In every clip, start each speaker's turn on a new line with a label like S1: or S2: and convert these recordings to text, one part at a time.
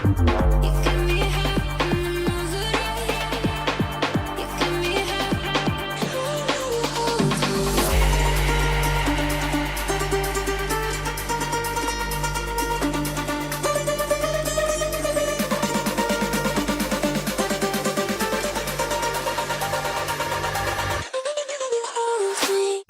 S1: You got me high another day. You got me high. Hold me.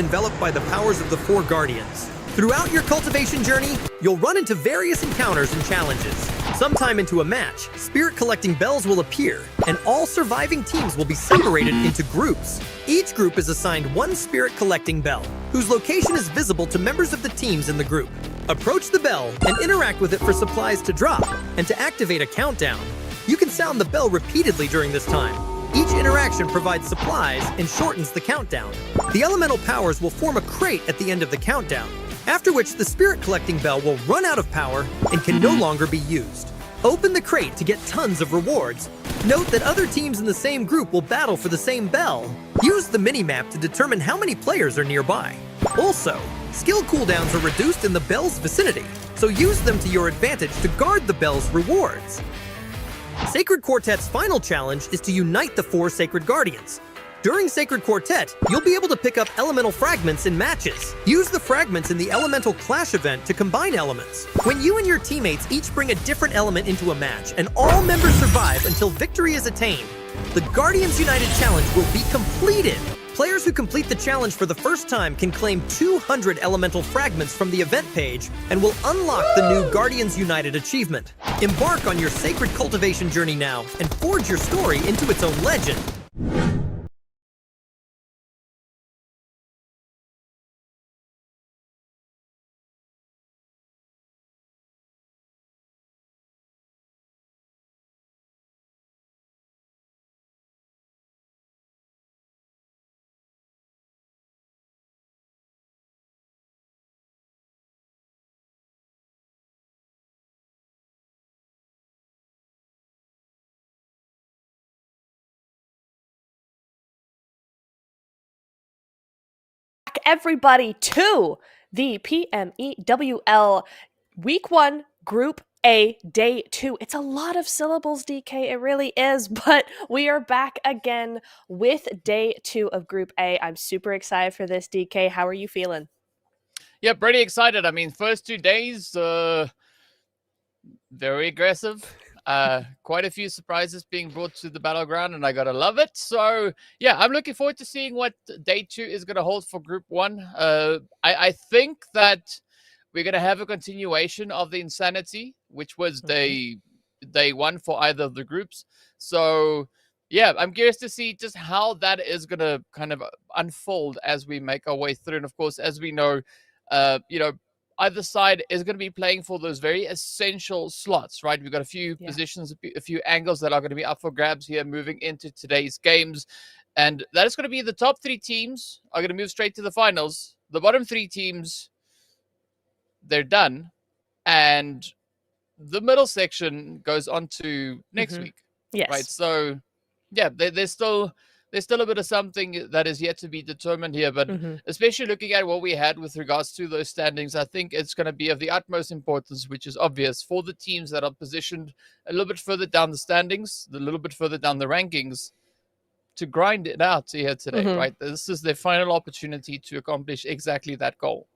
S2: enveloped by the powers of the four guardians. Throughout your cultivation journey, you'll run into various encounters and challenges. Sometime into a match, spirit collecting bells will appear, and all surviving teams will be separated into groups. Each group is assigned one spirit collecting bell, whose location is visible to members of the teams in the group. Approach the bell and interact with it for supplies to drop and to activate a countdown. You can sound the bell repeatedly during this time. Each interaction provides supplies and shortens the countdown. The elemental powers will form a crate at the end of the countdown, after which the spirit collecting bell will run out of power and can no longer be used. Open the crate to get tons of rewards. Note that other teams in the same group will battle for the same bell. Use the mini-map to determine how many players are nearby. Also, skill cooldowns are reduced in the bell's vicinity, so use them to your advantage to guard the bell's rewards. Sacred Quartet's final challenge is to unite the four Sacred Guardians. During Sacred Quartet, you'll be able to pick up elemental fragments in matches. Use the fragments in the Elemental Clash event to combine elements. When you and your teammates each bring a different element into a match, and all members survive until victory is attained, the Guardians United Challenge will be completed. Players who complete the challenge for the first time can claim 200 elemental fragments from the event page and will unlock the new Guardians United achievement. Embark on your sacred cultivation journey now and forge your story into its own legend.
S3: Everybody to the PMEWL Week 1 Group A Day 2. It's a lot of syllables, DK. It really is, but we are back again with Day 2 of Group A. I'm super excited for this, DK. How are you feeling?
S4: Yeah, pretty excited. I mean, first 2 days, very aggressive. Quite a few surprises being brought to the battleground, and I gotta love it. So yeah, I'm looking forward to seeing what day 2 is gonna hold for Group 1. I think that we're gonna have a continuation of the Insanity, which was day 1 for either of the groups. So yeah, I'm curious to see just how that is gonna kind of unfold as we make our way through. And of course, as we know, you know, either side is going to be playing for those very essential slots, right? We've got a few positions, a few angles that are going to be up for grabs here moving into today's games. And that is going to be the top 3 teams are going to move straight to the finals. The bottom 3 teams, they're done. And the middle section goes on to next week.
S3: Yes.
S4: Right. So yeah, there's still a bit of something that is yet to be determined here, but especially looking at what we had with regards to those standings, I think it's going to be of the utmost importance, which is obvious for the teams that are positioned a little bit further down the standings, a little bit further down the rankings, to grind it out here today, right? This is their final opportunity to accomplish exactly that goal.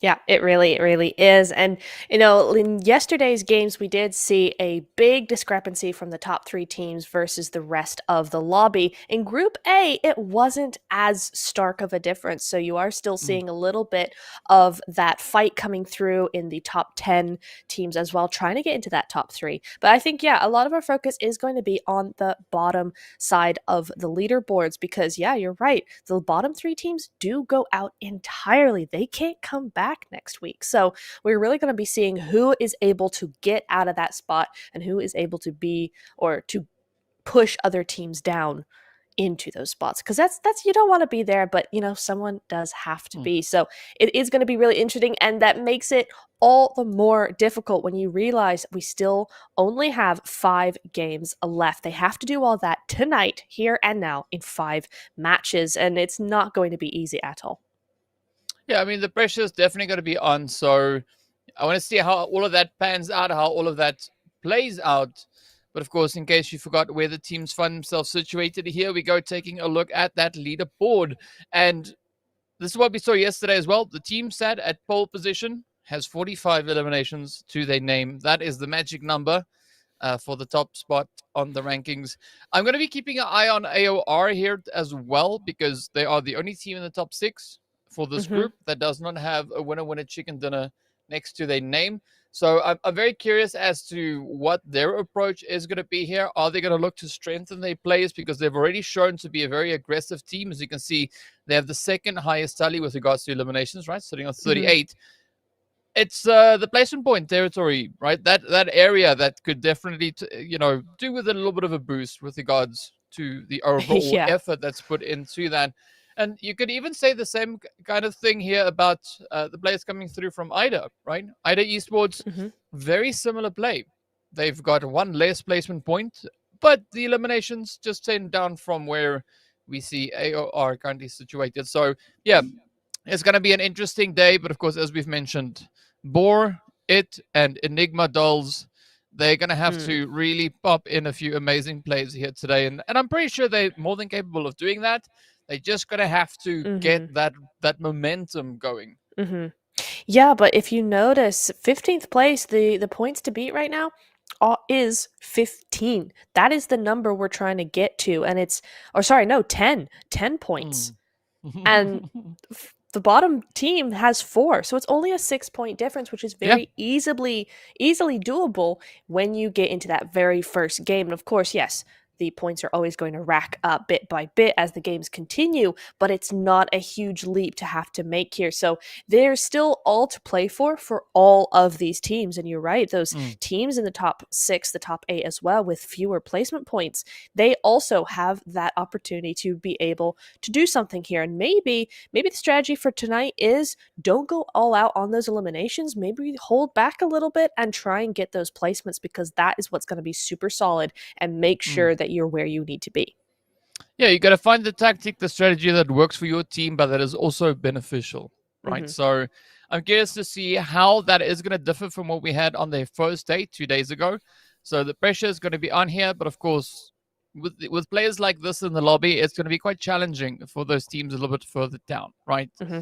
S3: Yeah, it really is. And, you know, in yesterday's games, we did see a big discrepancy from the top 3 teams versus the rest of the lobby. In Group A, it wasn't as stark of a difference. So you are still seeing a little bit of that fight coming through in the top 10 teams as well, trying to get into that top 3. But I think, yeah, a lot of our focus is going to be on the bottom side of the leaderboards because, yeah, you're right. The bottom 3 teams do go out entirely. They can't come back next week. So we're really going to be seeing who is able to get out of that spot and who is able to be or to push other teams down into those spots, because that's you don't want to be there, but you know, someone does have to be. So it is going to be really interesting, and that makes it all the more difficult when you realize we still only have 5 games left. They have to do all that tonight, here and now, in 5 matches, and it's not going to be easy at all.
S4: Yeah, I mean, the pressure is definitely going to be on. So I want to see how all of that pans out, how all of that plays out. But of course, in case you forgot where the teams find themselves situated, here we go, taking a look at that leaderboard. And this is what we saw yesterday as well. The team sat at pole position, has 45 eliminations to their name. That is the magic number. for the top spot on the rankings. I'm going to be keeping an eye on AOR here as well, because they are the only team in the top 6 for this
S3: Mhm.
S4: group that does not have a winner chicken dinner next to their name. So I'm very curious as to what their approach is going to be here. Are they going to look to strengthen their players, because they've already shown to be a very aggressive team? As you can see, they have the second highest tally with regards to eliminations, right? Sitting on 38. It's the placement point territory, right? That area that could definitely, do with a little bit of a boost with regards to the overall
S3: Yeah.
S4: effort that's put into that. And you could even say the same kind of thing here about the players coming through from IDA, right? IDA Esports,
S3: Mhm.
S4: very similar play. They've got one less placement point, but the eliminations just 10 down from where we see AOR currently situated. So, yeah, it's going to be an interesting day. But of course, as we've mentioned, Boar, It, and Enigma Dolls, they're going to have
S3: Mm.
S4: to really pop in a few amazing plays here today. And I'm pretty sure they're more than capable of doing that. They're just going to have to get
S3: Mhm.
S4: that momentum going.
S3: Mhm. Yeah, but if you notice, 15th place, the points to beat right now is 15. That is the number we're trying to get to, and it's, or sorry, no, 10 points.
S4: Mm.
S3: And the bottom team has 4, so it's only a 6-point difference, which is
S4: Yeah.
S3: very easily doable when you get into that very first game. And of course, yes, the points are always going to rack up bit by bit as the games continue, but it's not a huge leap to have to make here. So there's still all to play for all of these teams. And you're right, those
S4: Mm.
S3: teams in the top 6, the top 8 as well, with fewer placement points, they also have that opportunity to be able to do something here. And maybe the strategy for tonight is don't go all out on those eliminations. Maybe hold back a little bit and try and get those placements, because that is what's going to be super solid, and make
S4: Mm.
S3: sure that you're where you need to be.
S4: Yeah, you got to find the tactic, the strategy that works for your team, but that is also beneficial, right?
S3: Hmm.
S4: So I'm curious to see how that is going to differ from what we had on the first day 2 days ago. So the pressure is going to be on here, but of course, with players like this in the lobby, it's going to be quite challenging for those teams a little bit further down, right?
S3: Hmm.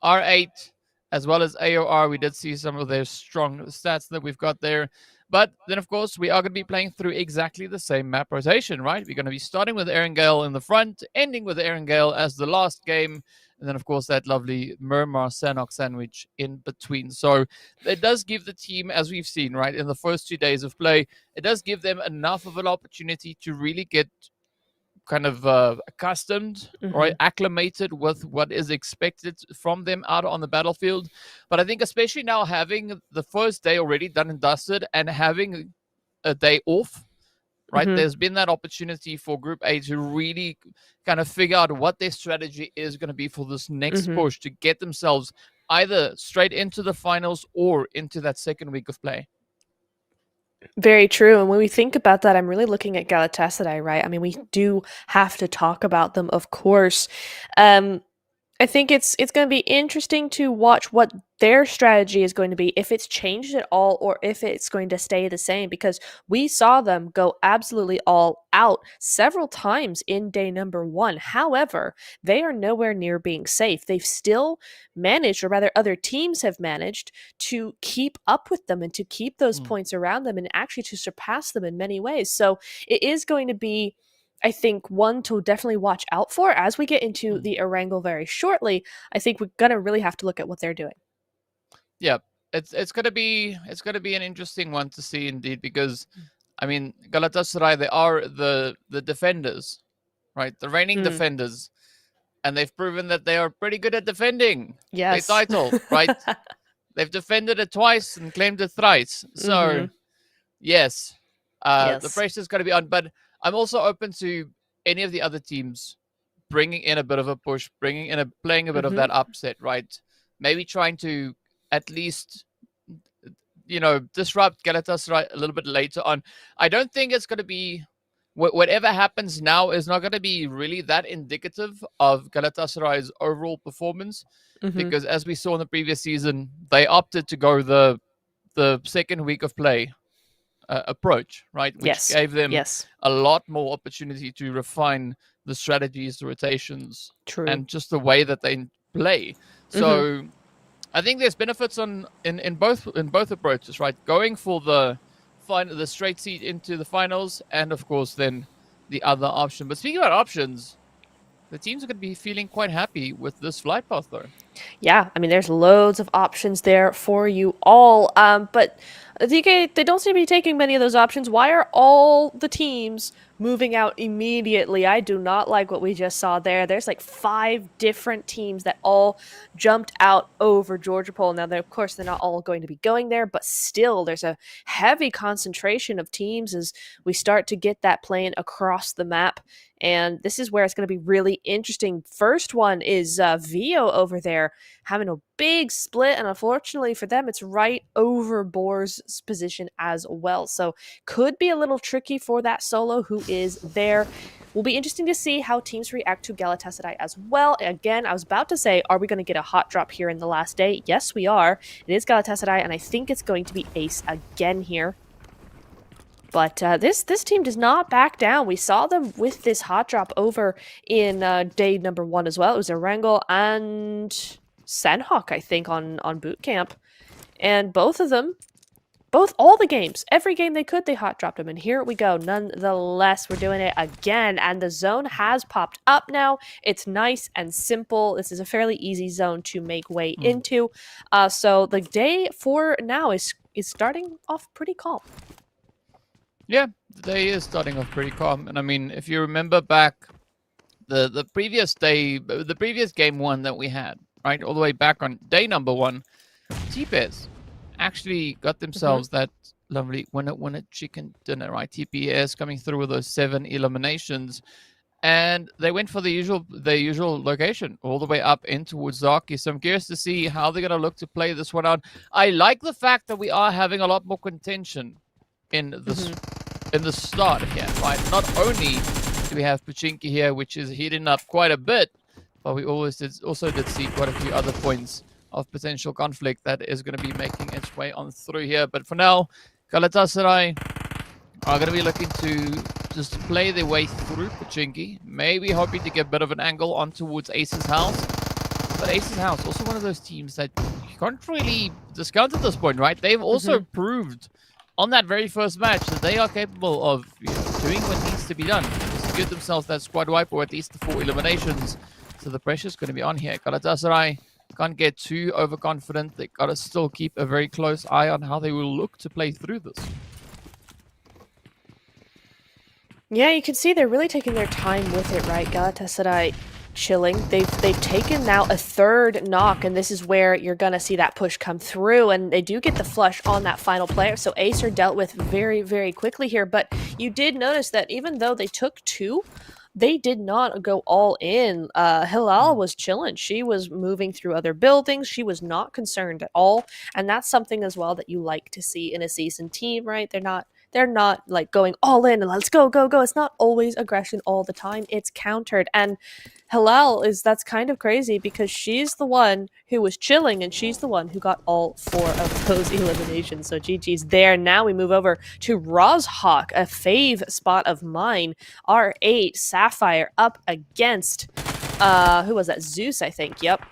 S4: R8 as well as AOR, we did see some of their strong stats that we've got there. But then, of course, we are going to be playing through exactly the same map rotation, right? We're going to be starting with Erangel in the front, ending with Erangel as the last game, and then, of course, that lovely Murmur Sanok sandwich in between. So it does give the team, as we've seen, right, in the first 2 days of play, it does give them enough of an opportunity to really get kind of accustomed or
S3: Hmm.
S4: acclimated with what is expected from them out on the battlefield. But I think especially now, having the first day already done and dusted and having a day off, right,
S3: Hmm.
S4: there's been that opportunity for Group A to really kind of figure out what their strategy is going to be for this next
S3: Hmm.
S4: push to get themselves either straight into the finals or into that second week of play.
S3: Very true. And when we think about that, I'm really looking at Galatasaray, right? I mean, we do have to talk about them, of course. I think it's going to be interesting to watch what their strategy is going to be, if it's changed at all or if it's going to stay the same, because we saw them go absolutely all out several times in day number 1. However, they are nowhere near being safe. They've still managed, or rather other teams have managed, to keep up with them and to keep those
S4: Mm,
S3: points around them, and actually to surpass them in many ways. So it is going to be, I think, one to definitely watch out for as we get into
S4: mm.
S3: the Erangel very shortly. I think we're gonna really have to look at what they're doing.
S4: Yeah, it's gonna be an interesting one to see indeed, because I mean, Galatasaray, they are the defenders, right? The reigning
S3: Mm,
S4: defenders, and they've proven that they are pretty good at defending their
S3: yes.
S4: title, right? They've defended it twice and claimed it thrice.
S3: Hmm.
S4: So yes, the
S3: Yes.
S4: pressure's going to be on. But I'm also open to any of the other teams bringing in a bit of a push, playing a bit of
S3: Hmm.
S4: that upset, right? Maybe trying to at least disrupt Galatasaray a little bit later on. I don't think it's going to be whatever happens now is not going to be really that indicative of Galatasaray's overall performance,
S3: Hmm.
S4: because as we saw in the previous season, they opted to go the second week of play approach, right, which
S3: Yes.
S4: gave them
S3: Yes.
S4: a lot more opportunity to refine the strategies, the rotations,
S3: True.
S4: and just the way that they play.
S3: Hmm.
S4: So I think there's benefits in both approaches, right? Going for the straight seat into the finals, and of course then the other option. But speaking about options, the teams are going to be feeling quite happy with this flight path, though.
S3: Yeah, I mean, there's loads of options there for you all. But DK, they don't seem to be taking many of those options. Why are all the teams moving out immediately? I do not like what we just saw there. There's like 5 different teams that all jumped out over Georgia Pole. Now, of course, they're not all going to be going there, but still, there's a heavy concentration of teams as we start to get that plane across the map. And this is where it's going to be really interesting. First one is Vio over there having a big split, and unfortunately for them, it's right over Boar's position as well. So could be a little tricky for that solo who is there. Will be interesting to see how teams react to Galatasaray as well. Again, I was about to say, are we going to get a hot drop here in the last day? Yes, we are. It is Galatasaray, and I think it's going to be Ace again here. But this team does not back down. We saw them with this hot drop over in day number 1 as well. It was Erangel and Sandhawk, I think, on boot camp. And both of them, all the games, every game they could, they hot dropped them. And here we go. Nonetheless, we're doing it again. And the zone has popped up now. It's nice and simple. This is a fairly easy zone to make way into. So the day for now is starting off pretty calm.
S4: Yeah, the day is starting off pretty calm. And I mean, if you remember back the previous day, the previous game 1 that we had, right, all the way back on day number 1, TPS actually got themselves that lovely winner chicken dinner, right? TPS coming through with those 7 eliminations. And they went for the usual location, all the way up in towards Zaki. So I'm curious to see how they're going to look to play this one out. I like the fact that we are having a lot more contention in the start here, right? Not only do we have Pachinki here, which is heating up quite a bit, but we also did see quite a few other points of potential conflict that is going to be making its way on through here. But for now, Galatasaray are going to be looking to just play their way through Pachinki, maybe hoping to get a bit of an angle on towards Ace's house. But Ace's house, also one of those teams that you can't really discount at this point, right? They've also proved on that very first match that they are capable of doing what needs to be done to give themselves that squad wipe or at least the 4 eliminations. So the pressure's going to be on here. Galatasaray can't get too overconfident. They got to still keep a very close eye on how they will look to play through this.
S3: Yeah, you can see they're really taking their time with it, right? Galatasaray chilling. They've taken now a 3rd knock, and this is where you're gonna see that push come through, and they do get the flush on that final player. So Acer dealt with very, very quickly here, but you did notice that even though they took 2, they did not go all in. Hilal was chilling. She was moving through other buildings. She was not concerned at all, and that's something as well that you like to see in a seasoned team, right? They're not like going all in and let's go, go, go. It's not always aggression all the time. It's countered. And Hilal that's kind of crazy because she's the one who was chilling and she's the one who got all 4 of those eliminations. So GG's there. Now we move over to Rozhawk, a fave spot of mine. R8 Sapphire up against who was that? Zeus, I think. Yep.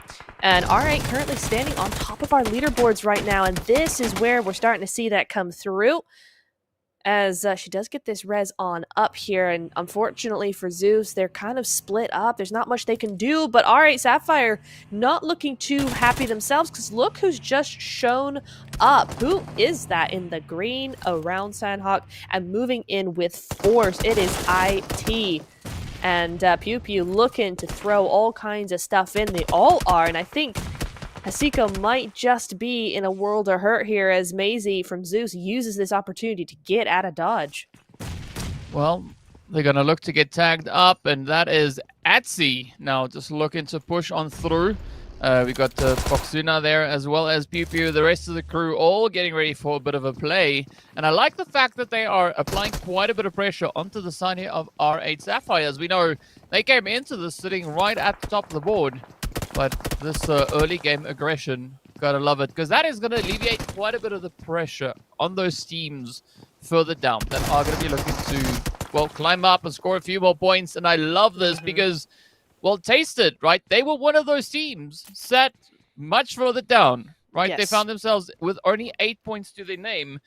S3: And R8 currently standing on top of our leaderboards right now. And this is where we're starting to see that come through, as she does get this res on up here. And unfortunately for Zeus, they're kind of split up. There's not much they can do, but R8 Sapphire not looking too happy themselves, because look who's just shown up. Who is that in the green around Sandhawk and moving in with force? It is IT. And Pew Pew looking to throw all kinds of stuff in. They all are, and I think Hasiko might just be in a world of hurt here as Maisie from Zeus uses this opportunity to get out of dodge.
S4: Well, they're going to look to get tagged up, and that is Atsi now just looking to push on through. We got Foxuna there as well as Pew Pew, the rest of the crew all getting ready for a bit of a play. And I like the fact that they are applying quite a bit of pressure onto the side here of R8 Sapphire. As we know, they came into this sitting right at the top of the board. But this early game aggression, gotta love it, because that is going to alleviate quite a bit of the pressure on those teams further down that are going to be looking to, well, climb up and score a few more points. And I love this because, well, taste it, right? They were one of those teams sat much further down, right?
S3: Yes.
S4: They found themselves with only 8 points to their name,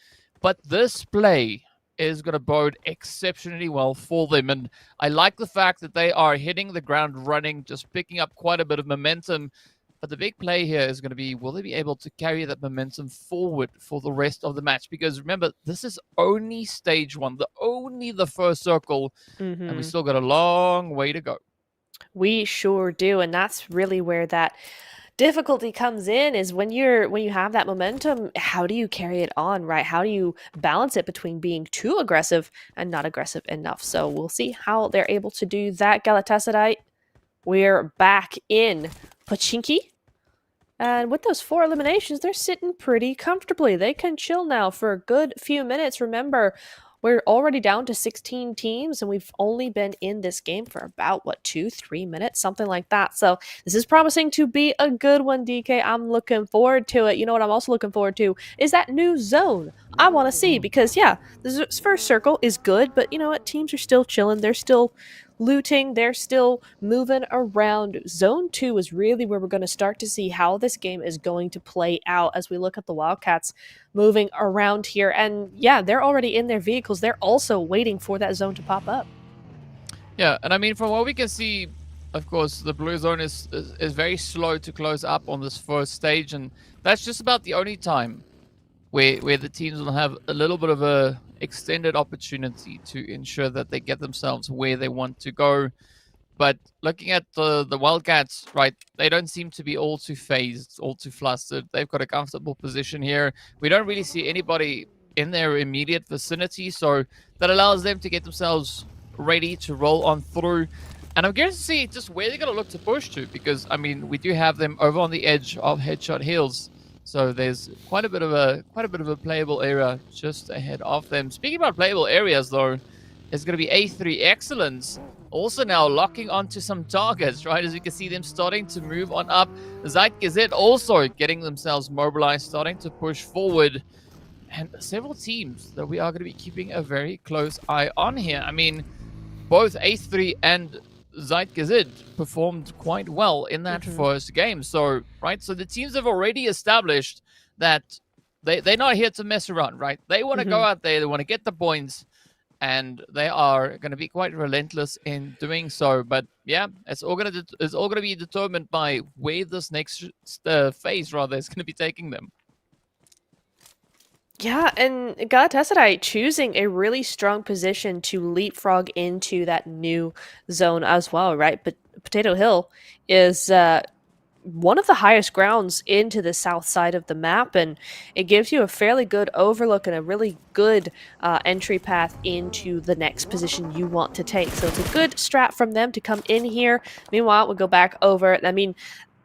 S4: but this play is going to bode exceptionally well for them. And I like the fact that they are hitting the ground running, just picking up quite a bit of momentum. But the big play here is going to be, will they be able to carry that momentum forward for the rest of the match? Because remember, this is only stage one, only the first circle, and we
S3: Hmm.
S4: still got a long way to go.
S3: We sure do, and that's really where that difficulty comes in is when you have that momentum, how do you carry it on, right? How do you balance it between being too aggressive and not aggressive enough? So we'll see how they're able to do that. Galatasaray, we're back in Pachinki. And with those 4 eliminations, they're sitting pretty comfortably. They can chill now for a good few minutes. Remember, we're already down to 16 teams, and we've only been in this game for about, 2-3 minutes, something like that. So this is promising to be a good one, DK. I'm looking forward to it. You know what I'm also looking forward to is that new zone. I want to see because, yeah, this first circle is good, but you know what? Teams are still chilling. They're still looting, they're still moving around. Zone 2 is really where we're going to start to see how this game is going to play out as we look at the Wildcats moving around here. And yeah, they're already in their vehicles. They're also waiting for that zone to pop up.
S4: Yeah, and I mean, from what we can see, of course, the blue zone is very slow to close up on this first stage, and that's just about the only time where the teams will have a little bit of a extended opportunity to ensure that they get themselves where they want to go. But looking at the Wildcats, right, they don't seem to be all too phased, all too flustered. They've got a comfortable position here. We don't really see anybody in their immediate vicinity, so that allows them to get themselves ready to roll on through. And I'm curious to see just where they're going to look to push to, because I mean, we do have them over on the edge of Headshot Hills. So there's quite a bit of a playable area just ahead of them. Speaking about playable areas, though, it's going to be A3 Excellence also now locking onto some targets, right? As you can see them starting to move on up. Zeitgezet also getting themselves mobilized, starting to push forward. And several teams that we are going to be keeping a very close eye on here. I mean, both A3 and Zeitgezet performed quite well in that first game. So, right, so the teams have already established that they're not here to mess around, right? They want to go out there, they want to get the points, and they are going to be quite relentless in doing so. But yeah, it's all going to be determined by where this next phase rather is going to be taking them.
S3: Yeah, and Galatasaray choosing a really strong position to leapfrog into that new zone as well, right? But Potato Hill is one of the highest grounds into the south side of the map, and it gives you a fairly good overlook and a really good entry path into the next position you want to take. So it's a good strat from them to come in here. Meanwhile, we'll go back over. I mean,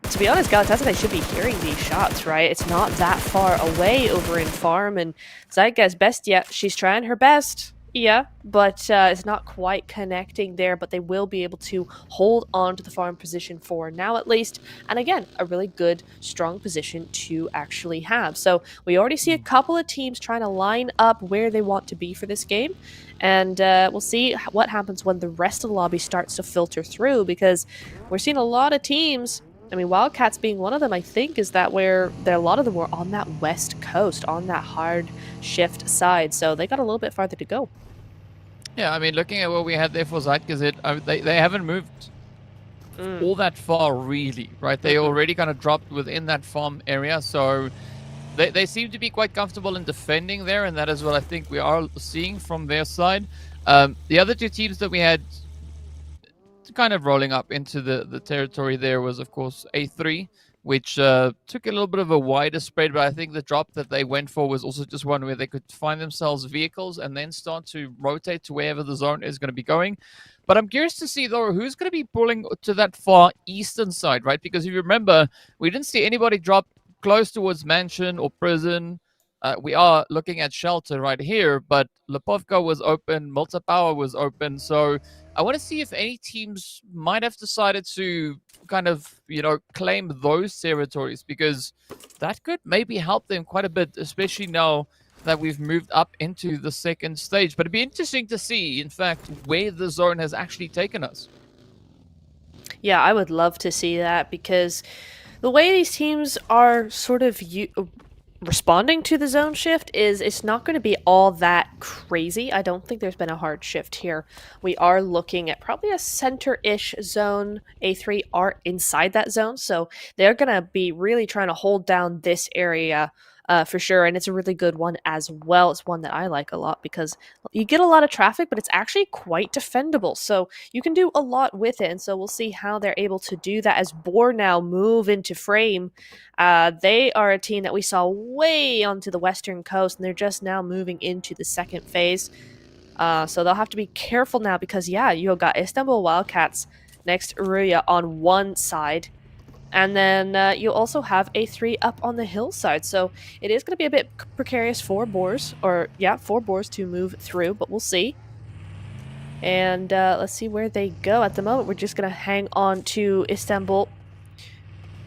S3: to be honest, Galatasaray should be hearing these shots, right? It's not that far away over in farm, and Zeitge's best yet. She's trying her best. Yeah, but it's not quite connecting there, but they will be able to hold on to the farm position for now at least. And again, a really good, strong position to actually have. So we already see a couple of teams trying to line up where they want to be for this game. And we'll see what happens when the rest of the lobby starts to filter through, because we're seeing a lot of teams. I mean, Wildcats being one of them, I think, is that where a lot of them were on that west coast, on that hard shift side. So they got a little bit farther to go.
S4: Yeah, I mean, looking at what we had there for Zeitgezet, they haven't moved all that far, really, right? They already kind of dropped within that farm area, so they seem to be quite comfortable in defending there, and that is what I think we are seeing from their side. The other two teams that we had kind of rolling up into the territory there was, of course, A3, which took a little bit of a wider spread, but I think the drop that they went for was also just one where they could find themselves vehicles and then start to rotate to wherever the zone is going to be going. But I'm curious to see, though, who's going to be pulling to that far eastern side, right? Because if you remember, we didn't see anybody drop close towards Mansion or Prison. We are looking at Shelter right here, but Lipovka was open, Malta Power was open, so I want to see if any teams might have decided to kind of, claim those territories, because that could maybe help them quite a bit, especially now that we've moved up into the second stage. But it'd be interesting to see, in fact, where the zone has actually taken us.
S3: Yeah, I would love to see that, because the way these teams are sort of responding to the zone shift is it's not going to be all that crazy. I don't think there's been a hard shift here. We are looking at probably a center-ish zone. A3 are inside that zone, so they're going to be really trying to hold down this area for sure, and it's a really good one as well. It's one that I like a lot because you get a lot of traffic, but it's actually quite defendable, so you can do a lot with it, and so we'll see how they're able to do that as Boar now move into frame. They are a team that we saw way onto the western coast, and they're just now moving into the second phase. So they'll have to be careful now because, yeah, you got Istanbul Wildcats next to Ruya on one side. And then you also have A3 up on the hillside. So it is going to be a bit precarious for Boars, for Boars to move through, but we'll see. And let's see where they go. At the moment, we're just going to hang on to Istanbul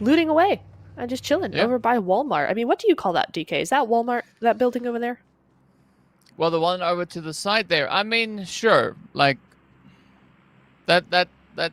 S3: looting away and just chilling over by Walmart. I mean, what do you call that, DK? Is that Walmart, that building over there?
S4: Well, the one over to the side there. I mean, sure, like that.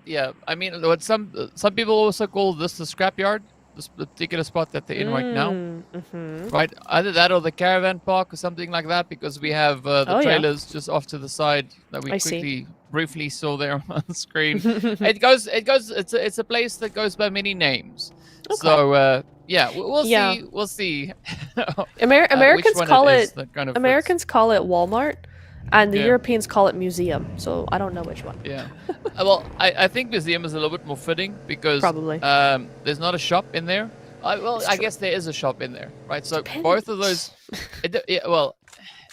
S4: Yeah. I mean, what some people also call this the scrapyard, this particular spot that they're in right now.
S3: Mm-hmm.
S4: Right, either that or the caravan park or something like that, because we have the trailers just off to the side that we briefly saw there on the screen. It's a place that goes by many names. Okay. So we'll see.
S3: Americans call it Walmart, and the Europeans call it museum. So I don't know which one.
S4: Yeah. Well, I think museum is a little bit more fitting because
S3: probably
S4: there's not a shop in there. I guess there is a shop in there, right? So
S3: Depends.
S4: Both of those.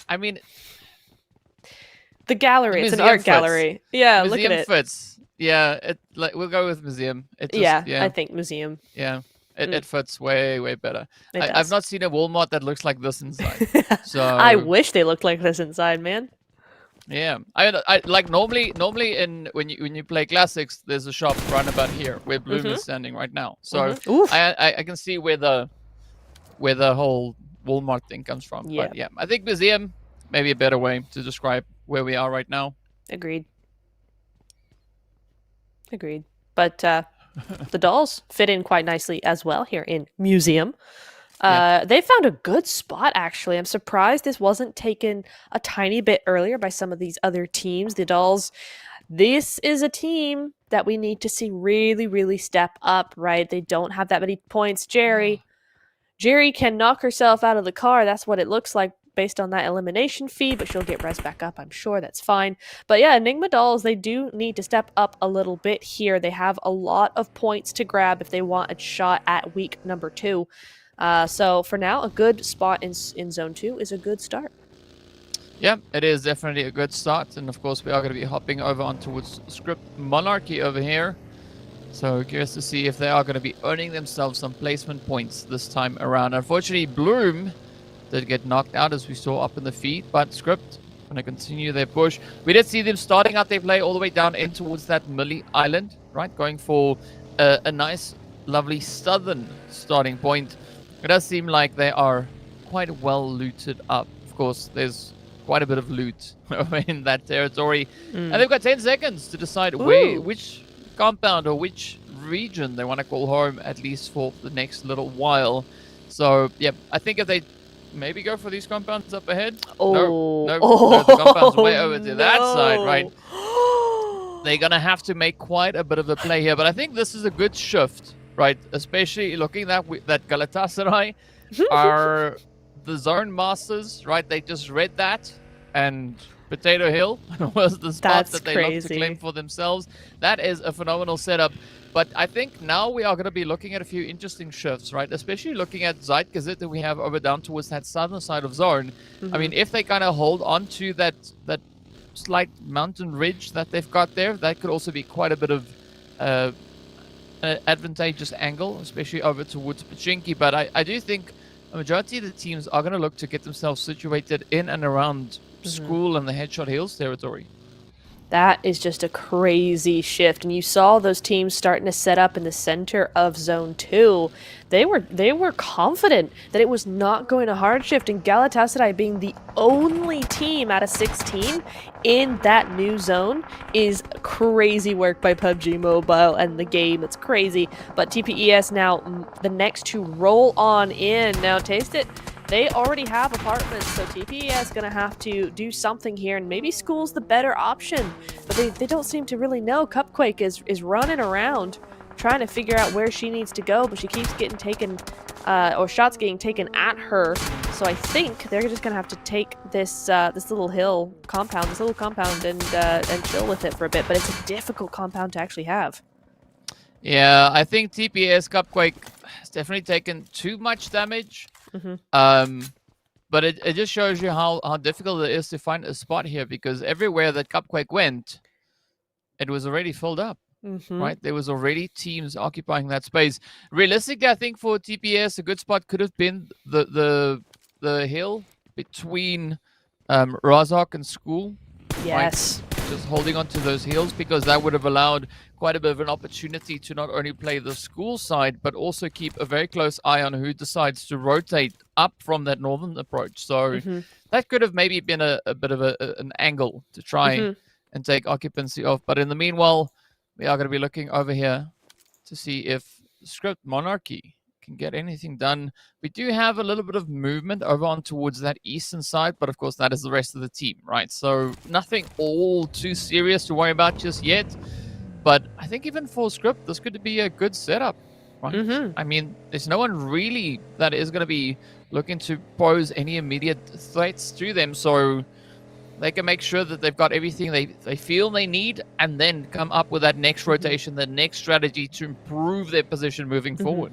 S4: I mean,
S3: the gallery. It's an art gallery. Yeah,
S4: museum
S3: look at it.
S4: Fits. Yeah, we'll go with museum.
S3: I think museum.
S4: Yeah. It fits way better.
S3: I've
S4: not seen a Walmart that looks like this inside. So
S3: I wish they looked like this inside, man.
S4: Yeah, I like normally when you play classics, there's a shop right about here where Bloom is standing right now. So I can see where the whole Walmart thing comes from.
S3: Yeah.
S4: But yeah, I think museum maybe a better way to describe where we are right now.
S3: Agreed. But the dolls fit in quite nicely as well here in museum. They found a good spot, actually. I'm surprised this wasn't taken a tiny bit earlier by some of these other teams. The dolls, this is a team that we need to see really step up, right? They don't have that many points. Jerry can knock herself out of the car. That's what it looks like based on that elimination feed, but she'll get res back up. I'm sure that's fine. But yeah, Enigma dolls, they do need to step up a little bit here. They have a lot of points to grab if they want a shot at week number 2. So for now, a good spot in Zone 2 is a good start.
S4: Yeah, it is definitely a good start. And of course, we are going to be hopping over on towards Script Monarchy over here. So curious to see if they are going to be earning themselves some placement points this time around. Unfortunately, Bloom did get knocked out as we saw up in the feed, but Script going to continue their push. We did see them starting out their play all the way down in towards that Millie Island, right? Going for a nice, lovely southern starting point. It does seem like they are quite well looted up. Of course, there's quite a bit of loot in that territory. And they've got 10 seconds to decide which compound or which region they want to call home, at least for the next little while. So, yeah, I think if they maybe go for these compounds up ahead. No, the compound's way over to that side, right? They're going to have to make quite a bit of a play here. But I think this is a good shift. Right, especially looking at that Galatasaray are the zone masters, right? They just read that, and Potato Hill was the spot that they love to claim for themselves. That is a phenomenal setup. But I think now we are going to be looking at a few interesting shifts, right? Especially looking at Zeitgezit that we have over down towards that southern side of zone. I mean, if they kind of hold on to that slight mountain ridge that they've got there, that could also be quite a bit of advantageous angle, especially over towards Pachinki. But I do think a majority of the teams are going to look to get themselves situated in and around School and the Headshot Hills territory.
S3: That is just a crazy shift. And you saw those teams starting to set up in the center of Zone 2. They were confident that it was not going to hard shift, and Galatasaray being the only team out of 16 in that new zone is crazy work by PUBG Mobile and the game. It's crazy. But TPES now the next to roll on in. Now taste it. they already have apartments, so TPS is going to have to do something here, and maybe school's the better option. But they don't seem to really know. Cupquake is running around trying to figure out where she needs to go, but she keeps getting taken, or shots getting taken at her. So I think they're just going to have to take this little compound, and chill with it for a bit. But it's a difficult compound to actually have.
S4: Yeah, I think TPS Cupquake has definitely taken too much damage. But it just shows you how difficult it is to find a spot here, because everywhere that Cupquake went, it was already filled up. Right? There was already teams occupying that space. Realistically, I think for TPS, a good spot could have been the hill between Razak and School.
S3: Yes.
S4: Right? Just holding on to those hills, because that would have allowed quite a bit of an opportunity to not only play the School side, but also keep a very close eye on who decides to rotate up from that northern approach. So that could have maybe been a bit of an angle to try and take occupancy off. But in the meanwhile, we are going to be looking over here to see if Script Monarchy can get anything done. We do have a little bit of movement over on towards that eastern side, but of course that is the rest of the team, right? So nothing all too serious to worry about just yet. But I think even for Script, this could be a good setup, right? I mean, there's no one really that is going to be looking to pose any immediate threats to them. So they can make sure that they've got everything they feel they need, and then come up with that next rotation, the next strategy to improve their position moving forward.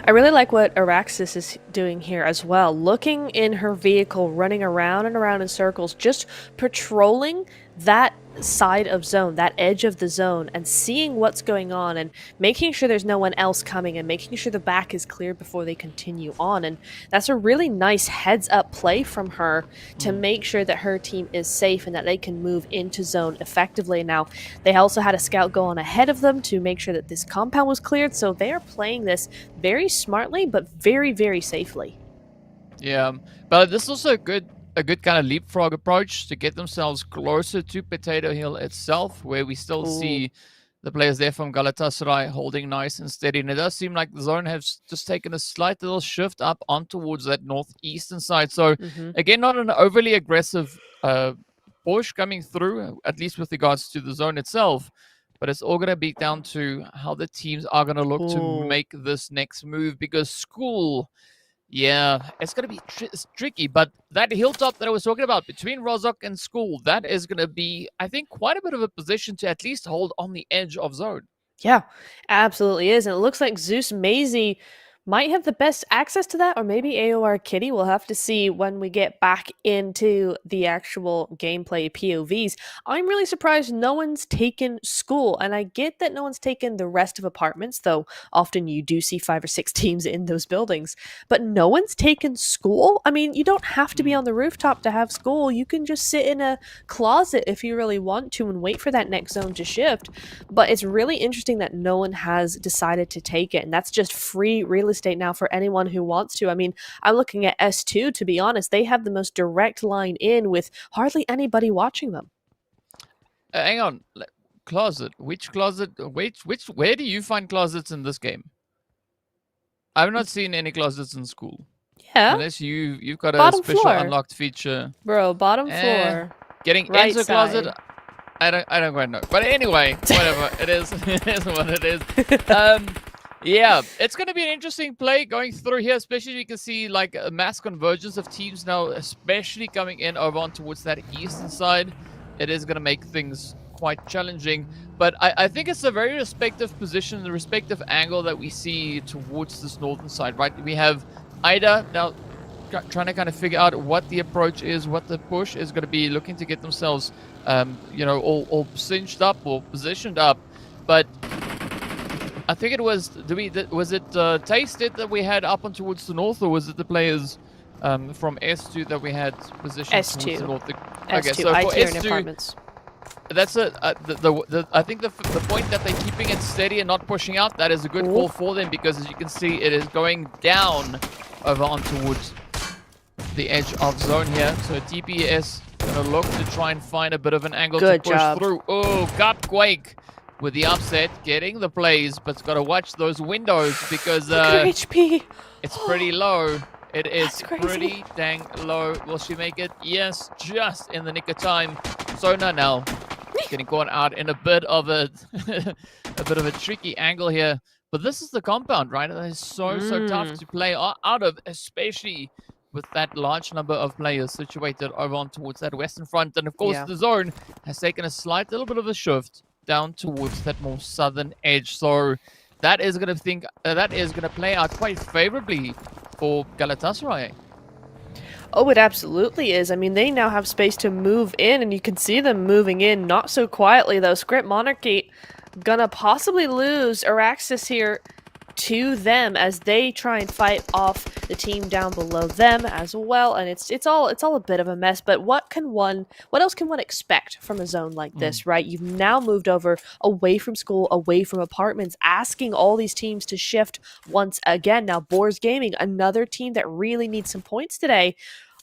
S3: I really like what Araxis is doing here as well. Looking in her vehicle, running around and around in circles, just patrolling that side of zone, that edge of the zone, and seeing what's going on and making sure there's no one else coming and making sure the back is clear before they continue on. And that's a really nice heads-up play from her to make sure that her team is safe and that they can move into zone effectively. Now, they also had a scout go on ahead of them to make sure that this compound was cleared, so they are playing this very smartly but very, very safely. Yeah,
S4: but this is also a good kind of leapfrog approach to get themselves closer to Potato Hill itself, where we still see the players there from Galatasaray holding nice and steady. And it does seem like the zone has just taken a slight little shift up on towards that northeastern side. So again, not an overly aggressive push coming through, at least with regards to the zone itself. But it's all going to be down to how the teams are going to look to make this next move, because School... yeah, it's going to be tricky, but that hilltop that I was talking about between Razak and School, that is going to be, I think, quite a bit of a position to at least hold on the edge of zone.
S3: Yeah, absolutely is. And it looks like Zeus Maisie might have the best access to that, or maybe AOR Kitty. We'll have to see when we get back into the actual gameplay POVs. I'm really surprised no one's taken School, and I get that no one's taken the rest of apartments, though often you do see 5 or 6 teams in those buildings, but no one's taken School? I mean, you don't have to be on the rooftop to have School. You can just sit in a closet if you really want to and wait for that next zone to shift, but it's really interesting that no one has decided to take it, and that's just free real estate now for anyone who wants to. I mean, I'm looking at S2, to be honest. They have the most direct line in with hardly anybody watching them.
S4: Hang on. Closet. Which closet? Where do you find closets in this game? I've not seen any closets in School.
S3: Yeah.
S4: Unless you've got a
S3: Bottom
S4: special
S3: floor.
S4: Unlocked feature.
S3: Bro, bottom floor.
S4: Getting
S3: Right
S4: into a
S3: side.
S4: closet, I don't quite know. But anyway, whatever. It is what it is. Yeah, it's going to be an interesting play going through here, especially you can see like a mass convergence of teams now, especially coming in over on towards that eastern side. It is going to make things quite challenging, but I think it's a very respective position, the respective angle that we see towards this northern side, right? We have Ida now trying to kind of figure out what the approach is, what the push is going to be, looking to get themselves, all cinched up or positioned up, but I think it was, was it Tasted that we had up on towards the north, or was it the players from S2 that we had positioned towards the north? Okay,
S3: S2,
S4: so for
S3: IT
S4: S2,
S3: apartments.
S4: That's I think the point that they're keeping it steady and not pushing out, that is a good call for them, because as you can see, it is going down over on towards the edge of zone here. So TPS gonna look to try and find a bit of an angle to push through. Oh, Cupquake with the upset, getting the plays, but it's got to watch those windows because
S3: HP.
S4: It's pretty low. It
S3: That's
S4: is
S3: crazy.
S4: pretty dang low. Will she make it? Yes, just in the nick of time. Sona now getting caught out in a bit of a a bit of a tricky angle here. But this is the compound, right? That is so tough to play out of, especially with that large number of players situated over on towards that western front. And of course,
S3: Yeah.
S4: the zone has taken a slight little bit of a shift down towards that more southern edge. So that is going to play out quite favorably for Galatasaray.
S3: Oh, it absolutely is. I mean, they now have space to move in, and you can see them moving in not so quietly, though. Script Monarchy gonna possibly lose Araxis here to them as they try and fight off the team down below them as well, and it's all a bit of a mess. But what else can one expect from a zone like this, right? You've now moved over away from school, away from apartments, asking all these teams to shift once again. Now Boars Gaming, another team that really needs some points today,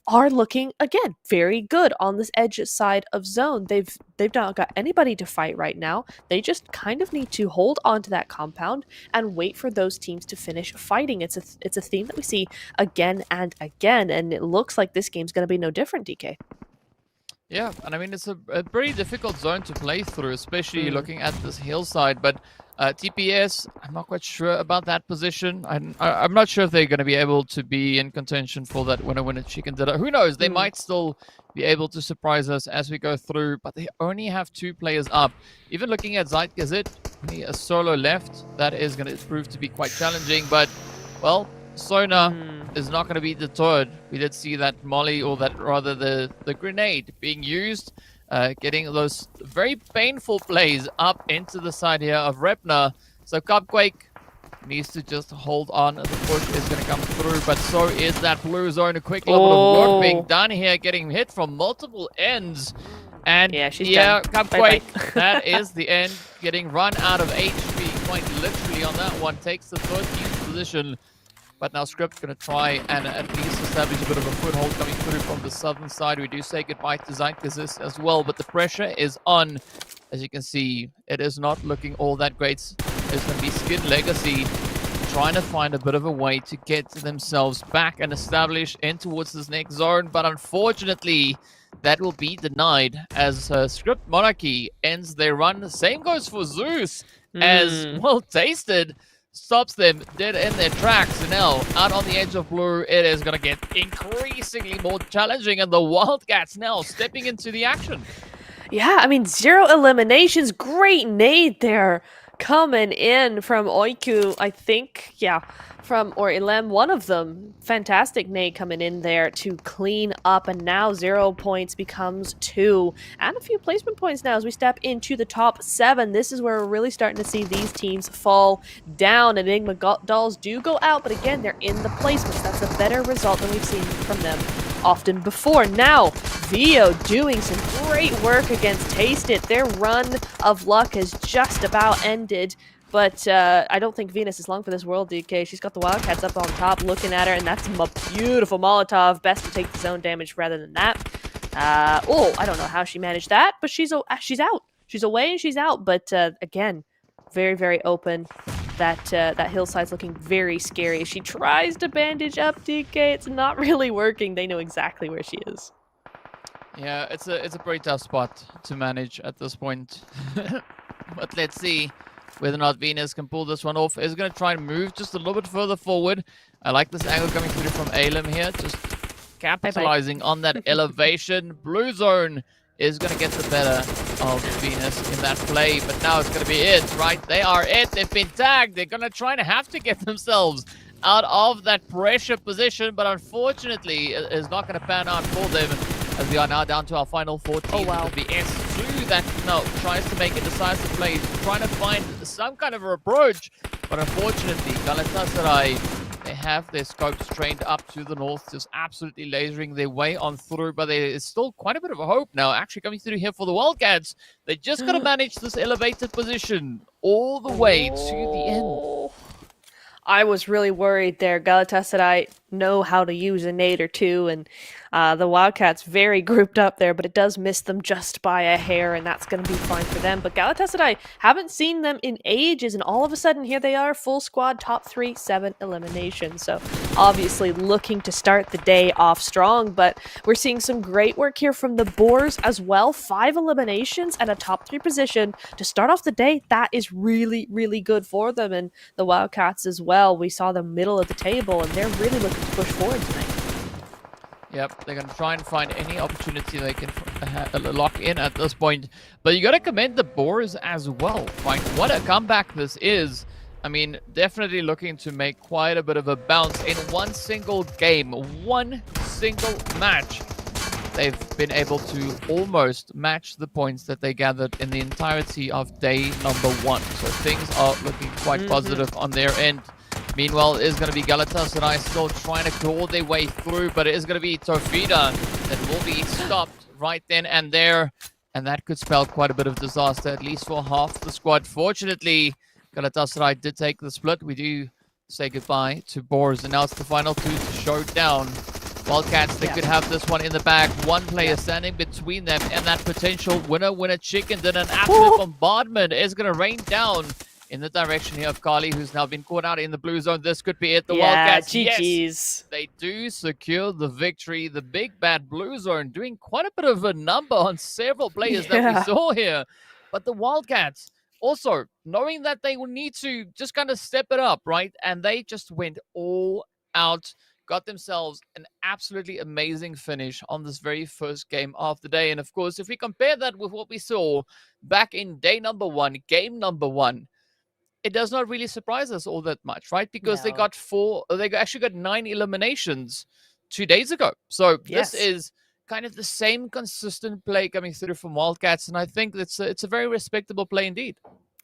S3: are looking again very good on this edge side of zone. They've not got anybody to fight right now. They just kind of need to hold on to that compound and wait for those teams to finish fighting. It's a theme that we see again and again, and it looks like this game's going to be no different, DK.
S4: Yeah, and I mean, it's a pretty difficult zone to play through, especially looking at this hillside. But TPS, I'm not quite sure about that position. I'm not sure if they're going to be able to be in contention for that winner chicken dinner. Who knows? They might still be able to surprise us as we go through, but they only have 2 players up. Even looking at Zeitgezit, only a solo left. That is going to prove to be quite challenging, but, well, Sona is not going to be deterred. We did see that molly, or that rather the grenade being used, getting those very painful plays up into the side here of Repna. So Cupquake needs to just hold on. The push is going to come through, but so is that blue zone. A quick little bit of work being done here, getting hit from multiple ends. And
S3: yeah, she's done.
S4: Cupquake, that is the end. Getting run out of HP quite literally on that one. Takes the 13th position. But now Script's going to try and at least establish a bit of a foothold coming through from the southern side. We do say goodbye to Zeitgeist as well, but the pressure is on. As you can see, it is not looking all that great. It's going to be Skin Legacy trying to find a bit of a way to get themselves back and establish in towards this next zone. But unfortunately, that will be denied as Script Monarchy ends their run. The same goes for Zeus, as well tasted. Stops them dead in their tracks. And now, out on the edge of blue, it is going to get increasingly more challenging, and the Wildcats now stepping into the action.
S3: Yeah, I mean, 0 eliminations. Great nade there coming in from Oiku, I think. Yeah, or Ilem, one of them. Fantastic nade coming in there to clean up, and now 0 points becomes 2. And a few placement points now as we step into the top 7. This is where we're really starting to see these teams fall down. Enigma Dolls do go out, but again, they're in the placements. That's a better result than we've seen from them often before. Now, Vio doing some great work against Taste It. Their run of luck has just about ended. But I don't think Venus is long for this world, DK. She's got the Wildcats up on top looking at her, and that's a beautiful Molotov. Best to take the zone damage rather than that. I don't know how she managed that, but she's out. She's away and she's out. But again, very, very open. That hillside's looking very scary. She tries to bandage up DK. It's not really working. They know exactly where she is.
S4: Yeah, it's a pretty tough spot to manage at this point. But let's see whether or not Venus can pull this one off. Is going to try and move just a little bit further forward. I like this angle coming through from Alem here, just capitalizing on that elevation. Blue zone is going to get the better of Venus in that play, but now it's going to be it, right? They are it. They've been tagged. They're going to try and have to get themselves out of that pressure position, but unfortunately, it's not going to pan out for them, as we are now down to our final 14.
S3: Oh, wow.
S4: It'll be S2 that tries to make a decisive play, trying to find some kind of a approach, but unfortunately, Galatasaray, they have their scopes trained up to the north, just absolutely lasering their way on through, but there is still quite a bit of a hope now actually coming through here for the Wildcats. They just got to manage this elevated position all the way to the end.
S3: I was really worried there. Galatasaray know how to use a nade or two, and the Wildcats very grouped up there, but it does miss them just by a hair, and that's going to be fine for them. But Galatasaray haven't seen them in ages, and all of a sudden here they are, full squad, top 3, 7 eliminations. So obviously looking to start the day off strong, but we're seeing some great work here from the Boars as well. 5 eliminations and a top 3 position to start off the day. That is really, really good for them, and the Wildcats as well. We saw the middle of the table, and they're really looking to push forward tonight.
S4: Yep, they're going to try and find any opportunity they can lock in at this point. But you got to commend the Boars as well, right? What a comeback this is. I mean, definitely looking to make quite a bit of a bounce in one single game, one single match. They've been able to almost match the points that they gathered in the entirety of day number 1. So things are looking quite positive on their end. Meanwhile, it is going to be Galatasaray still trying to claw their way through, but it is going to be Tofida that will be stopped right then and there. And that could spell quite a bit of disaster, at least for half the squad. Fortunately, Galatasaray did take the split. We do say goodbye to Boars, and now it's the final 2 to show down. Wildcats, they could have this one in the bag. One player standing between them and that potential winner chicken. Then an absolute bombardment is going to rain down in the direction here of Kali, who's now been caught out in the blue zone. This could be it. The Wildcats,
S3: GG's.
S4: yes, they do secure the victory. The big bad blue zone doing quite a bit of a number on several players that we saw here. But the Wildcats, also knowing that they will need to just kind of step it up, right? And they just went all out, got themselves an absolutely amazing finish on this very first game of the day. And of course, if we compare that with what we saw back in day number 1, game number 1, it does not really surprise us all that much, right? Because they actually got 9 eliminations 2 days ago. So this is kind of the same consistent play coming through from Wildcats, and I think it's a very respectable play indeed.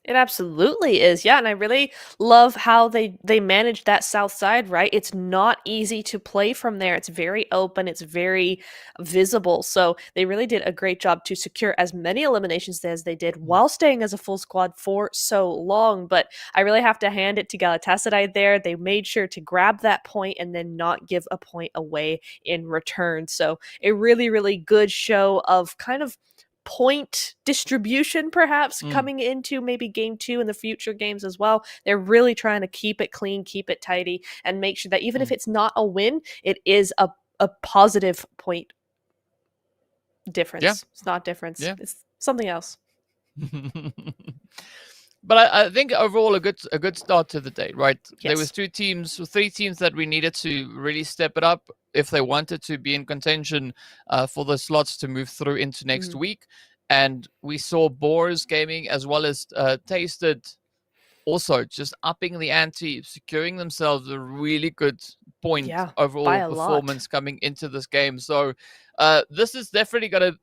S3: It absolutely is. Yeah, and I really love how they manage that south side, right? It's not easy to play from there. It's very open, it's very visible. So they really did a great job to secure as many eliminations as they did while staying as a full squad for so long. But I really have to hand it to Galatasaray there. They made sure to grab that point and then not give a point away in return. So a really, really good show of kind of point distribution perhaps coming into maybe game 2 and the future games as well. They're really trying to keep it clean, keep it tidy, and make sure that even if it's not a win, it is a positive point difference.
S4: Yeah.
S3: It's not difference.
S4: Yeah.
S3: It's something else.
S4: But I think overall a good start to the day, right?
S3: Yes.
S4: There was 3 teams that we needed to really step it up if they wanted to be in contention for the slots to move through into next week. And we saw Boars Gaming as well as Tasted also just upping the ante, securing themselves a really good point overall performance coming into this game. So this is definitely going to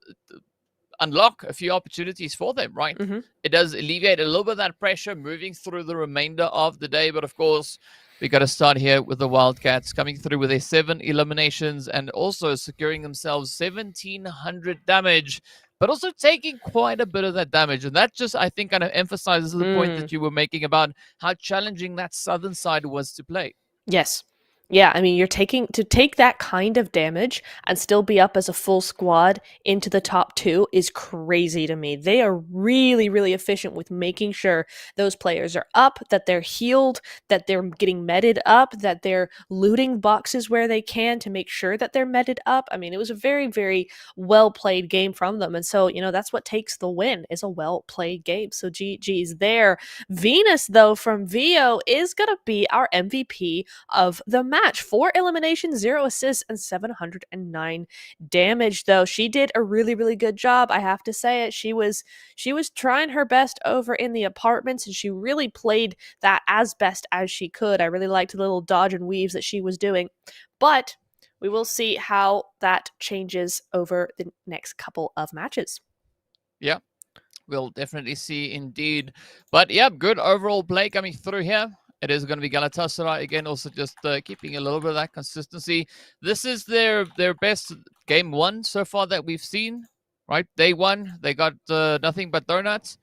S4: unlock a few opportunities for them, right? It does alleviate a little bit of that pressure moving through the remainder of the day. But of course, we got to start here with the Wildcats coming through with 7 eliminations and also securing themselves 1,700 damage, but also taking quite a bit of that damage. And that just, I think, kind of emphasizes the point that you were making about how challenging that southern side was to play.
S3: Yes. Yeah, I mean, you're to take that kind of damage and still be up as a full squad into the top 2 is crazy to me. They are really, really efficient with making sure those players are up, that they're healed, that they're getting meted up, that they're looting boxes where they can to make sure that they're meted up. I mean, it was a very, very well-played game from them. And so, that's what takes the win, is a well-played game. So GG's there. Venus, though, from VO is going to be our MVP of the match. 4 eliminations, 0 assists, and 709 damage, though. She did a really, really good job. I have to say it. She was trying her best over in the apartments, and she really played that as best as she could. I really liked the little dodge and weaves that she was doing. But we will see how that changes over the next couple of matches.
S4: Yeah, we'll definitely see indeed. But yeah, good overall play coming through here. It is going to be Galatasaray again, also just keeping a little bit of that consistency. This is their best game 1 so far that we've seen, right? Day one, they got nothing but donuts.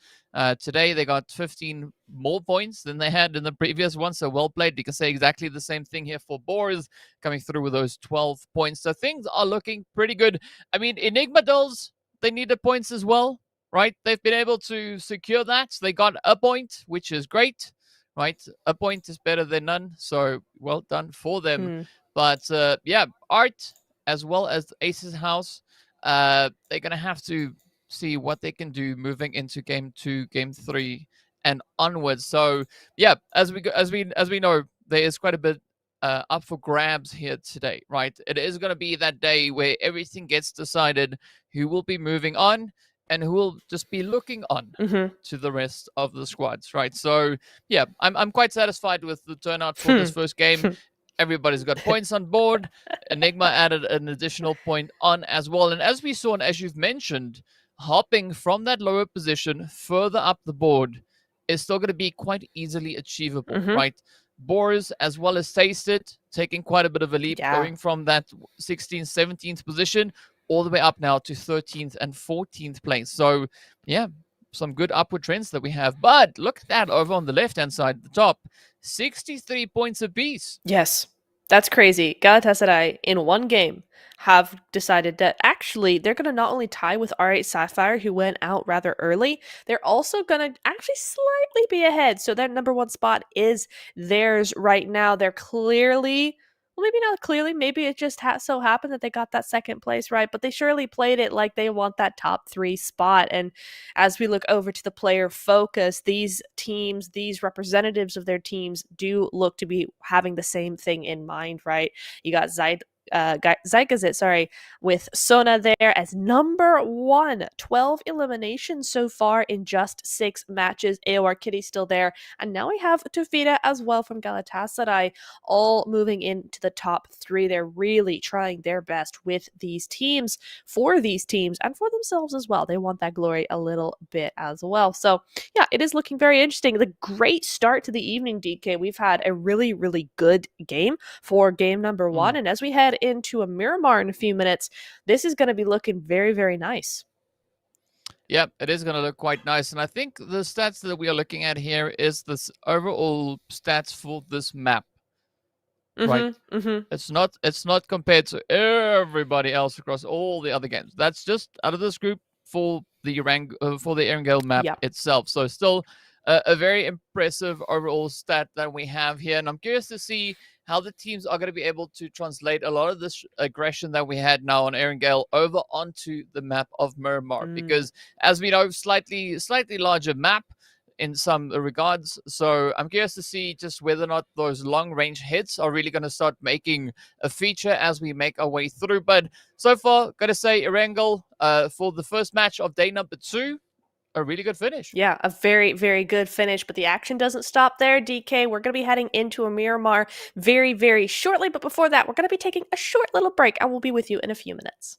S4: Today, they got 15 more points than they had in the previous one. So well played. You can say exactly the same thing here for Boars, coming through with those 12 points. So things are looking pretty good. I mean, Enigma Dolls, they needed points as well, right? They've been able to secure that. They got a point, which is great, right? A point is better than none. So well done for them.
S3: Hmm.
S4: But yeah, Art as well as Ace's House, they're going to have to see what they can do moving into game 2, game 3 and onwards. So yeah, as we know, there is quite a bit up for grabs here today, right? It is going to be that day where everything gets decided, who will be moving on and who will just be looking on
S3: Mm-hmm.
S4: to the rest of the squads, right? So yeah, I'm quite satisfied with the turnout for this first game. Everybody's got points on board. Enigma added an additional point on as well. And as we saw, and as you've mentioned, hopping from that lower position further up the board is still going to be quite easily achievable,
S3: Mhm.
S4: right? Boars, as well as Tasted, taking quite a bit of a leap,
S3: Yeah.
S4: going from that 16th, 17th position all the way up now to 13th and 14th place. So, yeah, some good upward trends that we have. But look at that over on the left-hand side, the top, 63 points apiece.
S3: Yes, that's crazy. Galatasaray, in one game, have decided that actually they're going to not only tie with R8 Sapphire, who went out rather early, they're also going to actually slightly be ahead. So that number one spot is theirs right now. They're clearly, well, maybe not clearly, maybe it just so happened that they got that second place right, but they surely played it like they want that top 3 spot. And as we look over to the player focus, these teams, these representatives of their teams do look to be having the same thing in mind, right? You got Zygazit, with Sona there as number 1. 12 eliminations so far in just 6 matches. AOR Kitty still there. And now we have Tufida as well from Galatasaray, all moving into the top 3. They're really trying their best with these teams, for these teams, and for themselves as well. They want that glory a little bit as well. So, yeah, it is looking very interesting. The great start to the evening, DK. We've had a really, really good game for game number 1. And as we head into a Miramar in a few minutes, this is going to be looking very, very nice.
S4: Yep, it is going to look quite nice. And I think the stats that we are looking at here is this overall stats for this map. Right. It's not compared to everybody else across all the other games. That's just out of this group for the Erangel map itself. So still a very impressive overall stat that we have here. And I'm curious to see how the teams are going to be able to translate a lot of this aggression that we had now on Erangel over onto the map of Miramar. Because as we know, slightly larger map in some regards. So I'm curious to see just whether or not those long range hits are really going to start making a feature as we make our way through. But so far, got to say, Erangel, for the first match of day number 2, a really good finish.
S3: Yeah, a very, very good finish, but the action doesn't stop there, DK. We're going to be heading into a Miramar very, very shortly, but before that, we're going to be taking a short little break, and we'll be with you in a few minutes.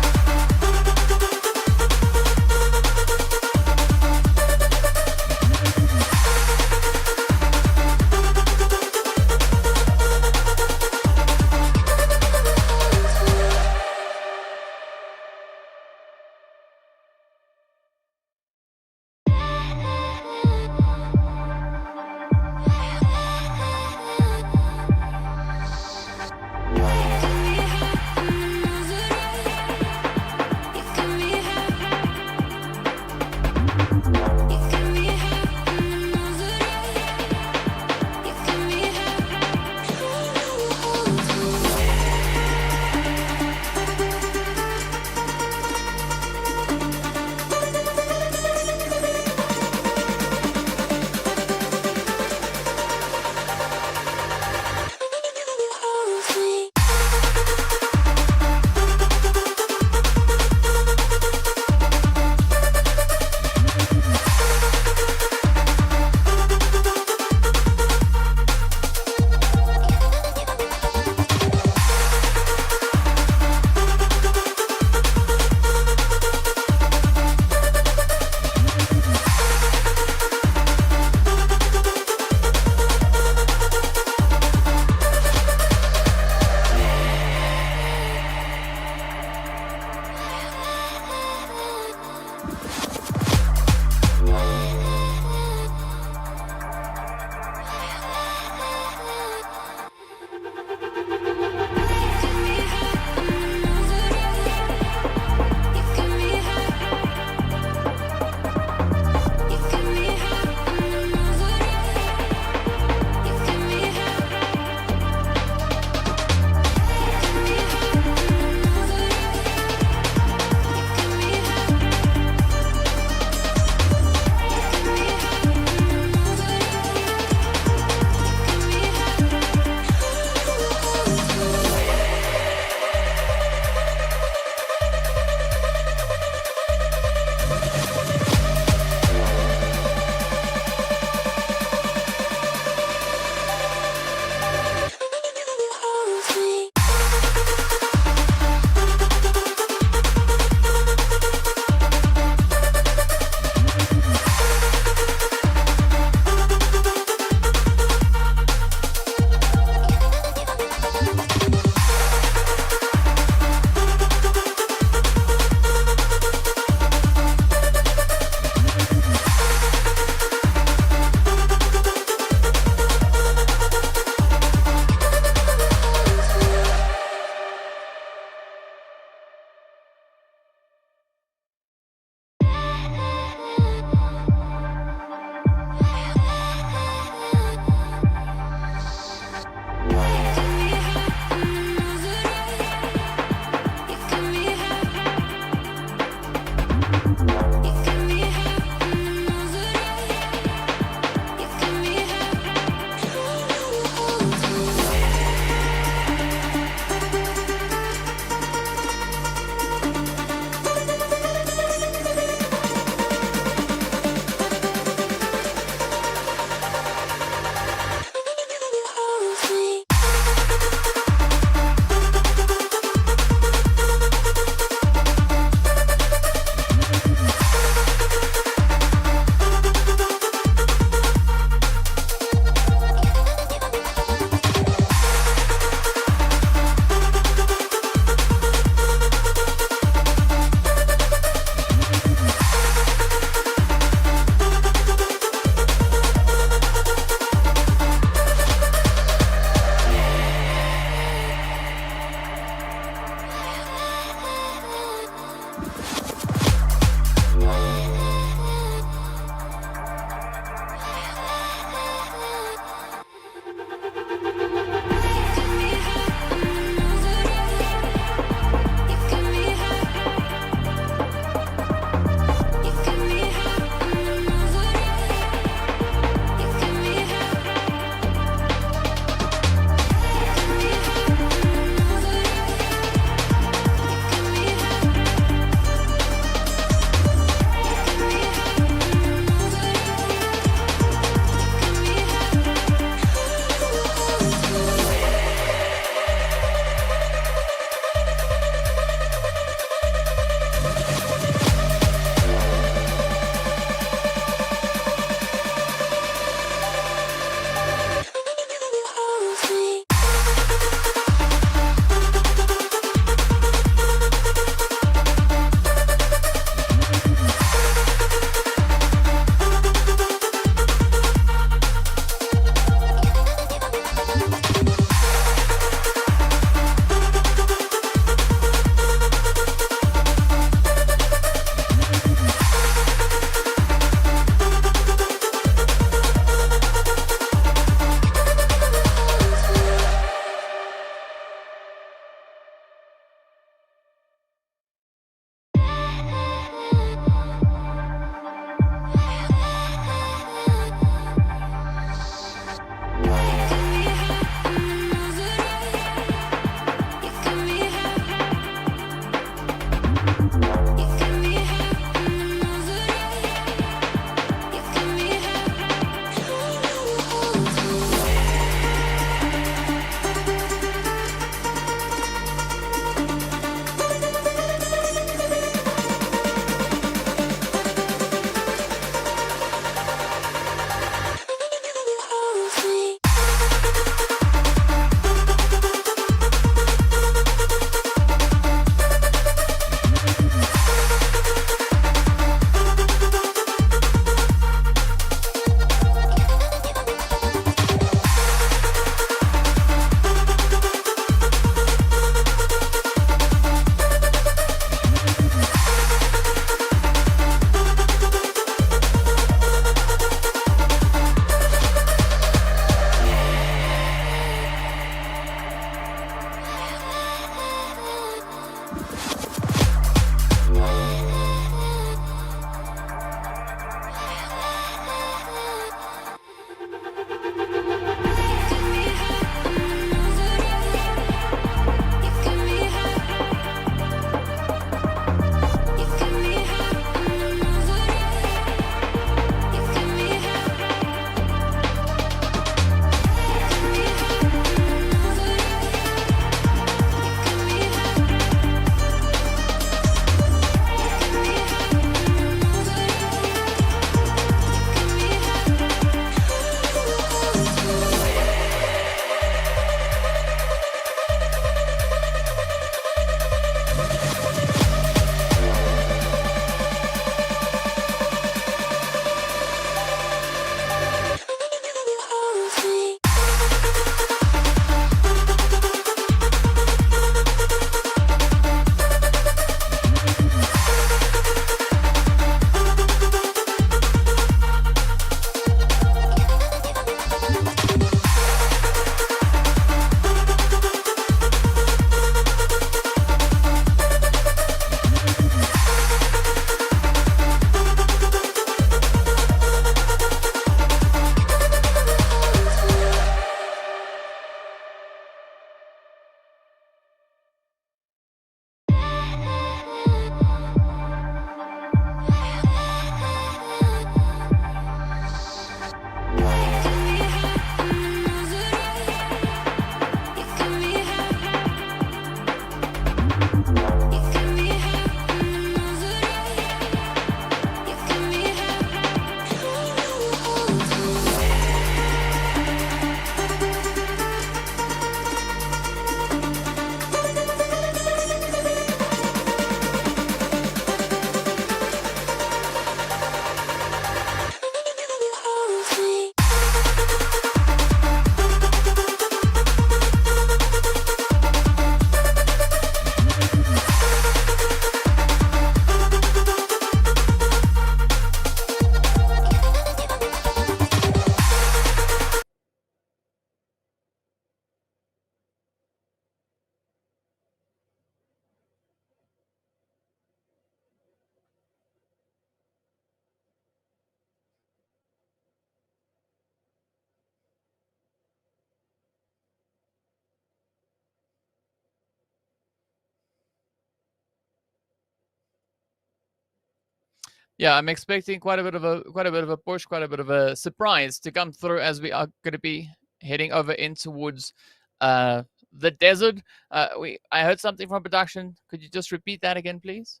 S4: Yeah, I'm expecting quite a bit of a push, quite a bit of a surprise to come through as we are going to be heading over in towards the desert. I heard something from production. Could you just repeat that again, please?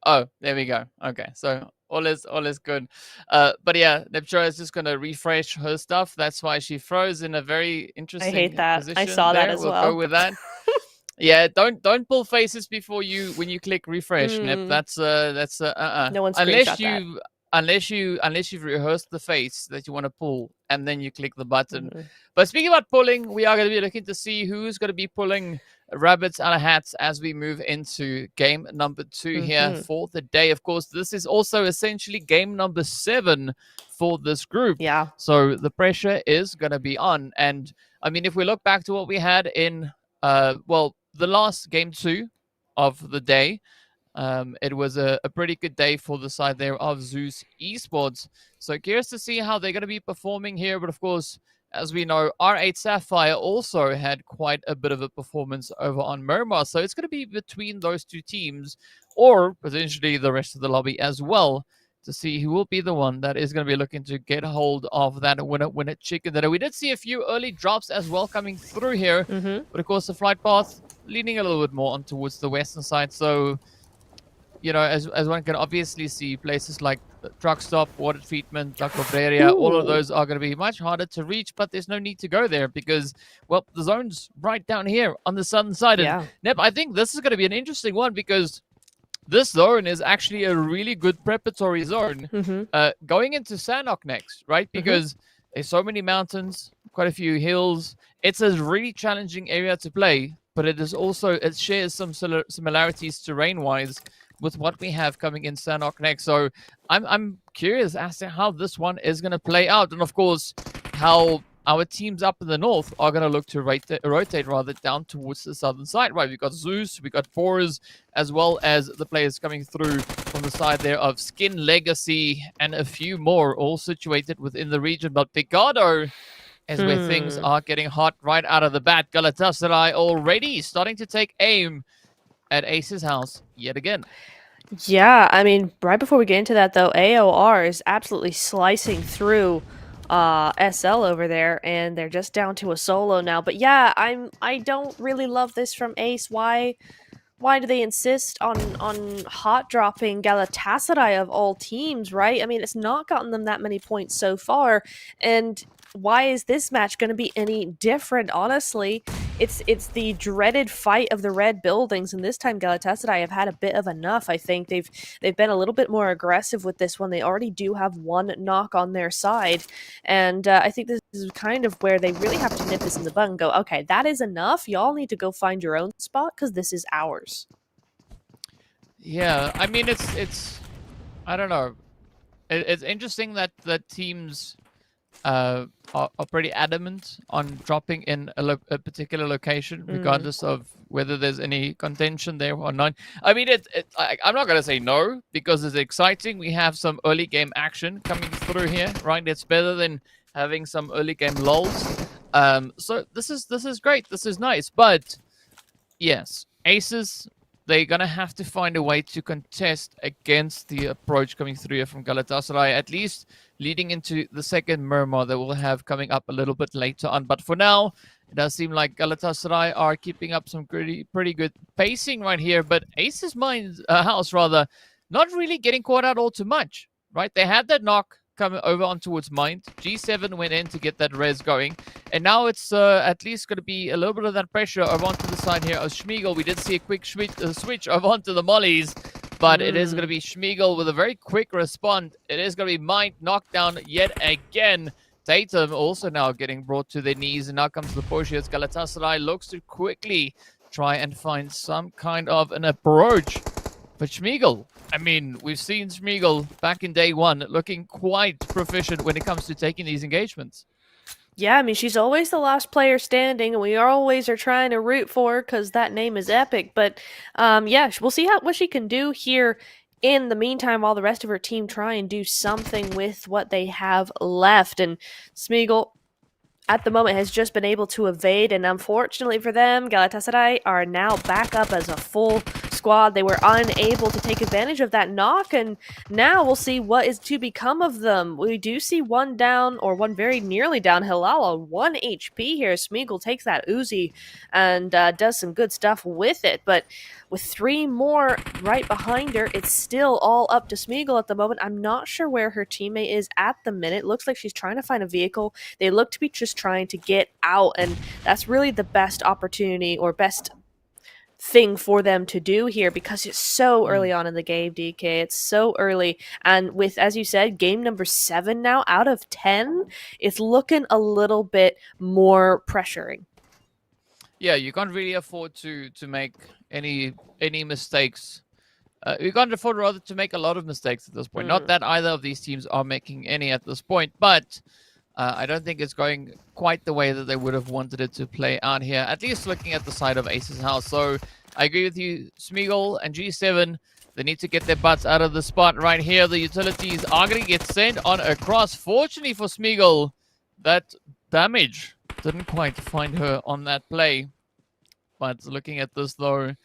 S4: Oh, there we go. Okay, so all is good. But yeah, Neptune is just gonna refresh her stuff. That's why she froze in a very
S3: I hate
S4: interesting
S3: that. I
S4: position
S3: saw that
S4: there.
S3: as
S4: We'll
S3: well.
S4: go with that. Yeah, don't pull faces before you when you click refresh, Nip. That's
S3: No one
S4: unless
S3: screenshot that.
S4: you unless you've rehearsed the face that you want to pull and then you click the button.
S3: Mhm.
S4: But speaking about pulling, we are going to be looking to see who's going to be pulling rabbits out of hats as we move into game number 2 here
S3: Mhm.
S4: for the day. Of course, this is also essentially game number 7 for this group.
S3: Yeah.
S4: So the pressure is going to be on. And I mean, if we look back to what we had in the last game 2 of the day, it was a pretty good day for the side there of Zeus Esports. So curious to see how they're going to be performing here. But of course, as we know, R8 Sapphire also had quite a bit of a performance over on Murmur. So it's going to be between those two teams, or potentially the rest of the lobby as well, to see who will be the one that is going to be looking to get hold of that winner chicken dinner. We did see a few early drops as well coming through here,
S3: Mhm.
S4: but of course the flight path leaning a little bit more on towards the western side. So as one can obviously see, places like the truck stop, water treatment, La Cobreria, all of
S3: Ooh.
S4: those are going to be much harder to reach, but there's no need to go there because, well, the zone's right down here on the southern side. And
S3: Yeah.
S4: Neb, I think this is going to be an interesting one because this zone is actually a really good preparatory zone
S3: Mhm.
S4: going into Sanok next, right? Because there's so many mountains, quite a few hills. It's a really challenging area to play, but it shares some similarities terrain-wise with what we have coming in Sanok next. So I'm curious as to how this one is going to play out, and of course how our teams up in the north are going to look to rotate rather down towards the southern side, right? We've got Zeus, we've got Boris, as well as the players coming through from the side there of Skin Legacy and a few more, all situated within the region. But Picado is where things are getting hot right out of the bat. Galatasaray already starting to take aim at Ace's house yet again.
S3: Yeah, I mean, right before we get into that though, AOR is absolutely slicing through SL over there, and they're just down to a solo now. But yeah, I don't really love this from Ace. Why do they insist on hot dropping Galatasaray of all teams, right? I mean, it's not gotten them that many points so far, and why is this match going to be any different? Honestly, it's the dreaded fight of the red buildings, and this time Galatasaray have had a bit of enough. I think they've been a little bit more aggressive with this one. They already do have one knock on their side, and I think this is kind of where they really have to nip this in the bud and go, okay, that is enough. Y'all need to go find your own spot because this is ours.
S4: Yeah, I mean it's I don't know. It's interesting that the teams are pretty adamant on dropping in a particular location, regardless of whether there's any contention there or not. I mean, I'm not going to say no because it's exciting. We have some early game action coming through here, right? It's better than having some early game lulls. So this is great. This is nice. But yes, Aces, they're going to have to find a way to contest against the approach coming through here from Galatasaray, at least leading into the second Murmur that we'll have coming up a little bit later on. But for now, it does seem like Galatasaray are keeping up some pretty good pacing right here. But Ace's house, rather, not really getting caught out all too much, right? They had that knock coming over on towards Mind. G7 went in to get that res going. And now it's at least going to be a little bit of that pressure over onto the side here of Schmiegel. We did see a quick switch over onto the Mollies, but it is going to be Schmiegel with a very quick response. It is going to be Mind knocked down yet again. Tatum also now getting brought to their knees, and now comes the push here. Galatasaray looks to quickly try and find some kind of an approach. But Schmiegel, I mean, we've seen Schmiegel back in day one looking quite proficient when it comes to taking these engagements.
S3: Yeah, I mean, she's always the last player standing, and we always are trying to root for her because that name is epic. But yeah, we'll see what she can do here in the meantime while the rest of her team try and do something with what they have left. And Smeagol, at the moment, has just been able to evade, and unfortunately for them, Galatasaray are now back up as a full squad, they were unable to take advantage of that knock, and now we'll see what is to become of them. We do see one down, or one very nearly down. Hilal on 1 HP here. Smeagol takes that Uzi and does some good stuff with it, but with 3 more right behind her, it's still all up to Smeagol at the moment. I'm not sure where her teammate is at the minute. Looks like she's trying to find a vehicle. They look to be just trying to get out, and that's really the best opportunity or best thing for them to do here, because it's so early on in the game, DK. It's so early, and with, as you said, game number 7 now out of 10, it's looking a little bit more pressuring.
S4: Yeah, you can't really afford to make any mistakes. You can't afford rather to make a lot of mistakes at this point. Not that either of these teams are making any at this point, but I don't think it's going quite the way that they would have wanted it to play out here, at least looking at the side of Ace's house. So I agree with you, Smeagol and G7. They need to get their butts out of the spot right here. The utilities are going to get sent on across. Fortunately for Smeagol, that damage didn't quite find her on that play. But looking at this, though,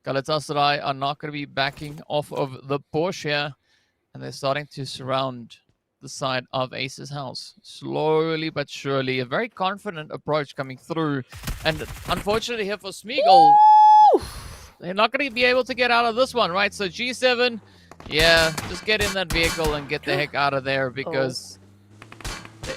S4: Galatasaray are not going to be backing off of the Porsche here. And they're starting to surround the side of Ace's house. Slowly but surely. A very confident approach coming through. And unfortunately here for Smeagol, they're not going to be able to get out of this one, right? So G7, yeah, just get in that vehicle and get the heck out of there, because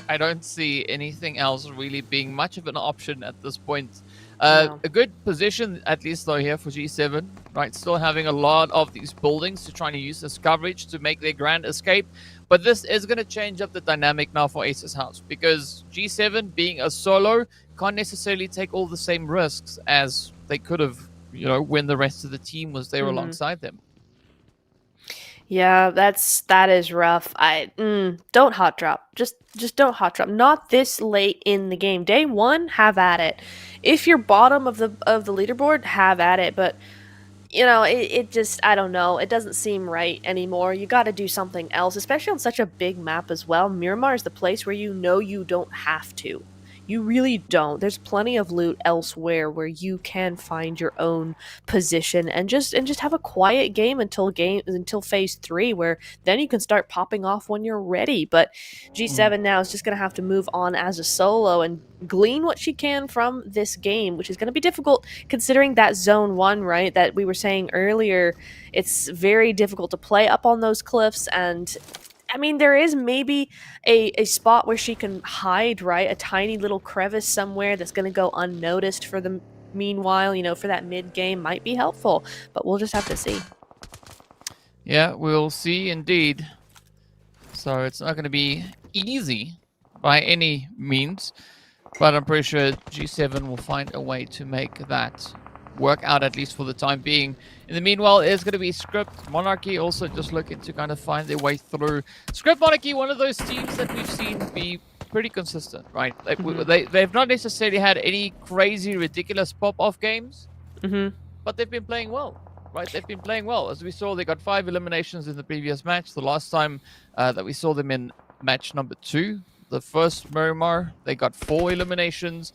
S4: I don't see anything else really being much of an option at this point.
S3: No.
S4: A good position, at least though, here for G7, right? Still having a lot of these buildings to try to use as coverage to make their grand escape. But this is going to change up the dynamic now for Ace's house, because G7, being a solo, can't necessarily take all the same risks as they could have, you know, when the rest of the team was there alongside them.
S3: Yeah, that is rough. Don't hot drop. Just don't hot drop. Not this late in the game. Day 1, have at it. If you're bottom of the leaderboard, have at it. But you know, it just, I don't know. It doesn't seem right anymore. You got to do something else, especially on such a big map as well. Miramar is the place where you know you don't have to. You really don't. There's plenty of loot elsewhere where you can find your own position and just have a quiet game until phase 3, where then you can start popping off when you're ready. But G7 now is just gonna have to move on as a solo and glean what she can from this game, which is gonna be difficult considering that zone 1, right, that we were saying earlier. It's very difficult to play up on those cliffs, and I mean, there is maybe a spot where she can hide, right? A tiny little crevice somewhere that's going to go unnoticed for the meanwhile, you know, for that mid-game might be helpful. But we'll just have to see.
S4: Yeah, we'll see indeed. So it's not going to be easy by any means. But I'm pretty sure G7 will find a way to make that work out, at least for the time being. In the meanwhile, there's going to be Script Monarchy also just looking to kind of find their way through. Script Monarchy, one of those teams that we've seen be pretty consistent, right? They've not necessarily had any crazy, ridiculous pop-off games, but they've been playing well, right? They've been playing well. As we saw, they got 5 eliminations in the previous match. The last time that we saw them in match number 2, the first Miramar, they got 4 eliminations.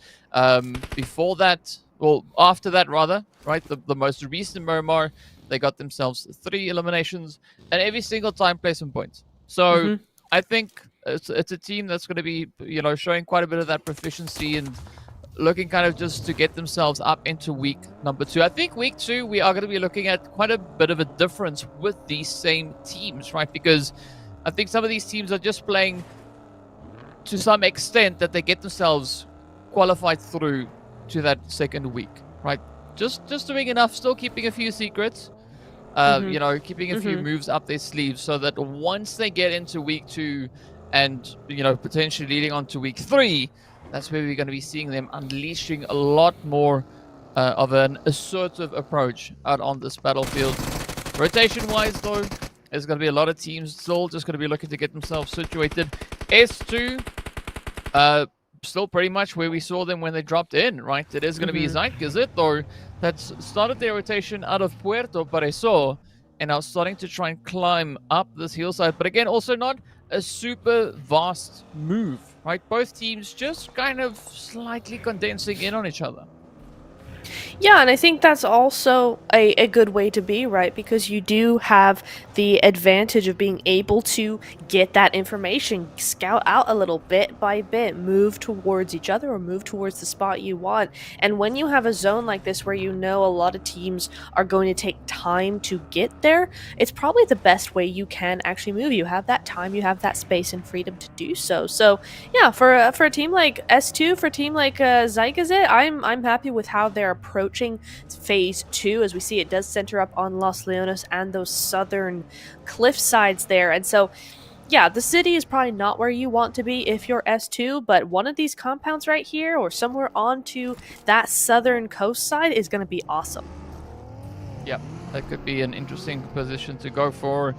S4: Before that, well, after that, rather, right? The most recent Miramar, they got themselves 3 eliminations, and every single time play some points. So I think it's a team that's going to be, you know, showing quite a bit of that proficiency and looking kind of just to get themselves up into week number 2. I think week 2, we are going to be looking at quite a bit of a difference with these same teams, right? Because I think some of these teams are just playing to some extent that they get themselves qualified through to that second week, right? Just doing enough, still keeping a few secrets, you know, keeping a few moves up their sleeves, so that once they get into week 2 and, you know, potentially leading on to week 3, that's where we're going to be seeing them unleashing a lot more of an assertive approach out on this battlefield. Rotation-wise, though, there's going to be a lot of teams still just going to be looking to get themselves situated. S2, still pretty much where we saw them when they dropped in, right? It is going to be Zeitgesit, or that's started their rotation out of Puerto Pareso and now starting to try and climb up this hillside. But again, also not a super vast move, right? Both teams just kind of slightly condensing in on each other.
S3: Yeah, and I think that's also a good way to be, right? Because you do have the advantage of being able to get that information, scout out a little bit by bit, move towards each other or move towards the spot you want. And when you have a zone like this where you know a lot of teams are going to take time to get there, it's probably the best way you can actually move. You have that time, you have that space and freedom to do so. So yeah, for a team like S2, for a team like Zygazit, I'm happy with how they're approaching phase 2. As we see, it does center up on Los Leones and those southern cliff sides there, and so yeah, the city is probably not where you want to be if you're S2, but one of these compounds right here or somewhere onto that southern coast side is going to be awesome.
S4: Yep, that could be an interesting position to go for.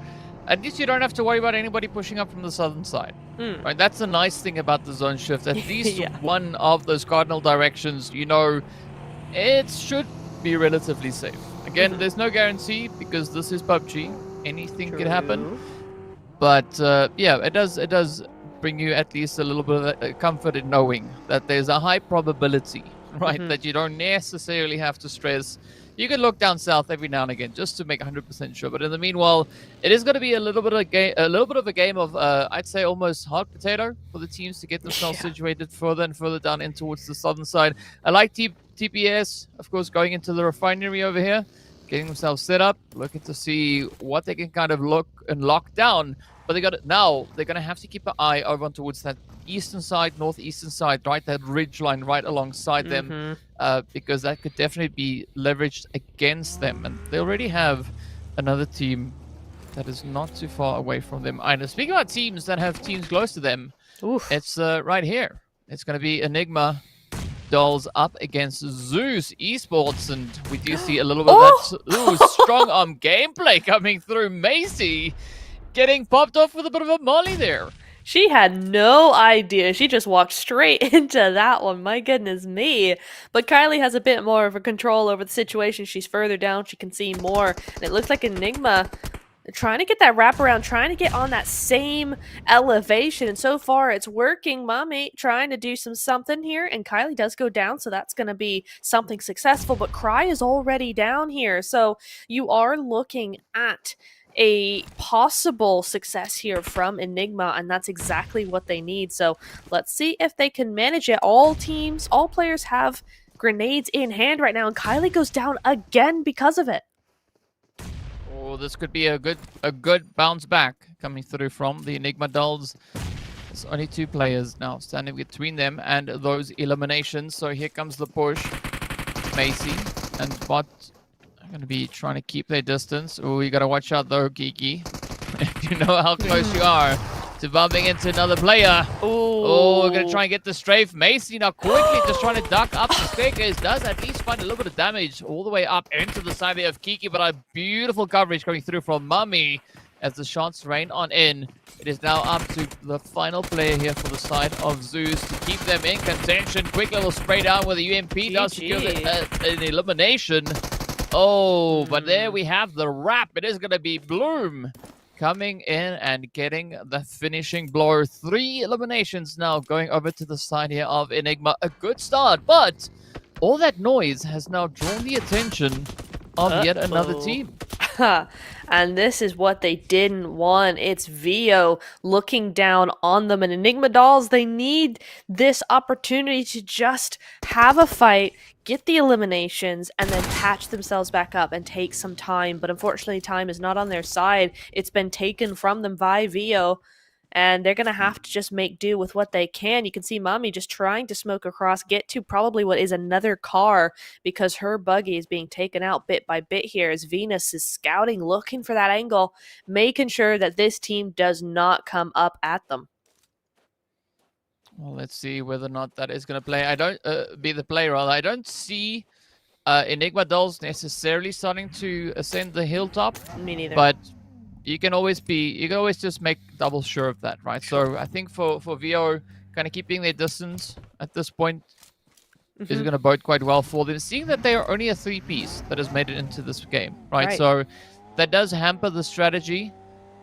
S4: At least you don't have to worry about anybody pushing up from the southern side. Right, that's the nice thing about the zone shift. At least
S3: Yeah.
S4: one of those cardinal directions, you know, it should be relatively safe. Again, there's no guarantee because this is PUBG. Anything could happen.
S3: True.
S4: But yeah, it does bring you at least a little bit of comfort in knowing that there's a high probability, right, that you don't necessarily have to stress. You can look down south every now and again just to make 100% sure. But in the meanwhile, it is going to be a little bit of a game of I'd say almost hot potato for the teams to get themselves situated further and further down in towards the southern side. I like TPS, of course, going into the refinery over here, getting themselves set up, looking to see what they can kind of look and lock down. But now they're going to have to keep an eye over towards that eastern side, northeastern side, right? That ridge line right alongside them, because that could definitely be leveraged against them. And they already have another team that is not too far away from them either. Speaking about teams that have teams close to them, it's right here. It's going to be Enigma Dolls up against Zeus Esports, and we do see a little bit of that strong arm gameplay coming through. Macy getting popped off with a bit of a molly there.
S3: She had no idea. She just walked straight into that one. My goodness me. But Kylie has a bit more of a control over the situation. She's further down. She can see more. And it looks like Enigma trying to get that wraparound, trying to get on that same elevation. And so far, it's working. Mommy trying to do something here. And Kylie does go down, so that's going to be something successful. But Cry is already down here. So you are looking at a possible success here from Enigma, and that's exactly what they need. So let's see if they can manage it. All teams, all players have grenades in hand right now, and Kylie goes down again because of it.
S4: Oh, this could be a good bounce back coming through from the Enigma Dolls. There's only 2 players now standing between them and those eliminations. So here comes the push. Macy and Bot going to be trying to keep their distance. Oh, you got to watch out though, Kiki. You know how close you are to bumping into another player. Oh, we're going to try and get the strafe. Macy now quickly just trying to duck up the staircase. Does at least find a little bit of damage all the way up into the side there of Kiki, but a beautiful coverage coming through from Mummy as the shots rain on in. It is now up to the final player here for the side of Zeus to keep them in contention. Quick little spray down with the UMP does secure an elimination. Oh, but there we have the wrap. It is going to be Bloom coming in and getting the finishing blow. 3 eliminations now going over to the side here of Enigma. A good start, but all that noise has now drawn the attention of yet another team.
S3: And this is what they didn't want. It's Vio looking down on them. And Enigma Dolls, they need this opportunity to just have a fight, get the eliminations, and then patch themselves back up and take some time. But unfortunately, time is not on their side. It's been taken from them by Vio. And they're going to have to just make do with what they can. You can see Mommy just trying to smoke across, get to probably what is another car because her buggy is being taken out bit by bit here as Venus is scouting, looking for that angle, making sure that this team does not come up at them.
S4: Well, let's see whether or not that is going to play. I don't be the play rather. I don't see Enigma Dolls necessarily starting to ascend the hilltop.
S3: Me neither.
S4: But you can always just make double sure of that, right? So I think for VO, kind of keeping their distance at this point is going to bode quite well for them. Seeing that they are only a 3-piece that has made it into this game, right? So that does hamper the strategy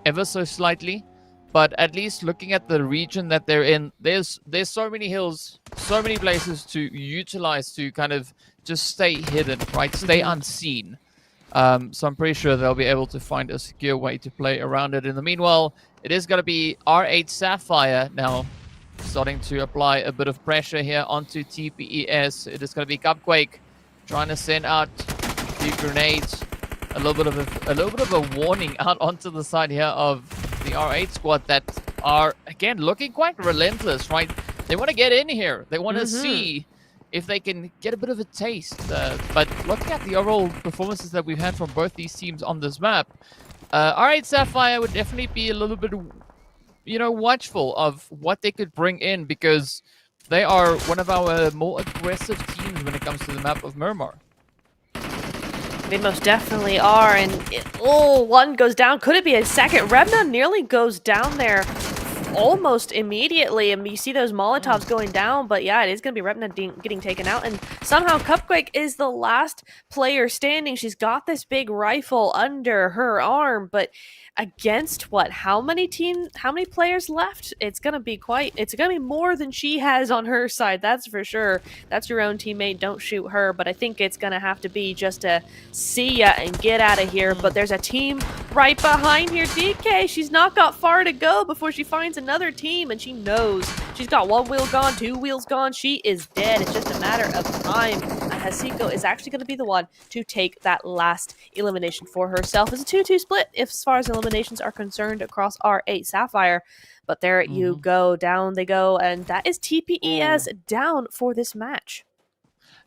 S4: ever so slightly. But at least looking at the region that they're in, there's so many hills, so many places to utilize to kind of just stay hidden, right? Stay unseen. So I'm pretty sure they'll be able to find a secure way to play around it. In the meanwhile, it is going to be R8 Sapphire now starting to apply a bit of pressure here onto TPES. It is going to be Cupquake trying to send out a few grenades, a little bit of a warning out onto the side here of the R8 squad that are again looking quite relentless, right? They want to get in here. They want to see if they can get a bit of a taste. But looking at the overall performances that we've had from both these teams on this map, R8 Sapphire would definitely be a little bit, watchful of what they could bring in, because they are one of our more aggressive teams when it comes to the map of Murmur.
S3: They most definitely are, and one goes down. Could it be a second? Rebna nearly goes down there almost immediately, and you see those Molotovs going down, but yeah, it is going to be Rebna getting taken out, and somehow Cupquake is the last player standing. She's got this big rifle under her arm, but against what? How many players left? It's going to be more than she has on her side, that's for sure. That's your own teammate, don't shoot her, but I think it's going to have to be just a see ya and get out of here. But there's a team right behind here. DK, she's not got far to go before she finds another team, and she knows she's got one wheel gone, two wheels gone. She is dead. It's just a matter of time. And Hasiko is actually going to be the one to take that last elimination for herself. It's a 2-2 split as far as eliminations are concerned across R8 Sapphire. But there you go, down they go, and that is TPES down for this match.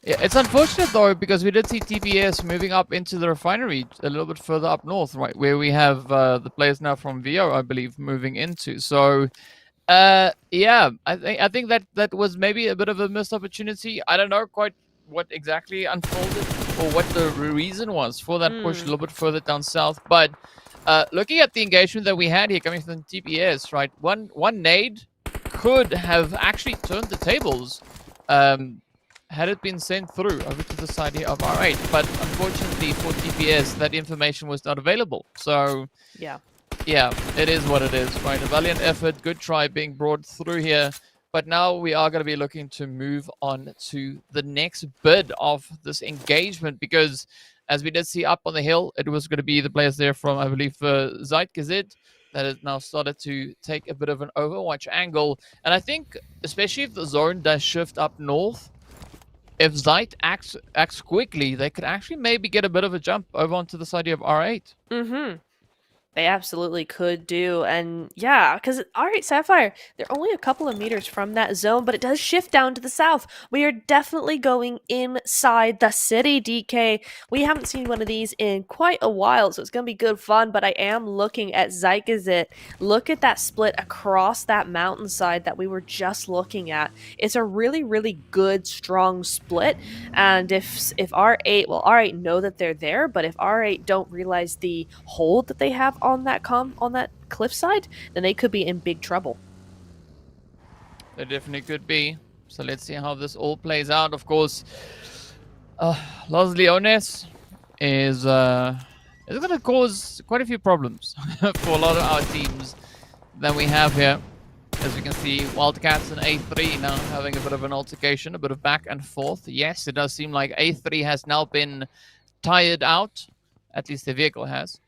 S4: Yeah, it's unfortunate though, because we did see TPS moving up into the refinery a little bit further up north, right, where we have the players now from VO, I believe, moving into. So, yeah, I think that was maybe a bit of a missed opportunity. I don't know quite what exactly unfolded or what the reason was for that push a little bit further down south. But looking at the engagement that we had here coming from TPS, right, one nade could have actually turned the tables. Had it been sent through over to the side here of R8, but unfortunately for TPS, that information was not available. So, yeah, it is what it is, right? A valiant effort, good try being brought through here, but now we are going to be looking to move on to the next bit of this engagement, because as we did see up on the hill, it was going to be the players there from, I believe, Zeitgezit that has now started to take a bit of an Overwatch angle, and I think, especially if the zone does shift up north, if Zeit acts quickly, they could actually maybe get a bit of a jump over onto the side of R8.
S3: They absolutely could do, and yeah, because R8 Sapphire, they're only a couple of meters from that zone, but it does shift down to the south. We are definitely going inside the city, DK. We haven't seen one of these in quite a while, so it's going to be good fun, but I am looking at Zeitgezit. Look at that split across that mountainside that we were just looking at. It's a really, really good, strong split, and if R8, well, R8 know that they're there, but if R8 don't realize the hold that they have on that cliffside, then they could be in big trouble.
S4: They definitely could be. So let's see how this all plays out. Of course, Los Leones is going to cause quite a few problems for a lot of our teams that we have here. As we can see, Wildcats and A3 now having a bit of an altercation, a bit of back and forth. Yes, it does seem like A3 has now been tired out. At least their vehicle has.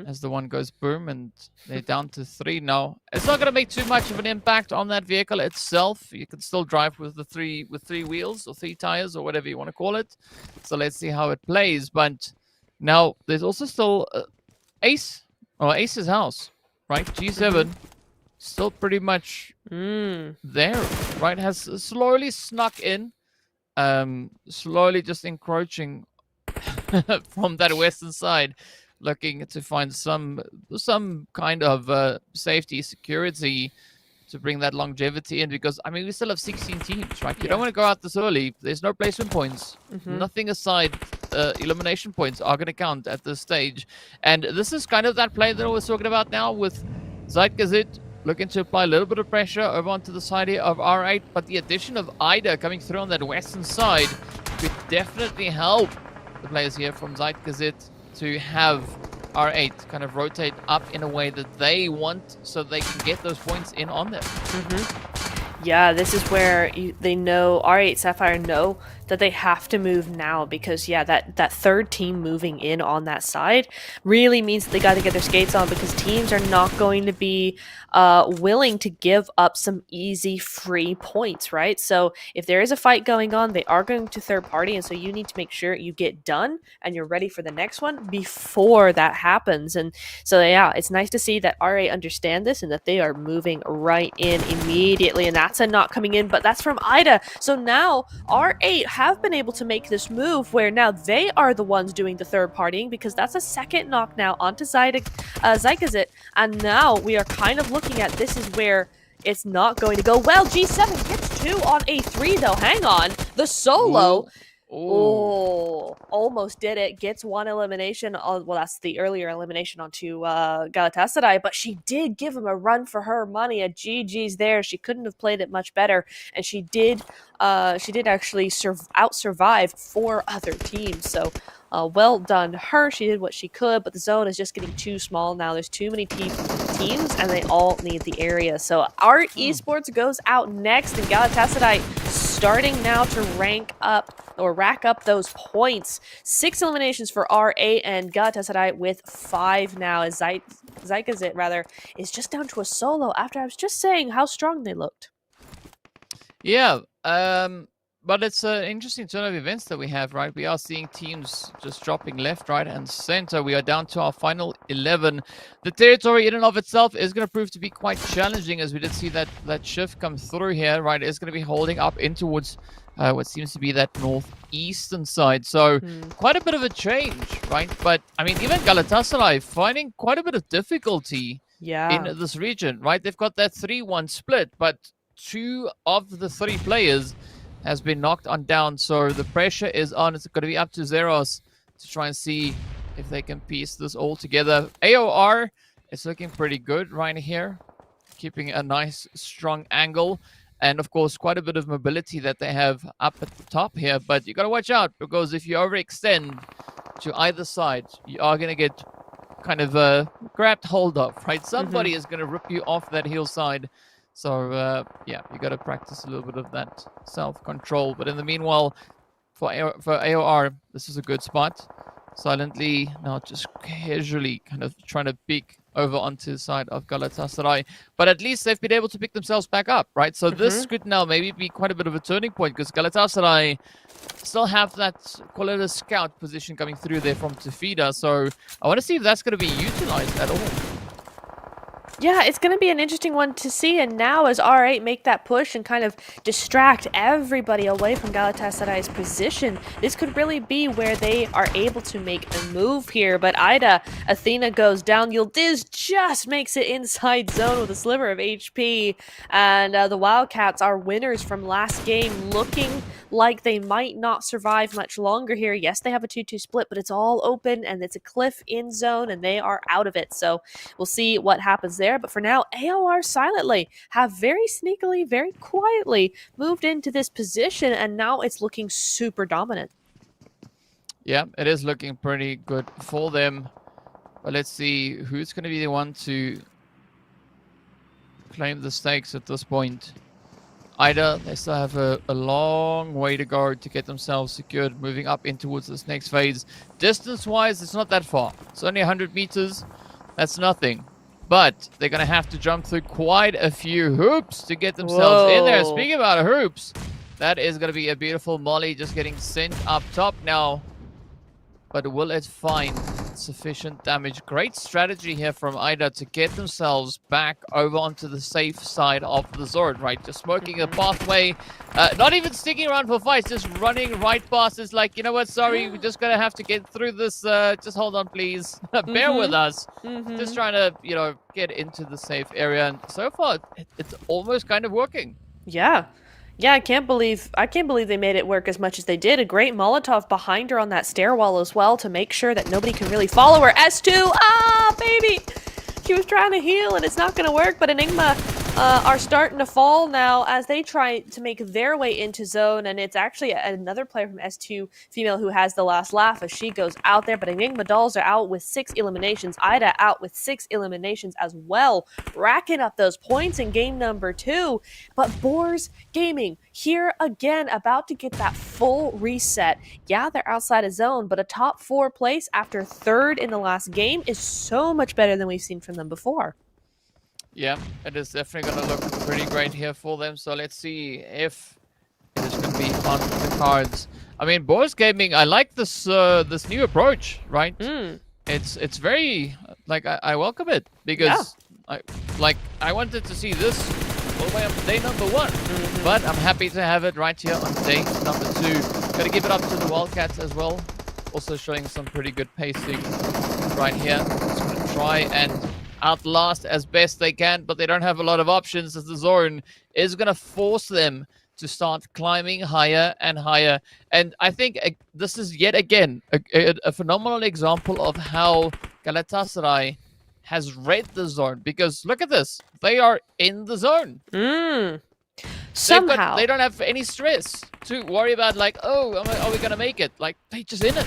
S4: As the one goes boom, and they're down to 3 now. It's not going to make too much of an impact on that vehicle itself. You can still drive with the three wheels or 3 tires or whatever you want to call it. So let's see how it plays. But now there's also still Ace's house, right? G7 still pretty much there, right? Has slowly snuck in, slowly just encroaching from that western side, looking to find some kind of safety, security to bring that longevity in, because, I mean, we still have 16 teams, right? You don't want to go out this early. There's no placement points. Nothing aside elimination points are going to count at this stage. And this is kind of that play that I was talking about now, with Zeitgezit looking to apply a little bit of pressure over onto the side here of R8, but the addition of Ida coming through on that western side could definitely help the players here from Zeitgezit to have R8 kind of rotate up in a way that they want, so they can get those points in on them.
S3: Yeah, this is where they know, R8 Sapphire know that they have to move now, because yeah, that third team moving in on that side really means that they got to get their skates on, because teams are not going to be willing to give up some easy free points, right? So if there is a fight going on, they are going to third party, and so you need to make sure you get done and you're ready for the next one before that happens. And so yeah, it's nice to see that RA understand this and that they are moving right in immediately. And that's a knock coming in, but that's from Ida. So now R8 have been able to make this move where now they are the ones doing the third partying, because that's a second knock now onto Zykazit. And now we are kind of looking at, this is where it's not going to go well. G7 gets 2 on A3 though. Hang on. The solo. Oh, almost did it. Gets 1 elimination. Well, that's the earlier elimination onto Galatasaray, but she did give him a run for her money. A GG's there. She couldn't have played it much better, and she did actually out-survive 4 other teams. So well done her. She did what she could, but the zone is just getting too small now. There's too many teams, and they all need the area. So our esports goes out next, and Galatasaray starting now to rack up those points. 6 eliminations for RA, and Galatasaray with 5 now, as Zykazit rather is just down to a solo after I was just saying how strong they looked.
S4: Yeah, but it's an interesting turn of events that we have, right? We are seeing teams just dropping left, right, and center. We are down to our final 11. The territory in and of itself is going to prove to be quite challenging, as we did see that shift come through here, right? It's going to be holding up in towards what seems to be that northeastern side. So quite a bit of a change, right? But, I mean, even Galatasaray finding quite a bit of difficulty in this region, right? They've got that 3-1 split, but 2 of the 3 players has been knocked on down, so the pressure is on. It's going to be up to Zeros to try and see if they can piece this all together. AOR is looking pretty good right here, keeping a nice strong angle, and of course quite a bit of mobility that they have up at the top here. But you got to watch out, because if you overextend to either side, you are going to get kind of grabbed hold of, right? Somebody is going to rip you off that hillside. So, yeah, you got to practice a little bit of that self-control. But in the meanwhile, for AOR, this is a good spot. Silently, now just casually kind of trying to peek over onto the side of Galatasaray. But at least they've been able to pick themselves back up, right? So this could now maybe be quite a bit of a turning point, because Galatasaray still have that, call it a scout position coming through there from Tafida. So I want to see if that's going to be utilized at all.
S3: Yeah, it's going to be an interesting one to see, and now as R8 make that push and kind of distract everybody away from Galatasaray's position, this could really be where they are able to make a move here. But Athena goes down. Yildiz just makes it inside zone with a sliver of HP, and the Wildcats are winners from last game, looking like they might not survive much longer here. Yes, they have a 2-2 split, but it's all open, and it's a cliff in zone, and they are out of it. So we'll see what happens there. But for now, AOR silently have very sneakily, very quietly moved into this position, and now it's looking super dominant.
S4: Yeah, it is looking pretty good for them. But let's see who's going to be the one to claim the stakes at this point. Ida, they still have a long way to go to get themselves secured, moving up in towards this next phase. Distance-wise, it's not that far. It's only 100 meters. That's nothing. But they're going to have to jump through quite a few hoops to get themselves in there. Speaking about hoops, that is going to be a beautiful molly just getting sent up top now. But will it find sufficient damage? Great strategy here from Ida to get themselves back over onto the safe side of the Zord, right? Just smoking a pathway, not even sticking around for fights, just running right past. It's like, you know what, sorry, we're just going to have to get through this. Just hold on, please. Bear with us. Just trying to, you know, get into the safe area. And so far, it's almost kind of working.
S3: Yeah. Yeah, I can't believe they made it work as much as they did. A great Molotov behind her on that stairwell as well to make sure that nobody can really follow her. S2, baby! She was trying to heal and it's not going to work, but Enigma are starting to fall now as they try to make their way into zone. And it's actually another player from S2 female who has the last laugh as she goes out there. But Enigma Dolls are out with 6 eliminations. Ida out with 6 eliminations as well, racking up those points in game number 2. But Boars Gaming here again, about to get that full reset. Yeah, they're outside of zone, but a top 4 place after 3rd in the last game is so much better than we've seen from them before.
S4: Yeah, it is definitely going to look pretty great here for them. So let's see if it is going to be on the cards. I mean, Boris Gaming, I like this this new approach, right? It's very like I welcome it because I wanted to see this all the way up to day number 1, but I'm happy to have it right here on day number 2. Got to give it up to the Wildcats as well, also showing some pretty good pacing right here. Just going to try and outlast as best they can, but they don't have a lot of options as the zone is going to force them to start climbing higher and higher. And I think this is yet again a phenomenal example of how Galatasaray has read the zone, because look at this, they are in the zone.
S3: Somehow
S4: they don't have any stress to worry about, like, oh, are we going to make it? Like, they just in it.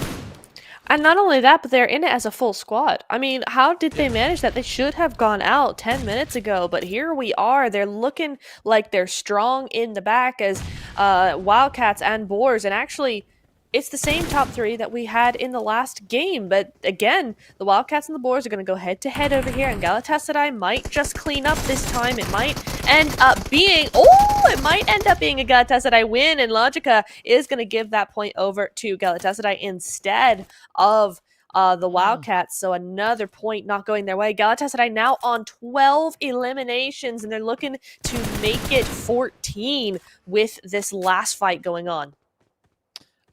S3: And not only that, but they're in it as a full squad. I mean, how did they manage that? They should have gone out 10 minutes ago, but here we are. They're looking like they're strong in the back as Wildcats and Boars. And actually, it's the same top 3 that we had in the last game. But again, the Wildcats and the Boars are going to go head-to-head over here, and Galatasaray might just clean up this time. It might end up being... it might end up being a Galatasaray win, and Logica is going to give that point over to Galatasaray instead of the Wildcats. So another point not going their way. Galatasaray now on 12 eliminations, and they're looking to make it 14 with this last fight going on.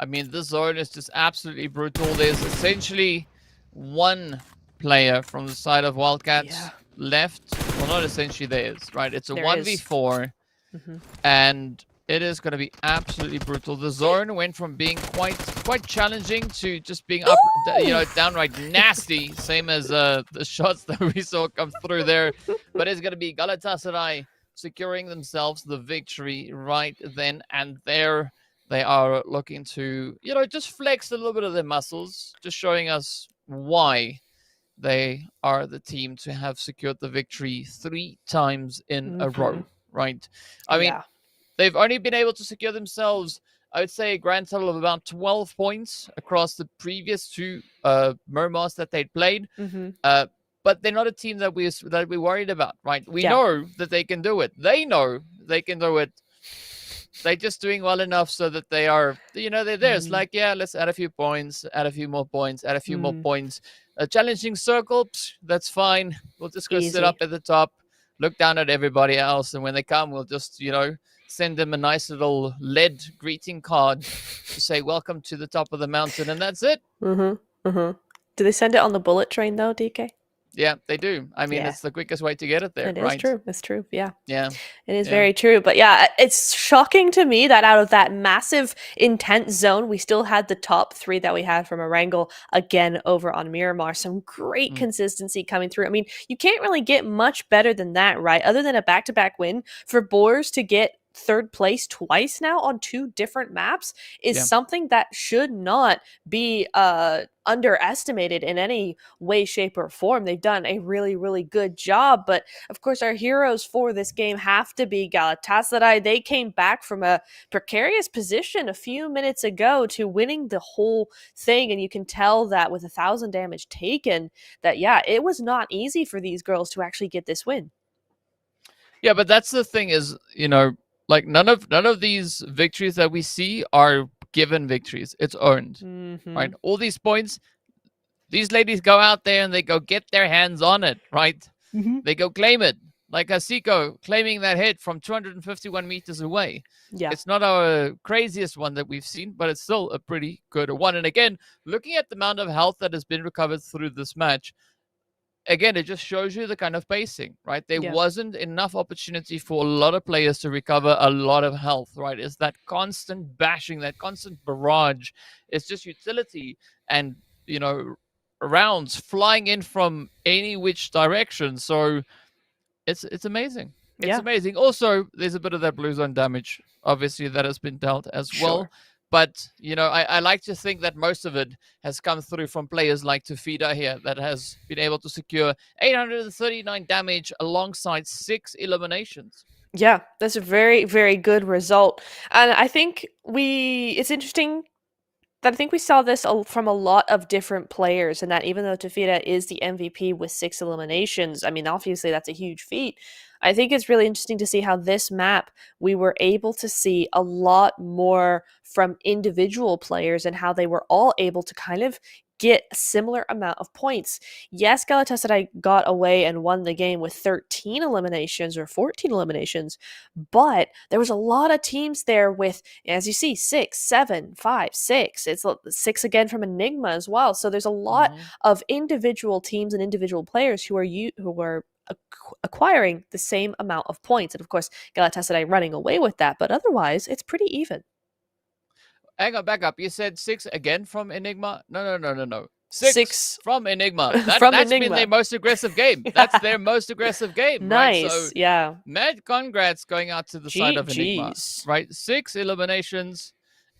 S4: I mean, this zone is just absolutely brutal. There's essentially one player from the side of Wildcats left. Well, not essentially, there is, right? It's a 1v4, and it is going to be absolutely brutal. The zone went from being quite challenging to just being up, downright nasty, same as the shots that we saw come through there. But it's going to be Galatasaray securing themselves the victory right then and there. They are looking to, just flex a little bit of their muscles, just showing us why they are the team to have secured the victory 3 times in a row, right? I mean, they've only been able to secure themselves, I would say, a grand total of about 12 points across the previous 2 Mermars that they'd played. But they're not a team that we're worried about, right? We know that they can do it. They know they can do it. They're just doing well enough so that they are, they're there. It's like, let's add a few points, add a few more points, add a few more points. A challenging circle, that's fine. We'll just go sit up at the top, look down at everybody else, and when they come, we'll just, send them a nice little lead greeting card to say, welcome to the top of the mountain, and that's it.
S3: Do they send it on the bullet train, though, DK?
S4: Yeah, they do. I mean, it's the quickest way to get it there, right?
S3: It is true. It's true. Yeah.
S4: Yeah.
S3: It is very true. But yeah, it's shocking to me that out of that massive, intense zone, we still had the top 3 that we had from Erangel again over on Miramar. Some great consistency coming through. I mean, you can't really get much better than that, right? Other than a back-to-back win, for Boars to get 3rd place twice now on 2 different maps is something that should not be underestimated in any way, shape, or form. They've done a really, really good job. But of course, our heroes for this game have to be Galatasaray. They came back from a precarious position a few minutes ago to winning the whole thing. And you can tell that with 1,000 damage taken, that it was not easy for these girls to actually get this win.
S4: Yeah, but that's the thing is, like none of these victories that we see are given victories. It's earned, right? All these points, these ladies go out there and they go get their hands on it, right? They go claim it. Like Asiko claiming that hit from 251 meters away. Yeah. It's not our craziest one that we've seen, but it's still a pretty good one. And again, looking at the amount of health that has been recovered through this match, again, it just shows you the kind of pacing, right? There wasn't enough opportunity for a lot of players to recover a lot of health, right? It's that constant bashing, that constant barrage. It's just utility and, rounds flying in from any which direction. So it's amazing. It's
S3: Yeah,
S4: amazing. Also, there's a bit of that blue zone damage, obviously, that has been dealt as well.
S3: sure.
S4: But, I like to think that most of it has come through from players like Tufida here that has been able to secure 839 damage alongside 6 eliminations.
S3: Yeah, that's a very, very good result. And I think it's interesting that I think we saw this from a lot of different players, and that even though Tafida is the MVP with 6 eliminations, I mean, obviously that's a huge feat. I think it's really interesting to see how this map we were able to see a lot more from individual players and how they were all able to kind of get a similar amount of points. Yes, Galatasaray got away and won the game with 13 eliminations or 14 eliminations, but there was a lot of teams there with, as you see, 6, 7, 5, 6. It's 6 again from Enigma as well. So there's a lot
S4: Mhm.
S3: of individual teams and individual players who are acquiring the same amount of points, and of course Galatasaray running away with that. But otherwise, it's pretty even.
S4: Hang on, back up. You said 6 again from Enigma? No, no, no, no, no. 6
S3: 6
S4: from Enigma.
S3: from
S4: That's been
S3: Enigma.
S4: their most aggressive game. That's their most aggressive game, right?
S3: Nice,
S4: So,
S3: yeah.
S4: mad congrats going out to the side of Enigma,
S3: GGs.
S4: right? 6 eliminations.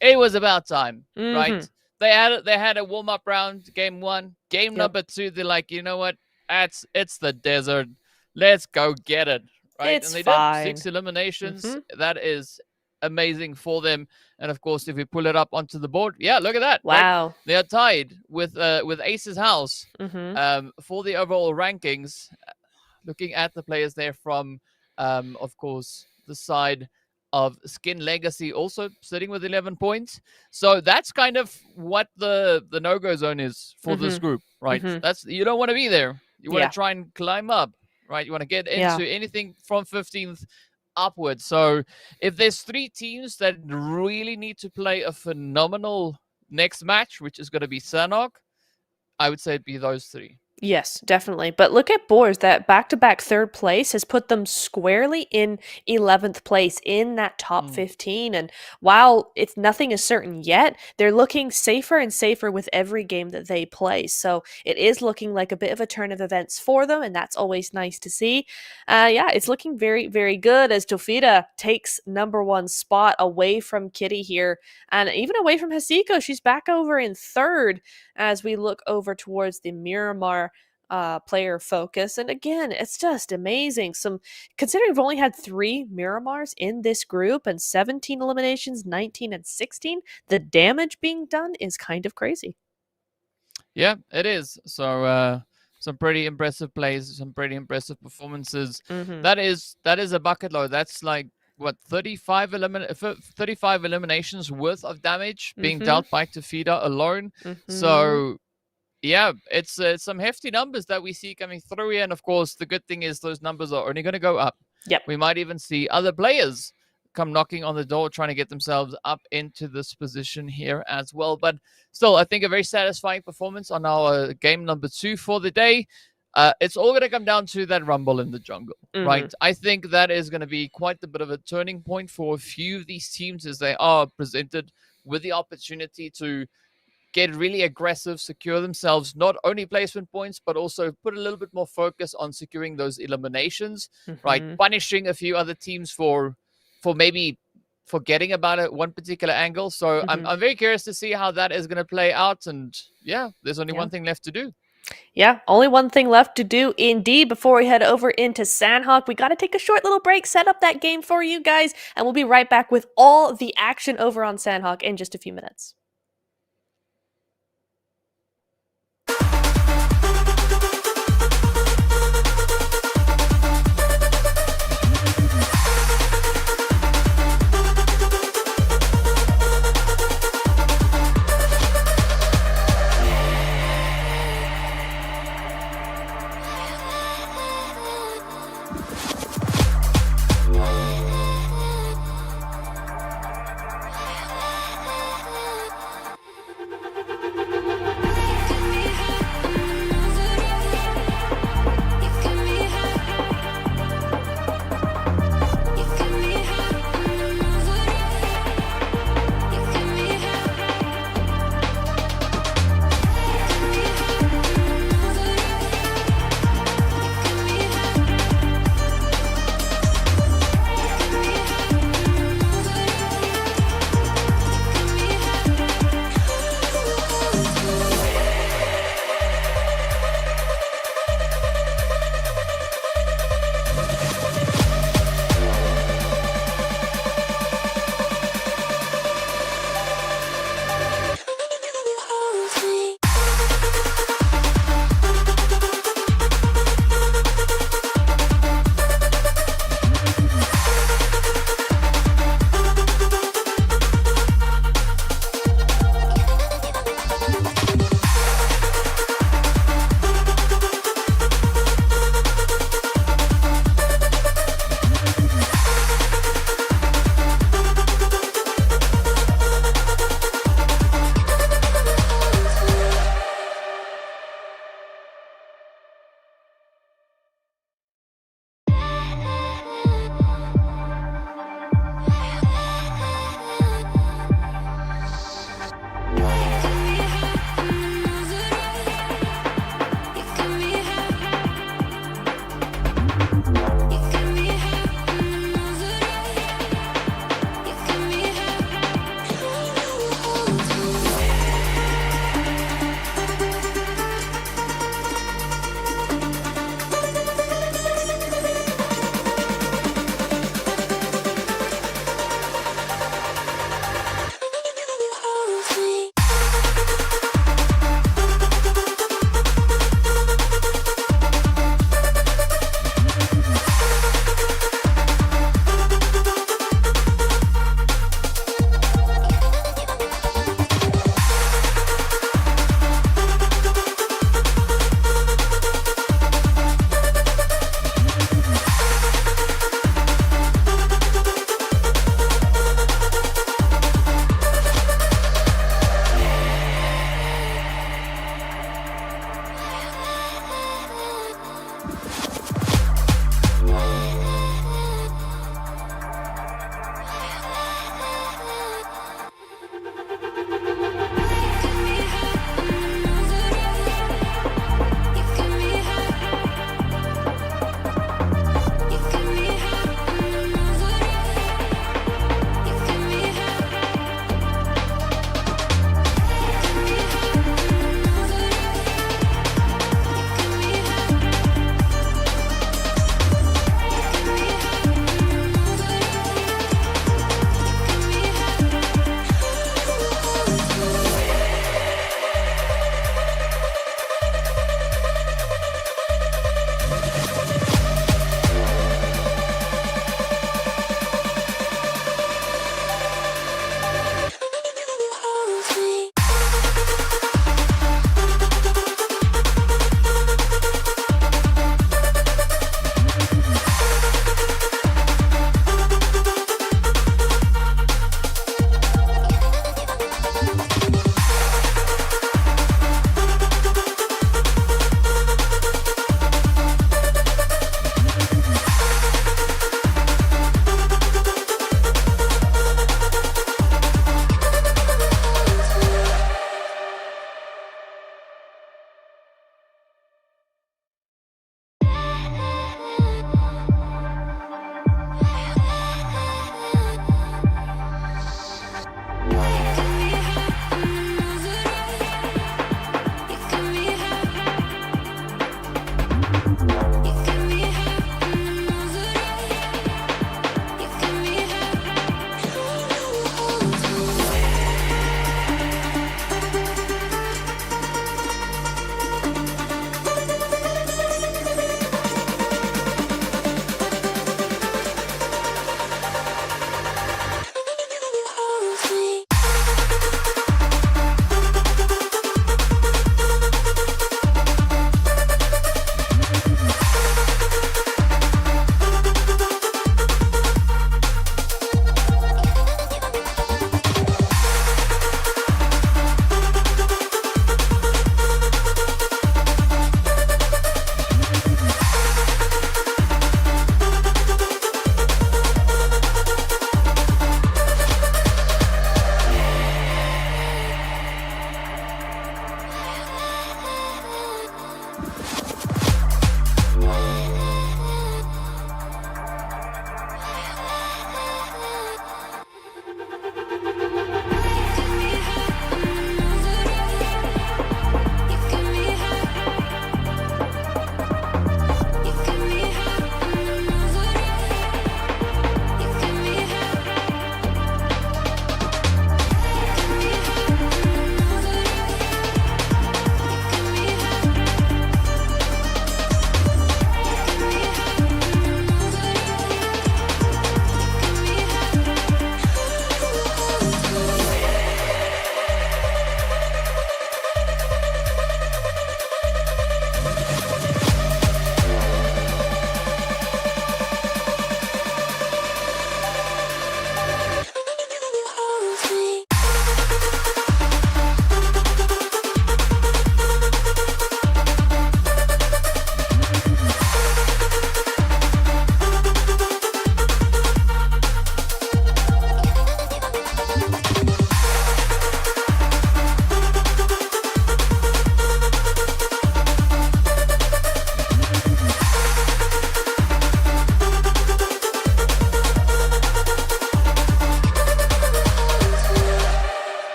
S4: It was about time, right?
S3: Mhm.
S4: They had a warm up round, game 1. Game
S3: Yep.
S4: number 2, they're like, you know what? It's the desert. Let's go get it, right?
S3: It's
S4: and they
S3: fine.
S4: did 6 eliminations.
S3: Mhm.
S4: That is amazing for them. And of course, if we pull it up onto the board, yeah, look at that. Right?
S3: Wow.
S4: They are tied with Ace's House
S3: Mhm.
S4: for the overall rankings. Looking at the players there from, of course, the side of Skin Legacy, also sitting with 11 points. So that's kind of what the no-go zone is for this
S3: Mhm.
S4: group, right?
S3: Mhm.
S4: That's you don't want to be there. You want
S3: Yeah.
S4: to try and climb up, right? You want to get
S3: Yeah.
S4: into anything from 15th upwards. So if there's 3 teams that really need to play a phenomenal next match, which is going to be Sanhok, I would say it'd be those 3.
S3: Yes, definitely. But look at Boers. That back-to-back third place has put them squarely in 11th place in that top 15. And while nothing is certain yet, they're looking safer and safer with every game that they play. So it is looking like a bit of a turn of events for them, and that's always nice to see. Yeah, it's looking very, very good as Tofida takes number 1 spot away from Kitty here, and even away from Hasiko. She's back over in third as we look over towards the Miramar player focus. And again, it's just amazing. Considering we've only had 3 Miramars in this group and 17 eliminations, 19 and 16, the damage being done is kind of crazy.
S4: Yeah, it is. So some pretty impressive plays, some pretty impressive performances.
S3: Mhm.
S4: That is a bucket load. That's like what 35 eliminations worth of damage being
S3: Mhm.
S4: dealt by Tafida alone.
S3: Mhm.
S4: So yeah, it's some hefty numbers that we see coming through here. And of course, the good thing is those numbers are only going to go up.
S3: Yep.
S4: We might even see other players come knocking on the door, trying to get themselves up into this position here as well. But still, I think a very satisfying performance on our game number 2 for the day. It's all going to come down to that rumble in the jungle, right? I think that is going to be quite a bit of a turning point for a few of these teams as they are presented with the opportunity to get really aggressive, secure themselves, not only placement points, but also put a little bit more focus on securing those eliminations, right?
S3: Mhm.
S4: Punishing a few other teams for maybe forgetting about it one particular angle. So
S3: Mhm.
S4: I'm very curious to see how that is going to play out. And yeah, there's only
S3: Yeah.
S4: one thing left to do.
S3: Yeah, only one thing left to do indeed before we head over into Sandhawk. We got to take a short little break, set up that game for you guys, and we'll be right back with all the action over on Sandhawk in just a few minutes.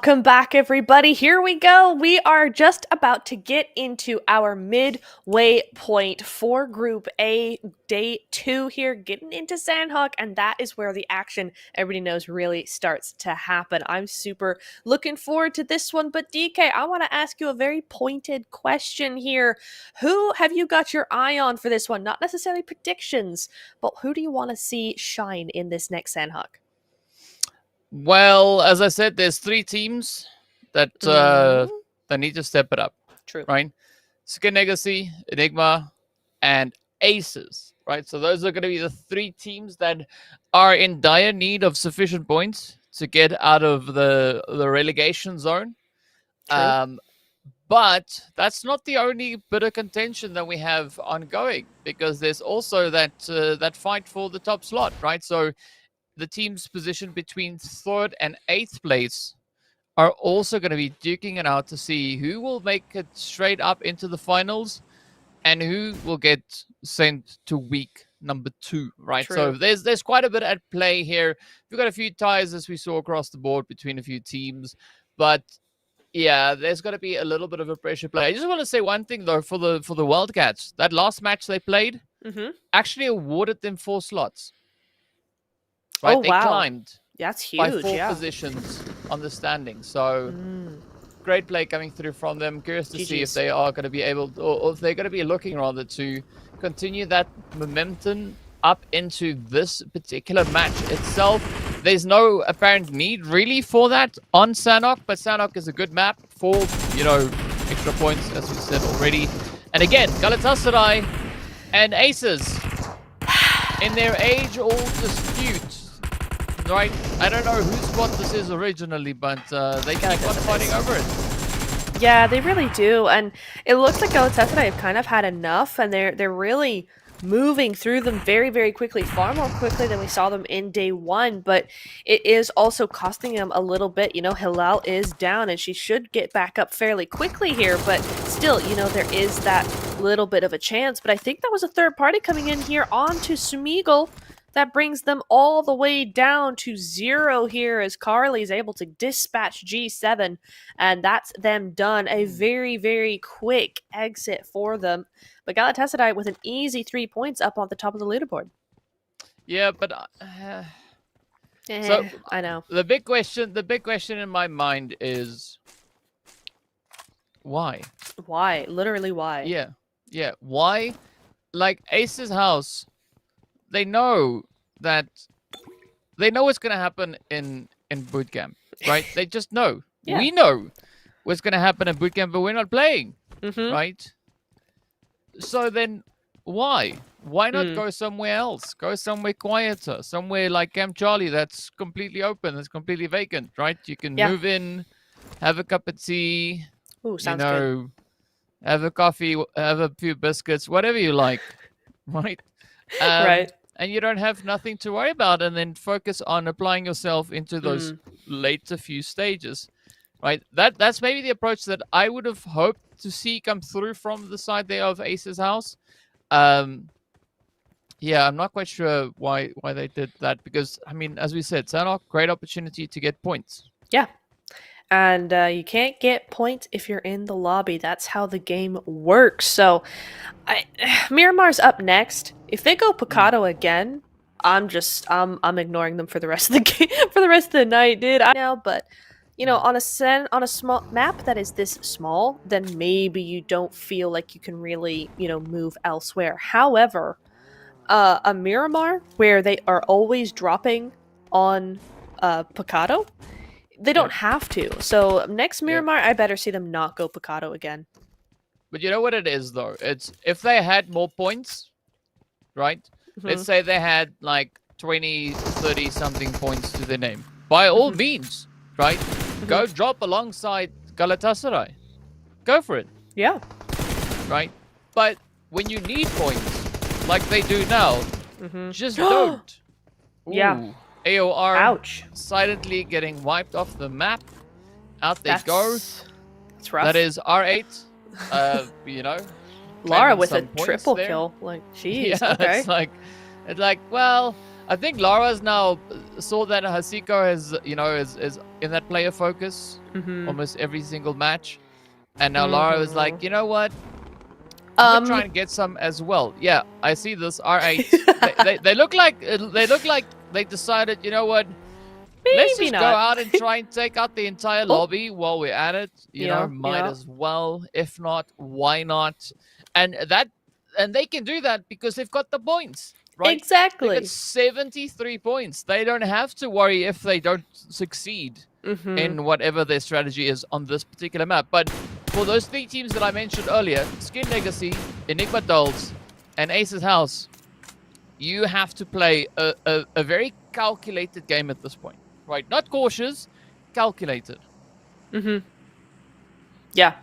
S3: Welcome back, everybody. Here we go. We are just about to get into our midway point for Group A, Day 2 here, getting into Sandhawk, and that is where the action, everybody knows, really starts to happen. I'm super looking forward to this one, but DK, I want to ask you a very pointed question here. Who have you got your eye on for this one? Not necessarily predictions, but who do you want to see shine in this next Sandhawk?
S4: Well, as I said, there's 3 teams that that need to step it up,
S3: True.
S4: right? Skin Legacy, Enigma, and Aces, right? So those are going to be the 3 teams that are in dire need of sufficient points to get out of the relegation zone.
S3: True.
S4: But that's not the only bit of contention that we have ongoing, because there's also that that fight for the top slot, right? So the teams positioned between 3rd and 8th place are also going to be duking it out to see who will make it straight up into the finals and who will get sent to week number 2, right?
S3: True.
S4: So there's quite a bit at play here. We've got a few ties, as we saw across the board, between a few teams, but yeah, there's got to be a little bit of a pressure play. I just want to say one thing though, for the Wildcats, that last match they played actually awarded them 4 slots. Right,
S3: Oh,
S4: they
S3: wow.
S4: climbed
S3: That's huge.
S4: by 4
S3: yeah.
S4: positions on the standing. So great play coming through from them. Curious to see if
S3: GGs.
S4: they are going to be able, or if they're going to be looking rather to continue that momentum up into this particular match itself. There's no apparent need really for that on Sandhawk, but Sandhawk is a good map for, you know, extra points, as we said already. And again, Galatasaray and Aces in their age-old dispute, right? I don't know whose spot this is originally, but they keep on fighting over it.
S3: Yeah, they really do, and it looks like Galatasaray have kind of had enough, and they're really moving through them very, very quickly, far more quickly than we saw them in day 1, but it is also costing them a little bit. You know, Hilal is down, and she should get back up fairly quickly here, but still, you know, there is that little bit of a chance. But I think that was a third party coming in here onto Smeagol. That brings them all the way down to 0 here as Carly's able to dispatch G7, and that's them done. A very, very quick exit for them. But Galatasaray with an easy 3 points up on the top of the leaderboard.
S4: Yeah, but so
S3: I know.
S4: the big question in my mind is why?
S3: Why? Literally why?
S4: Yeah. Why? Like Ace's house, they know what's going to happen in boot camp, right? They just know.
S3: Yeah.
S4: We know what's going to happen in boot camp, but we're not playing, right? So then why? Why not go somewhere else? Go somewhere quieter, somewhere like Camp Charlie that's completely open, that's completely vacant, right? You can move in, have a cup of tea,
S3: Ooh, sounds good.
S4: have a coffee, have a few biscuits, whatever you like, right?
S3: Right.
S4: And you don't have nothing to worry about, and then focus on applying yourself into those later few stages, right? That's maybe the approach that I would have hoped to see come through from the side there of Ace's house. Yeah, I'm not quite sure why they did that, because I mean, as we said, Sandhawk, great opportunity to get points.
S3: Yeah. And you can't get points if you're in the lobby. That's how the game works. So, Miramar's up next. If they go Picado again, I'm ignoring them for the rest of the game, for the rest of the night, dude. I know, but you know, on a small map that is this small, then maybe you don't feel like you can really, you know, move elsewhere. However, a Miramar where they are always dropping on Picado, they don't have to. So next Miramar, I better see them not go Picado again.
S4: But you know what it is, though? It's if they had more points, right? Let's say they had like 20, 30 something points to their name. By all means, right? Go drop alongside Galatasaray. Go for it.
S3: Yeah.
S4: Right? But when you need points, like they do now, just don't.
S3: Yeah.
S4: Ooh. AOR
S3: Ouch.
S4: silently getting wiped off the map. Out they go.
S3: That's rough.
S4: That is R8. You know,
S3: Lara
S4: claiming
S3: with a
S4: some points
S3: triple
S4: there.
S3: kill. Like, jeez.
S4: Yeah,
S3: Okay.
S4: it's like, well, I think Lara's now saw that Hasiko is in that player focus almost every single match, and now Lara is like, you know what? I'm gonna try and get some as well. Yeah, I see this R8. they look like they decided, you know what? Let's
S3: Maybe
S4: just go
S3: not.
S4: out and try and take out the entire lobby while we're at it. You know, might as well. If not, why not? And they can do that because they've got the points, right? They've
S3: Exactly.
S4: got 73 points. They don't have to worry if they don't succeed in whatever their strategy is on this particular map. But for those 3 teams that I mentioned earlier, Skin Legacy, Enigma Dolls, and Ace's House, you have to play a very calculated game at this point, right? Not cautious, calculated.
S3: Yeah.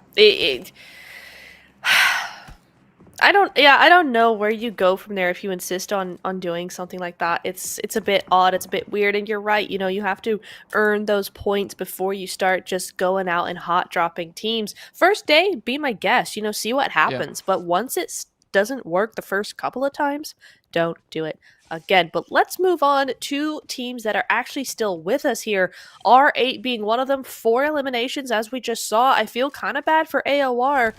S3: I don't know where you go from there if you insist on doing something like that. It's a bit odd, it's a bit weird, and you're right, you have to earn those points before you start just going out and hot dropping teams. First day, be my guest, see what happens. But once it doesn't work the first couple of times, don't do it again. But let's move on to teams that are actually still with us here. R8 being one of them, 4 eliminations, as we just saw. I feel kind of bad for AOR,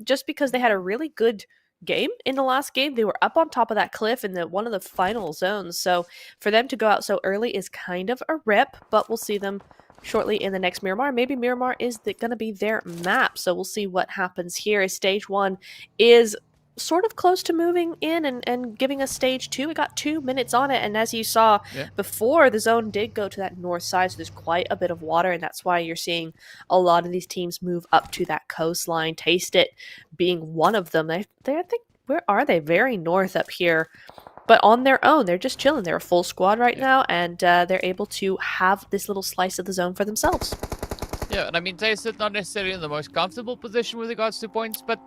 S3: just because they had a really good game in the last game. They were up on top of that cliff in one of the final zones. So for them to go out so early is kind of a rip, but we'll see them shortly in the next Miramar. Maybe Miramar is going to be their map, so we'll see what happens here. Stage 1 is sort of close to moving in and giving us stage 2. We got 2 minutes on it, and as you saw before, the zone did go to that north side, so there's quite a bit of water, and that's why you're seeing a lot of these teams move up to that coastline. Taste It being one of them. I think, where are they? Very north up here, but on their own. They're just chilling. They're a full squad right now, and they're able to have this little slice of the zone for themselves.
S4: Yeah, and I mean, Taste It not necessarily in the most comfortable position with regards to points, but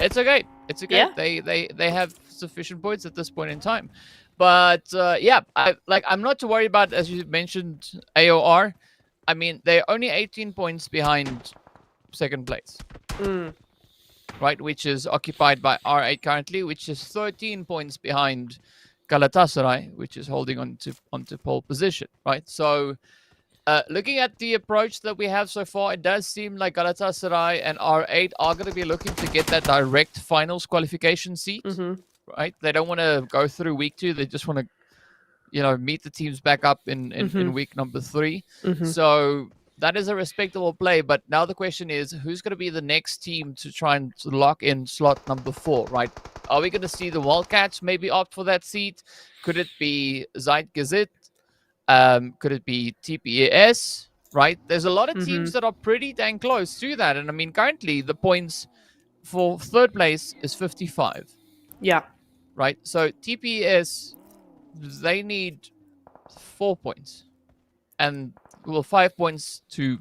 S4: it's okay. It's okay. Yeah. They have sufficient points at this point in time. But I'm not too worried about, as you mentioned, AOR. I mean, they're only 18 points behind second place. Right, which is occupied by R8 currently, which is 13 points behind Galatasaray, which is holding onto pole position, right? So looking at the approach that we have so far, it does seem like Galatasaray and R8 are going to be looking to get that direct finals qualification seat, right? They don't want to go through week 2. They just want to, meet the teams back up in week number 3. So that is a respectable play. But now the question is, who's going to be the next team to try and lock in slot number 4, right? Are we going to see the Wildcats maybe opt for that seat? Could it be Zeitgezit? Could it be TPES, right? There's a lot of teams that are pretty dang close to that. And I mean, currently the points for third place is 55.
S3: Yeah.
S4: Right? So TPES, they need 4 points. And 5 points to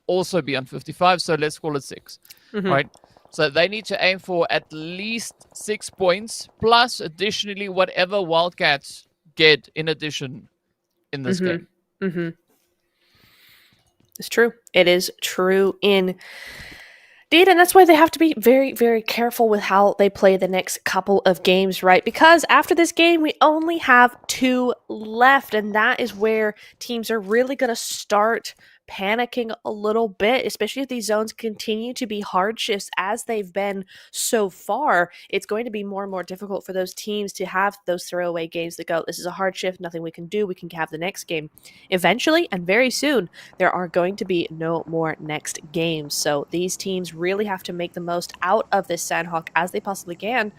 S4: also be on 55. So let's call it 6. Right? So they need to aim for at least 6 points, plus additionally whatever Wildcats get in addition in this game.
S3: It's true. It is true indeed, and that's why they have to be very, very careful with how they play the next couple of games, right? Because after this game, we only have 2 left, and that is where teams are really going to start panicking a little bit, especially if these zones continue to be hard shifts as they've been so far. It's going to be more and more difficult for those teams to have those throwaway games that go, this is a hard shift, nothing we can do, we can have the next game. Eventually, and very soon, there are going to be no more next games. So these teams really have to make the most out of this Sandhawk as they possibly can,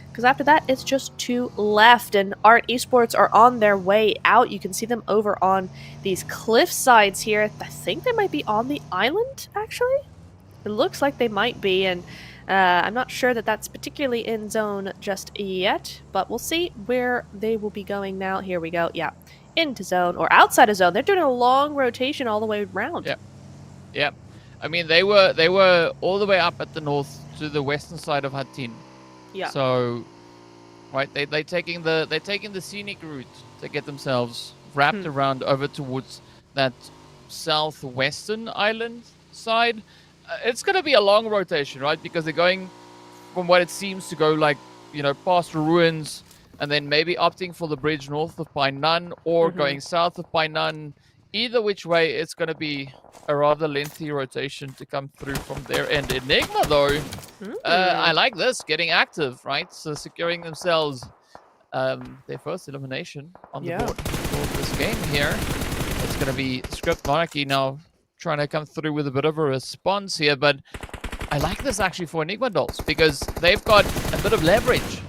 S3: because after that, it's just 2 left, and Art Esports are on their way out. You can see them over on these cliff sides here. I think they might be on the island, actually. It looks like they might be, and I'm not sure that that's particularly in zone just yet, but we'll see where they will be going now. Here we go. Yeah, into zone, or outside of zone. They're doing a long rotation all the way around.
S4: Yeah. I mean, they were all the way up at the north to the western side of Hattin.
S3: Yeah.
S4: So, right, they're taking the scenic route to get themselves wrapped around over towards that southwestern island side. It's going to be a long rotation, right? Because they're going from what it seems to go like, past ruins, and then maybe opting for the bridge north of Painan or going south of Painan. Either which way, it's going to be a rather lengthy rotation to come through from their end. Enigma, though, I like this, getting active, right? So securing themselves their first elimination on the board for this game here. It's going to be Script Monarchy now trying to come through with a bit of a response here, but I like this actually for Enigma Dolls because they've got a bit of leverage,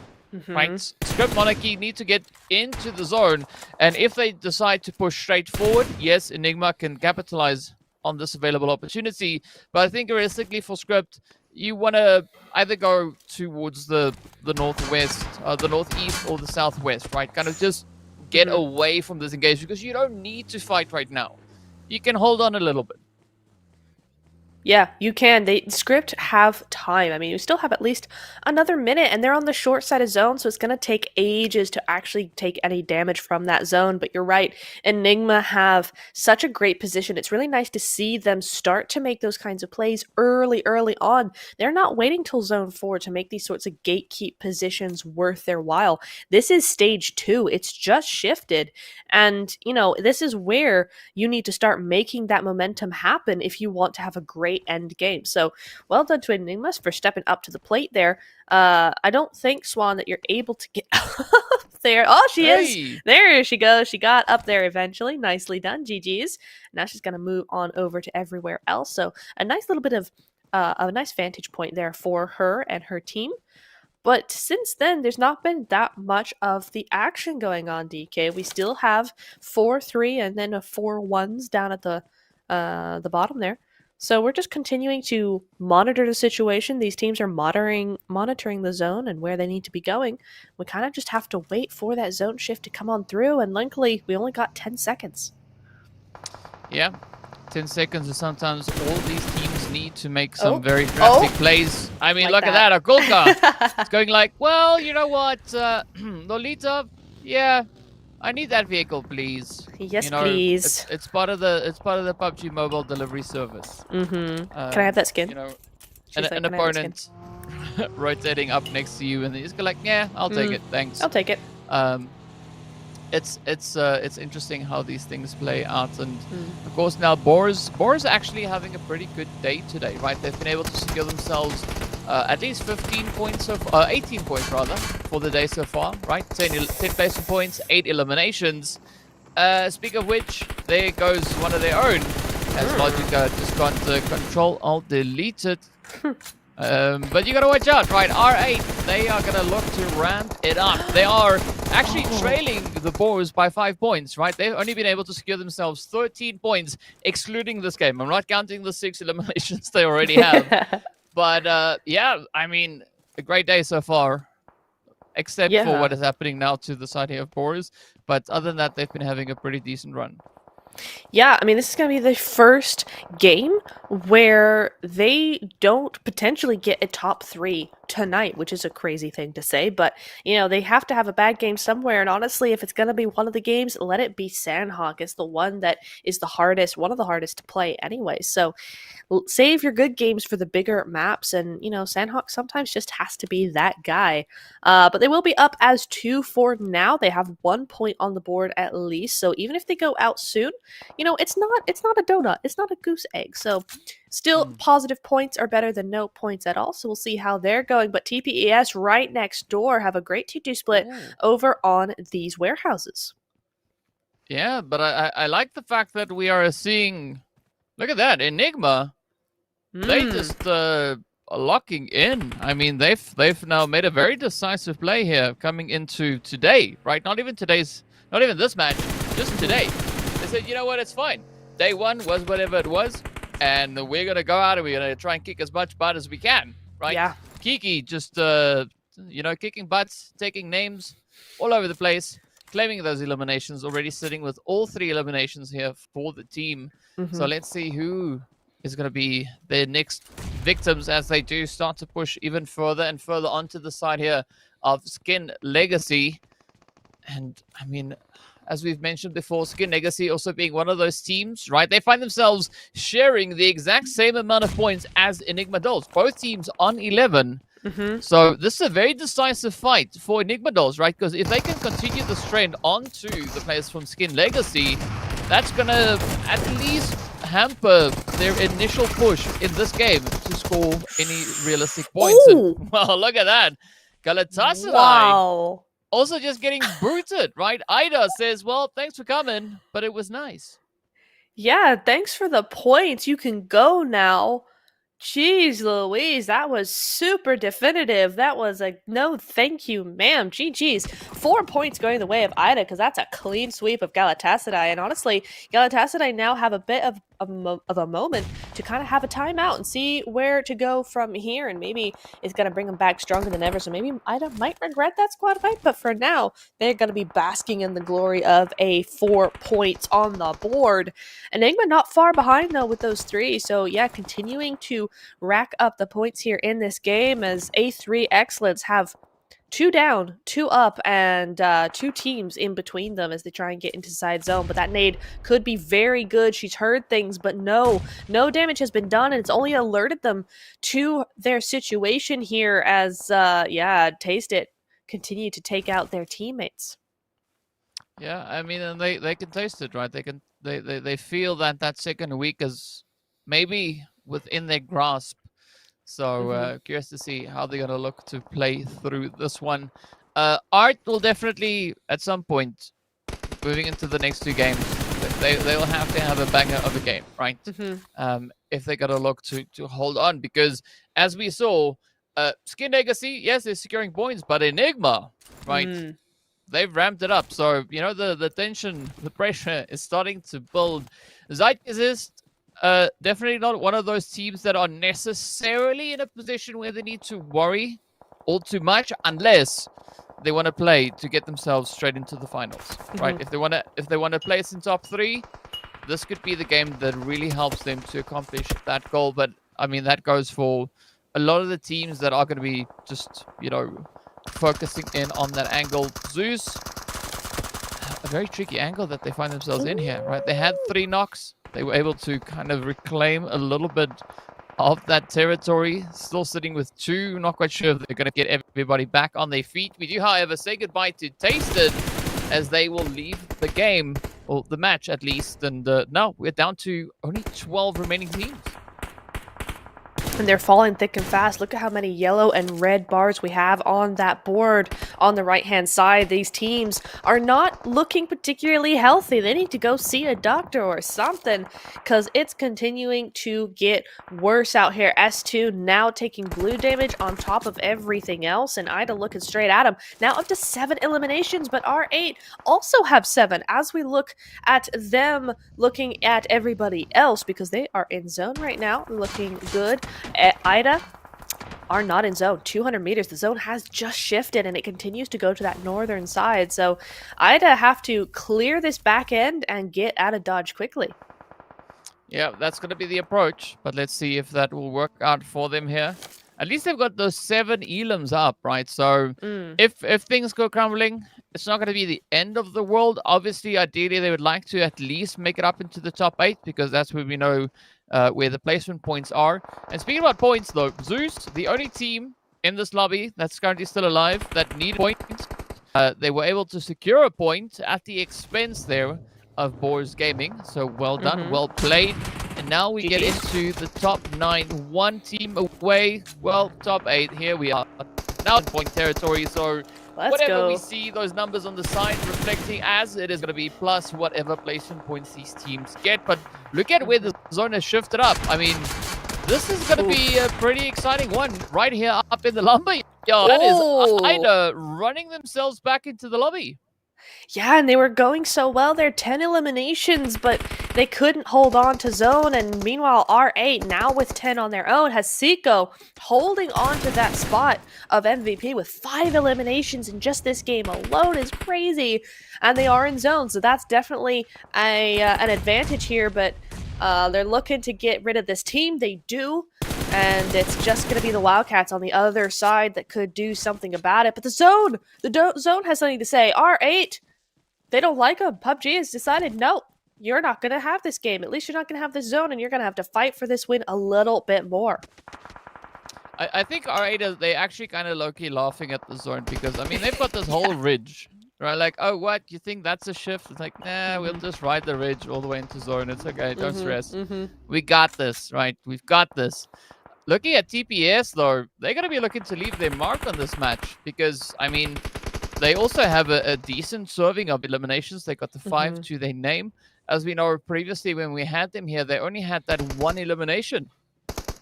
S4: right? Script Monarchy need to get into the zone, and if they decide to push straight forward, yes, Enigma can capitalize on this available opportunity, but I think realistically for Script, you want to either go towards the northwest, the northeast, or the southwest, right? Kind of just get away from this engagement because you don't need to fight right now. You can hold on a little bit.
S3: Yeah, you can. Script have time. I mean, you still have at least another minute, and they're on the short side of zone, so it's going to take ages to actually take any damage from that zone. But you're right, Enigma have such a great position. It's really nice to see them start to make those kinds of plays early on. They're not waiting till zone 4 to make these sorts of gatekeep positions worth their while. This is stage 2. It's just shifted. And, this is where you need to start making that momentum happen if you want to have a great end game. So well done to Enigmas for stepping up to the plate there. I don't think, Swan, that you're able to get up there. Oh, she is. There she goes. She got up there eventually. Nicely done. GG's. Now she's going to move on over to everywhere else. So a nice little bit of a nice vantage point there for her and her team. But since then, there's not been that much of the action going on, DK. We still have 4-3 and then a 4-1s down at the bottom there. So we're just continuing to monitor the situation. These teams are monitoring the zone and where they need to be going. We kind of just have to wait for that zone shift to come on through, and luckily, we only got 10 seconds.
S4: Yeah, 10 seconds is sometimes all these teams need to make some very drastic plays. I mean, look at that, Akulka. It's going like, well, you know what, Lolita, yeah, I need that vehicle, please.
S3: Yes, please.
S4: It's part of the PUBG mobile delivery service.
S3: Can I have that skin?
S4: An opponent rotating up next to you, and you just go like, yeah, I'll take it, thanks.
S3: I'll take it.
S4: It's interesting how these things play out, and of course now Boris actually having a pretty good day today, right? They've been able to secure themselves at least 18 points rather for the day so far, right? 10 placement points, 8 eliminations. Speak of which, there goes one of their own. As Logica just got Control Alt delete it. But you gotta watch out, right? R8, they are gonna look to ramp it up. They are actually trailing the Boars by 5 points, right? They've only been able to secure themselves 13 points, excluding this game. I'm not counting the 6 eliminations they already have. But yeah, I mean, a great day so far, except for what is happening now to the side here of Boars. But other than that, they've been having a pretty decent run.
S3: Yeah, I mean, this is going to be the first game where they don't potentially get a top 3 tonight, which is a crazy thing to say, but, they have to have a bad game somewhere, and honestly, if it's going to be one of the games, let it be Sandhawk. It's the one that is one of the hardest to play anyway, so save your good games for the bigger maps, and, Sandhawk sometimes just has to be that guy. But they will be up as 2-4 now. They have 1 point on the board at least, so even if they go out soon, it's not a donut. It's not a goose egg. So still positive points are better than no points at all. So we'll see how they're going. But TPES right next door have a great 2-2 split over on these warehouses.
S4: Yeah, but I like the fact that we are seeing, look at that, Enigma. They just are locking in. I mean, they've now made a very decisive play here coming into today, right? Not even this match, just today. They said, you know what, it's fine. Day 1 was whatever it was, and we're going to go out and we're going to try and kick as much butt as we can, right? Yeah. Kiki just, kicking butts, taking names all over the place, claiming those eliminations, already sitting with all 3 eliminations here for the team. So let's see who is going to be their next victims as they do start to push even further and further onto the side here of Skin Legacy. And, I mean, as we've mentioned before, Skin Legacy also being one of those teams, right? They find themselves sharing the exact same amount of points as Enigma Dolls. Both teams on 11.
S3: Mm-hmm.
S4: So this is a very decisive fight for Enigma Dolls, right? Because if they can continue this trend onto the players from Skin Legacy, that's gonna at least hamper their initial push in this game to score any realistic points. And
S3: Ooh!
S4: well, look at that. Galatasaray
S3: Wow.
S4: also just getting booted, right? Ida says, well, thanks for coming, but it was nice.
S3: Yeah, thanks for the points. You can go now. Jeez Louise, that was super definitive. That was like, no thank you, ma'am. GG's. 4 points going the way of Ida, because that's a clean sweep of Galatasaray. And honestly, Galatasaray now have a bit of a moment to kind of have a timeout and see where to go from here. And maybe it's going to bring them back stronger than ever. So maybe Ida might regret that squad fight. But for now, they're going to be basking in the glory of a 4 points on the board. Enigma not far behind, though, with those 3. So yeah, continuing to rack up the points here in this game as A3 Excellence have 2 down, 2 up, and 2 teams in between them as they try and get into side zone. But that nade could be very good. She's heard things, but no damage has been done, and it's only alerted them to their situation here as, Taste It continue to take out their teammates.
S4: Yeah, I mean, and they can taste it, right? They feel that that second week is maybe within their grasp. So curious to see how they're gonna look to play through this one. Art will definitely at some point, moving into the next 2 games, they'll have to have a banger of a game, right? If they're gonna look to hold on, because as we saw, Skin Legacy, yes, they're securing points, but Enigma, right? They've ramped it up. So, you know, the tension, the pressure is starting to build. Zeitgeist, definitely not one of those teams that are necessarily in a position where they need to worry all too much, unless they want to play to get themselves straight into the finals, right? If they want to place in top 3, this could be the game that really helps them to accomplish that goal. But I mean, that goes for a lot of the teams that are going to be just, you know, focusing in on that angle. Zeus, a very tricky angle that they find themselves in here, right? They had 3 knocks. They were able to kind of reclaim a little bit of that territory. Still sitting with 2. Not quite sure if they're going to get everybody back on their feet. We do, however, say goodbye to Tasted as they will leave the game, or the match at least. And now we're down to only 12 remaining teams.
S3: And they're falling thick and fast. Look at how many yellow and red bars we have on that board on the right-hand side. These teams are not looking particularly healthy. They need to go see a doctor or something, because it's continuing to get worse out here. S2 now taking blue damage on top of everything else, and Ida looking straight at him. Now up to 7 eliminations, but R8 also have 7 as we look at them looking at everybody else, because they are in zone right now, looking good. Ida are not in zone. 200 meters. The zone has just shifted and it continues to go to that northern side. So Ida have to clear this back end and get out of dodge quickly.
S4: Yeah, that's going to be the approach. But let's see if that will work out for them here. At least they've got those 7 elims up, right? So if things go crumbling, it's not going to be the end of the world. Obviously, ideally, they would like to at least make it up into the top 8, because that's where we know where the placement points are. And speaking about points, though, Zeus, the only team in this lobby that's currently still alive that need points, they were able to secure a point at the expense there of Boars Gaming. So well done, well played. And now we get into the top 9, 1 team away. Well, top 8, here we are. Now in point territory, so whatever we see, those numbers on the side reflecting as it is going to be plus whatever placement points these teams get. But look at where the zone has shifted up. I mean, this is going to be a pretty exciting one right here up in the lumber. Yo, that is Ida running themselves back into the lobby.
S3: Yeah, and they were going so well. They're 10 eliminations, but they couldn't hold on to zone. And meanwhile, R8, now with 10 on their own, has Seiko holding on to that spot of MVP with 5 eliminations in just this game alone is crazy. And they are in zone, so that's definitely an advantage here. But they're looking to get rid of this team. They do. And it's just going to be the Wildcats on the other side that could do something about it. But the zone has something to say. R8, they don't like them. PUBG has decided, no, you're not going to have this game. At least you're not going to have this zone, and you're going to have to fight for this win a little bit more.
S4: I think R8 they actually kind of low-key laughing at the zone because I mean they've got this whole ridge, right? Like, oh, what? You think that's a shift? It's like, nah, we'll just ride the ridge all the way into zone. It's okay, don't stress. We got this, right? We've got this. Looking at TPS though, they're gonna be looking to leave their mark on this match because I mean they also have a decent serving of eliminations. They got the 5 to their name. As we know previously when we had them here, they only had that one elimination.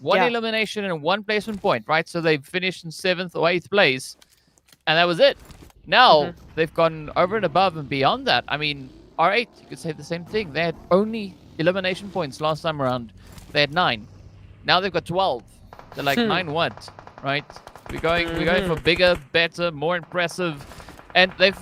S4: One elimination and one placement point, right? So they finished in 7th or 8th place, and that was it. Now they've gone over and above and beyond that. I mean, R8, you could say the same thing. They had only elimination points last time around. They had 9. Now they've got 12. They're like 9 what, right? We're going for bigger, better, more impressive, and they've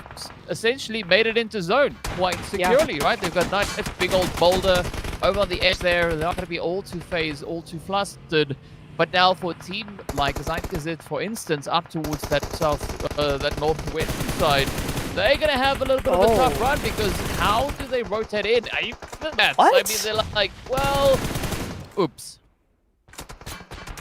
S4: essentially made it into zone quite securely, right? They've got nice big old boulder over on the edge there. They're not going to be all too phased, all too flustered. But now for a team like Zeitgesetz, for instance, up towards that that northwest side, they're going to have a little bit of a tough run because how do they rotate in? Are you that?
S3: What?
S4: I mean, they're like, well, oops.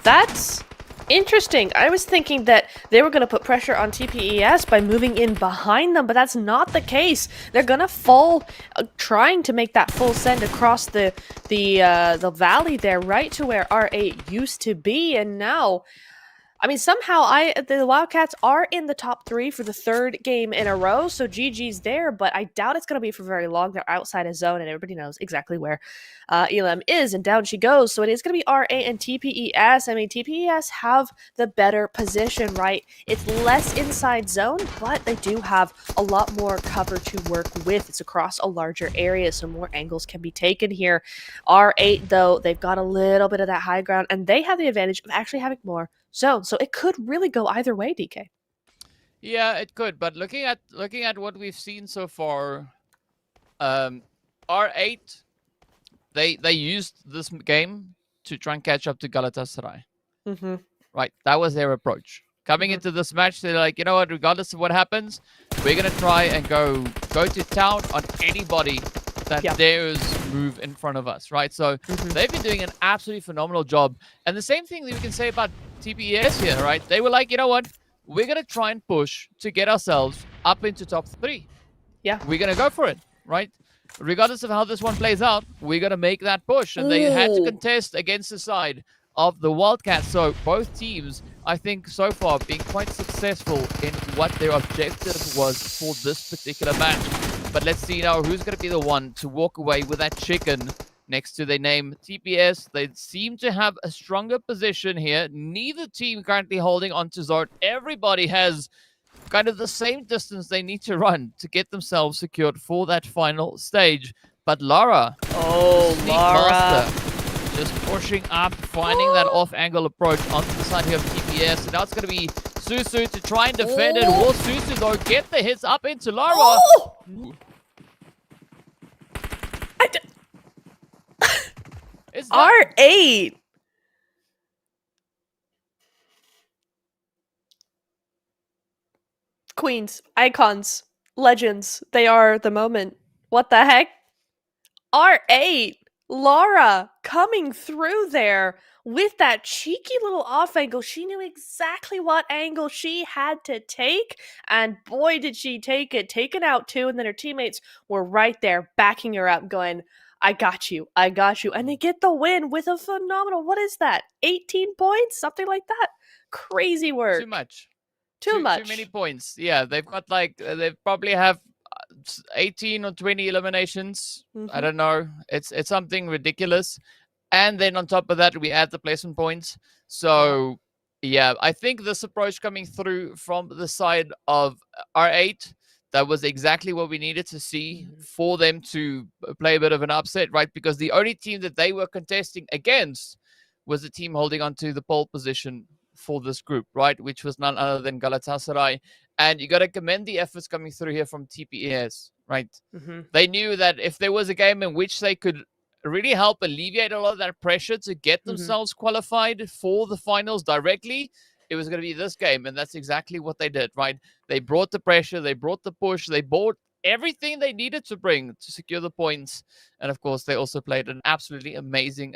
S3: That's interesting. I was thinking that they were going to put pressure on TPES by moving in behind them, but that's not the case. They're going to fall, trying to make that full send across the valley there, right to where R8 used to be, and now. I mean, somehow the Wildcats are in the top 3 for the 3rd game in a row, so GG's there, but I doubt it's going to be for very long. They're outside of zone, and everybody knows exactly where Elam is, and down she goes. So it is going to be R8 and TPES. I mean, TPES have the better position, right? It's less inside zone, but they do have a lot more cover to work with. It's across a larger area, so more angles can be taken here. R8, though, they've got a little bit of that high ground, and they have the advantage of actually having more zone, so it could really go either way, DK.
S4: Yeah, it could, but looking at what we've seen so far, R8 they used this game to try and catch up to Galatasaray. Right, that was their approach. Coming into this match, they're like, you know what, regardless of what happens, we're gonna try and go to town on anybody that dares move in front of us, right? So they've been doing an absolutely phenomenal job. And the same thing that we can say about TPES here, right? They were like, you know what? We're going to try and push to get ourselves up into top 3.
S3: Yeah.
S4: We're going to go for it, right? Regardless of how this one plays out, we're going to make that push. And they had to contest against the side of the Wildcats. So both teams, I think, so far being quite successful in what their objective was for this particular match. But let's see now who's going to be the one to walk away with that chicken next to their name. TPS, they seem to have a stronger position here. Neither team currently holding on to zone. Everybody has kind of the same distance they need to run to get themselves secured for that final stage. But Lara, Lara, just pushing up, finding that off-angle approach onto the side here of TPS. And now it's going to be Susu to try and defend it. Will Susu, though, get the hits up into Lara?
S3: R8. Queens, icons, legends. They are the moment. What the heck? R8. Lara coming through there with that cheeky little off angle. She knew exactly what angle she had to take, and boy did she take it. Taken out 2, and then her teammates were right there backing her up, going, I got you, I got you. And they get the win with a phenomenal, what is that, 18 points? Something like that. Crazy work.
S4: Too much.
S3: Too much.
S4: Too many points. Yeah, they've got like, they probably have 18 or 20 eliminations. I don't know. It's something ridiculous. And then on top of that, we add the placement points. So, yeah, I think this approach coming through from the side of R8, that was exactly what we needed to see for them to play a bit of an upset, right? Because the only team that they were contesting against was the team holding on to the pole position for this group, right? Which was none other than Galatasaray. And you got to commend the efforts coming through here from TPES, right? They knew that if there was a game in which they could really help alleviate a lot of that pressure to get themselves qualified for the finals directly, it was going to be this game. And that's exactly what they did, right? They brought the pressure, they brought the push, they brought everything they needed to bring to secure the points. And of course, they also played an absolutely amazing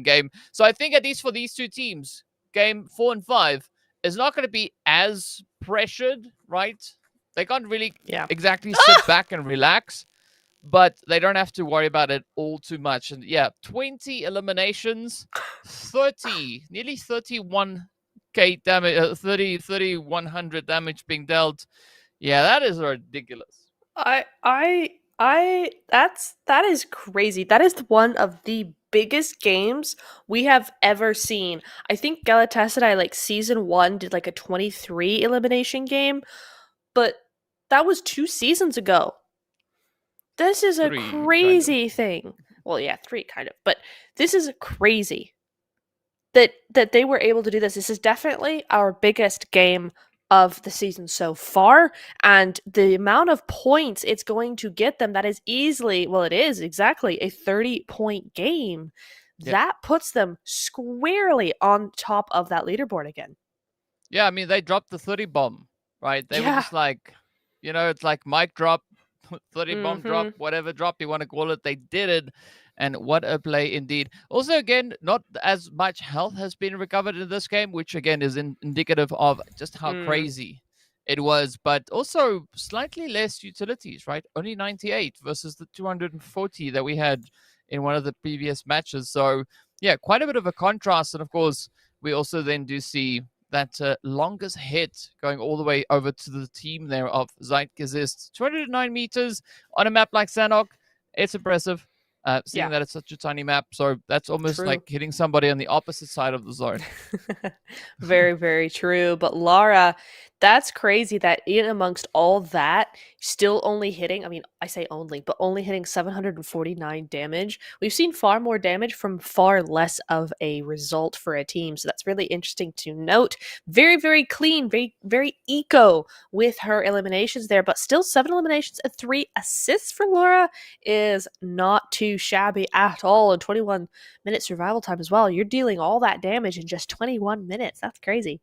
S4: game. So I think at least for these two teams, game 4 and 5 is not going to be as pressured, right? They can't really
S3: Yeah.
S4: exactly sit back and relax, but they don't have to worry about it all too much. And yeah, 20 eliminations, 30, nearly 31k damage, 3100 damage being dealt. Yeah, that is ridiculous.
S3: That is crazy. That is one of the biggest games we have ever seen. I think Galatasaray like season 1 did like a 23 elimination game, but that was 2 seasons ago. This is a
S4: 3, kind of.
S3: crazy thing. Well, yeah, 3 kind of, but this is crazy that they were able to do this. This is definitely our biggest game of the season so far, and the amount of points it's going to get them, that is easily, well, it is exactly a 30-point game.
S4: Yep.
S3: That puts them squarely on top of that leaderboard again.
S4: Yeah, I mean, they dropped the 30 bomb, right? They were
S3: Yeah.
S4: just like, it's like mic drop, 30 bomb drop,
S3: Mhm.
S4: whatever drop you want to call it. They did it. And what a play indeed. Also, again, not as much health has been recovered in this game, which again is indicative of just how crazy it was. But also slightly less utilities, right? Only 98 versus the 240 that we had in one of the previous matches. So, yeah, quite a bit of a contrast. And of course, we also then do see that longest hit going all the way over to the team there of Zeitgeist. 209 meters on a map like Sanhok. It's impressive. Seeing
S3: Yeah.
S4: that it's such a tiny map. So that's almost
S3: True.
S4: like hitting somebody on the opposite side of the zone.
S3: Very, very true. But Lara, that's crazy that in amongst all that, still only hitting, I mean, I say only, but only hitting 749 damage. We've seen far more damage from far less of a result for a team. So that's really interesting to note. Very, very clean, very, very eco with her eliminations there, but still 7 eliminations and 3 assists for Laura is not too shabby at all. And 21-minute survival time as well. You're dealing all that damage in just 21 minutes. That's crazy.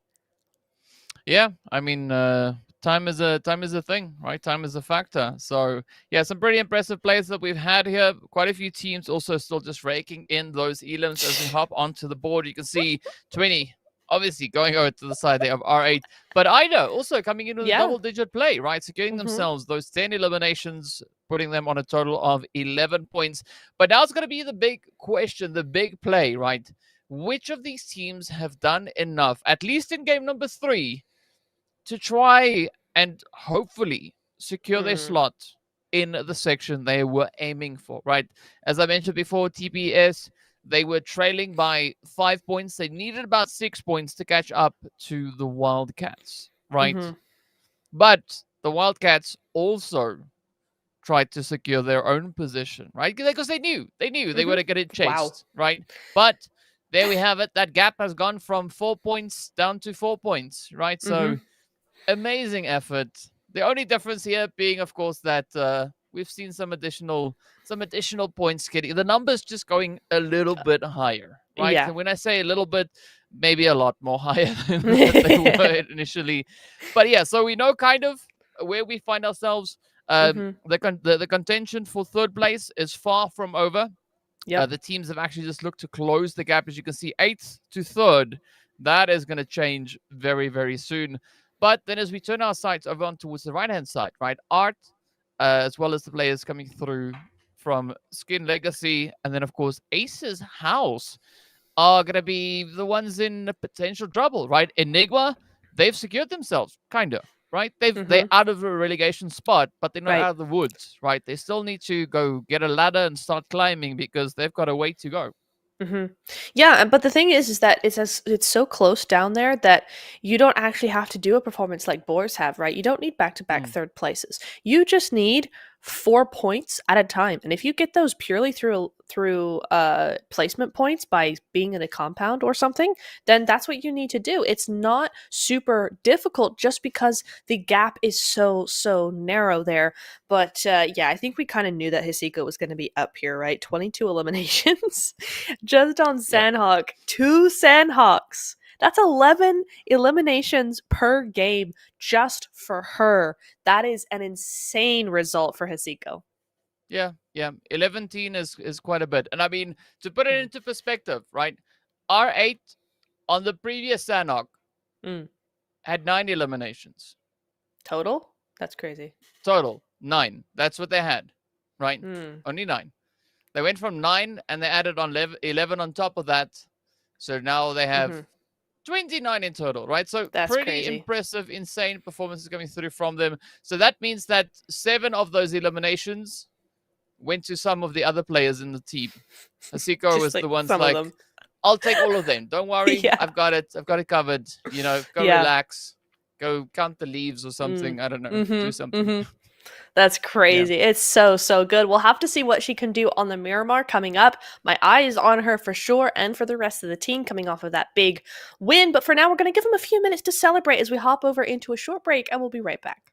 S4: Yeah, I mean, time is a thing, right? Time is a factor. So yeah, some pretty impressive plays that we've had here. Quite a few teams also still just raking in those elims as we hop onto the board. You can see 20 obviously going over to the side there of R8, but Ida also coming in with a double-digit play, right? Securing themselves those 10 eliminations, putting them on a total of 11 points. But now it's going to be the big question, the big play, right? Which of these teams have done enough, at least in game number 3, to try and hopefully secure their slot in the section they were aiming for, right? As I mentioned before, TPS, they were trailing by 5 points. They needed about 6 points to catch up to the Wildcats, right? But the Wildcats also tried to secure their own position, right? Because they knew they were going to get chased, right? But there we have it. That gap has gone from 4 points down to 4 points, right? So amazing effort. The only difference here being, of course, that we've seen some additional points getting the numbers just going a little bit higher, right?
S3: Yeah.
S4: And when I say a little bit, maybe a lot more higher than what they were initially. But yeah, so we know kind of where we find ourselves. The contention for third place is far from over. The teams have actually just looked to close the gap. As you can see, 8th to 3rd. That is going to change very, very soon. But then as we turn our sights over on towards the right-hand side, right, Art, as well as the players coming through from Skin Legacy, and then, of course, Ace's House are going to be the ones in potential trouble, right? Enigma, they've secured themselves, kind of, right? They're out of a relegation spot, but they're not out of the woods, right? They still need to go get a ladder and start climbing because they've got a way to go.
S3: Yeah, but the thing is that it's so close down there that you don't actually have to do a performance like Boars have, right? You don't need back-to-back third places. You just need 4 points at a time, and if you get those purely through placement points by being in a compound or something, then that's what you need to do. It's not super difficult just because the gap is so narrow there. But yeah, I think we kind of knew that Hisiko was going to be up here, right? 22 eliminations just on Sandhawk. 2 Sandhawks. That's 11 eliminations per game just for her. That is an insane result for Hisiko.
S4: Yeah. 11 is quite a bit. And I mean, to put it into perspective, right? R8 on the previous Sanhok,
S3: Mm.
S4: had 9 eliminations.
S3: Total? That's crazy.
S4: Total, 9. That's what they had, right?
S3: Mm.
S4: Only 9. They went from 9 and they added on 11 on top of that. So now they have 29 in total, right? So
S3: That's
S4: pretty
S3: crazy.
S4: impressive, insane performances coming through from them. So that means that 7 of those eliminations went to some of the other players in the team. Hasiko
S3: Just
S4: was
S3: like
S4: the ones
S3: some of
S4: like,
S3: them.
S4: I'll take all of them. Don't worry.
S3: Yeah.
S4: I've got it. I've got it covered. You know, go
S3: Yeah.
S4: relax. Go count the leaves or something. I don't know. Do something.
S3: That's crazy. It's so, so good. We'll have to see what she can do on the Miramar coming up. My eye is on her for sure, and for the rest of the team coming off of that big win. But for now, we're going to give them a few minutes to celebrate as we hop over into a short break, and we'll be right back.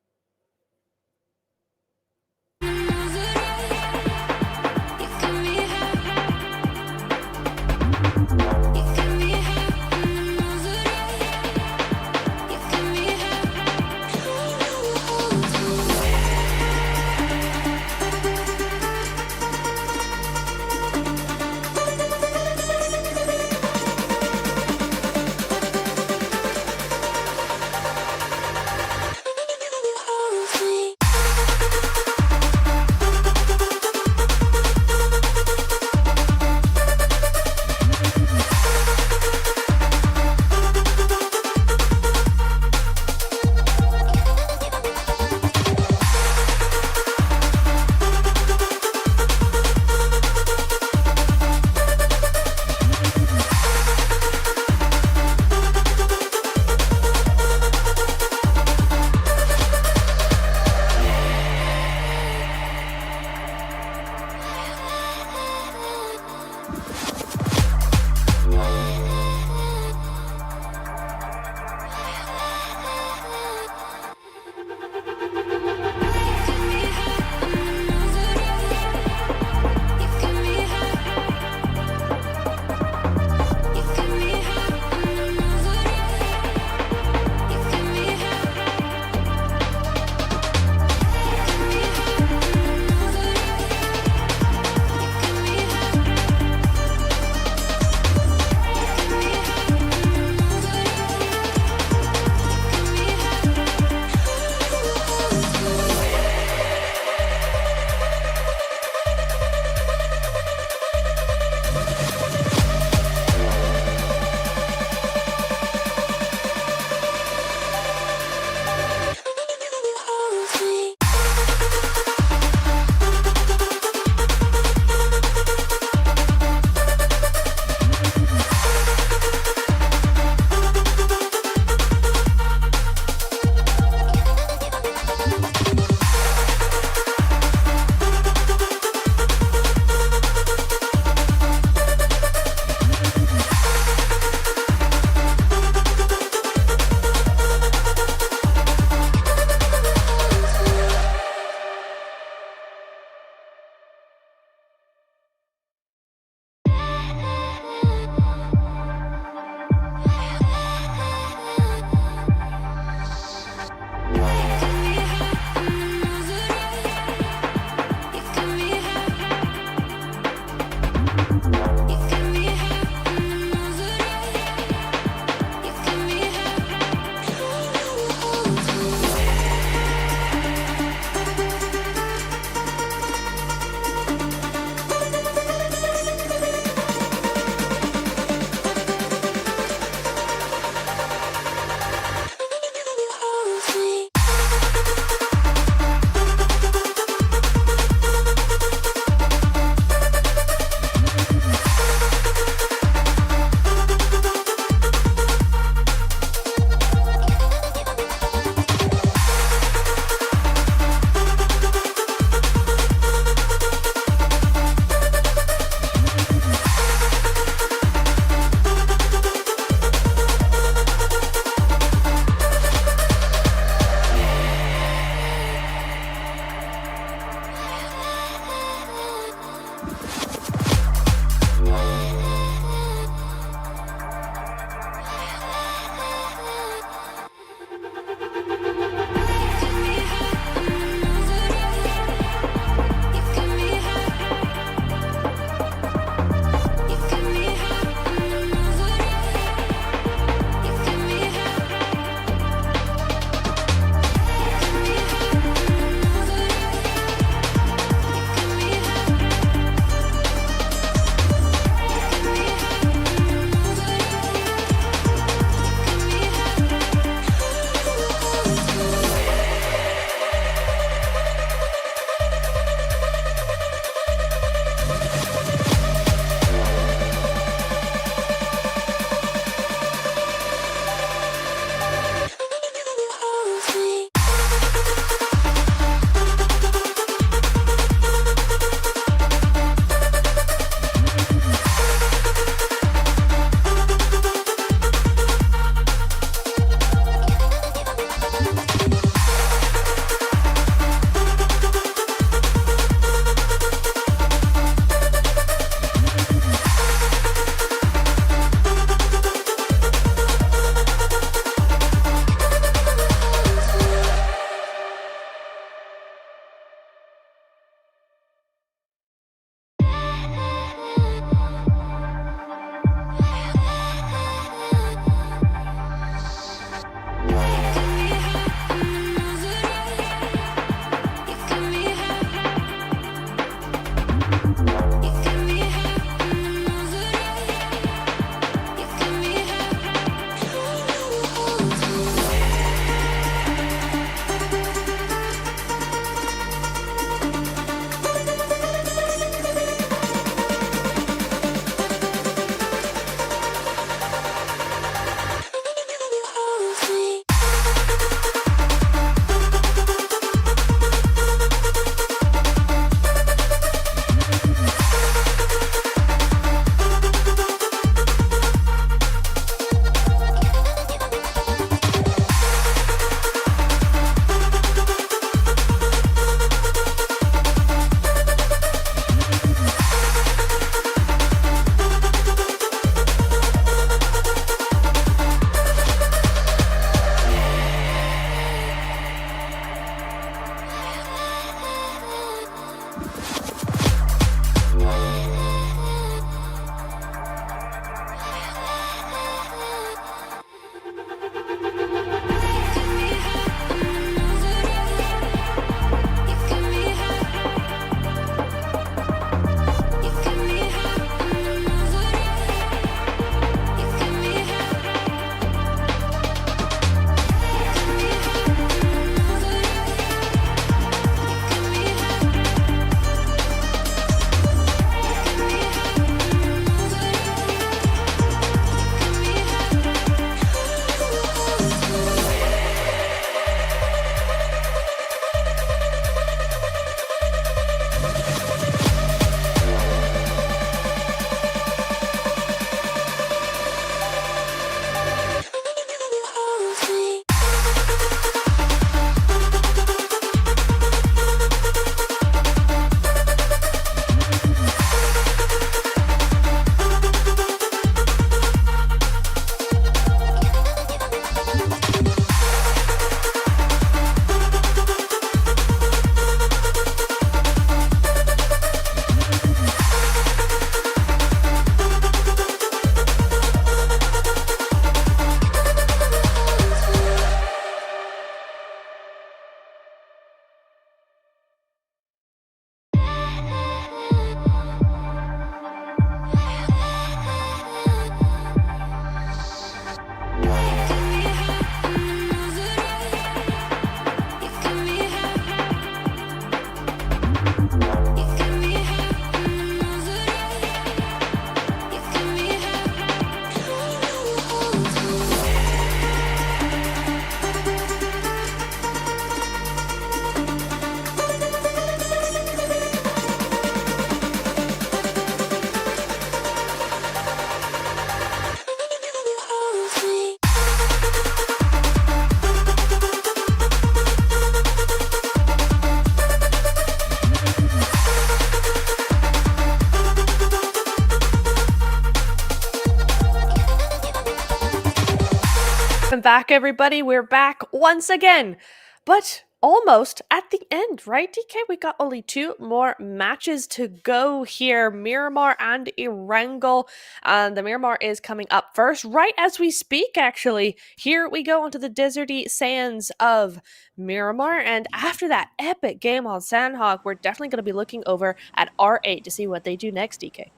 S3: back, everybody. We're back once again, but almost at the end, right, DK? We got only 2 more matches to go here. Miramar and Erangel. The Miramar is coming up first, right as we speak, actually. Here we go onto the deserty sands of Miramar, and after that epic game on Sandhawk, we're definitely going to be looking over at R8 to see what they do next, DK.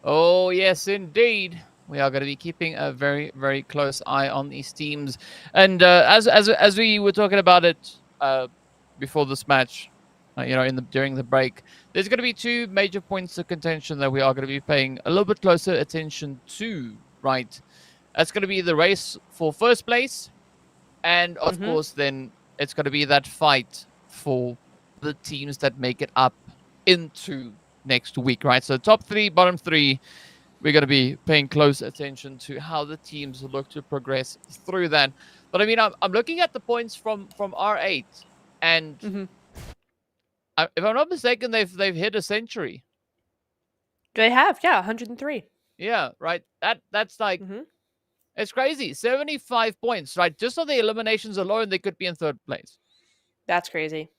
S4: Oh, yes, indeed. We are going to be keeping a very, very close eye on these teams. And as we were talking about it before this match, during the break, there's going to be 2 major points of contention that we are going to be paying a little bit closer attention to, right? That's going to be the race for first place. And, of course, then it's going to be that fight for the teams that make it up into next week, right? So top 3, bottom 3, we're going to be paying close attention to how the teams look to progress through that. But I mean, I'm looking at the points from R8, and if I'm not mistaken, they've hit a century.
S3: They have, yeah, 103.
S4: Yeah, right. That's like it's crazy. 75 points, right? Just on the eliminations alone, they could be in 3rd place.
S3: That's crazy.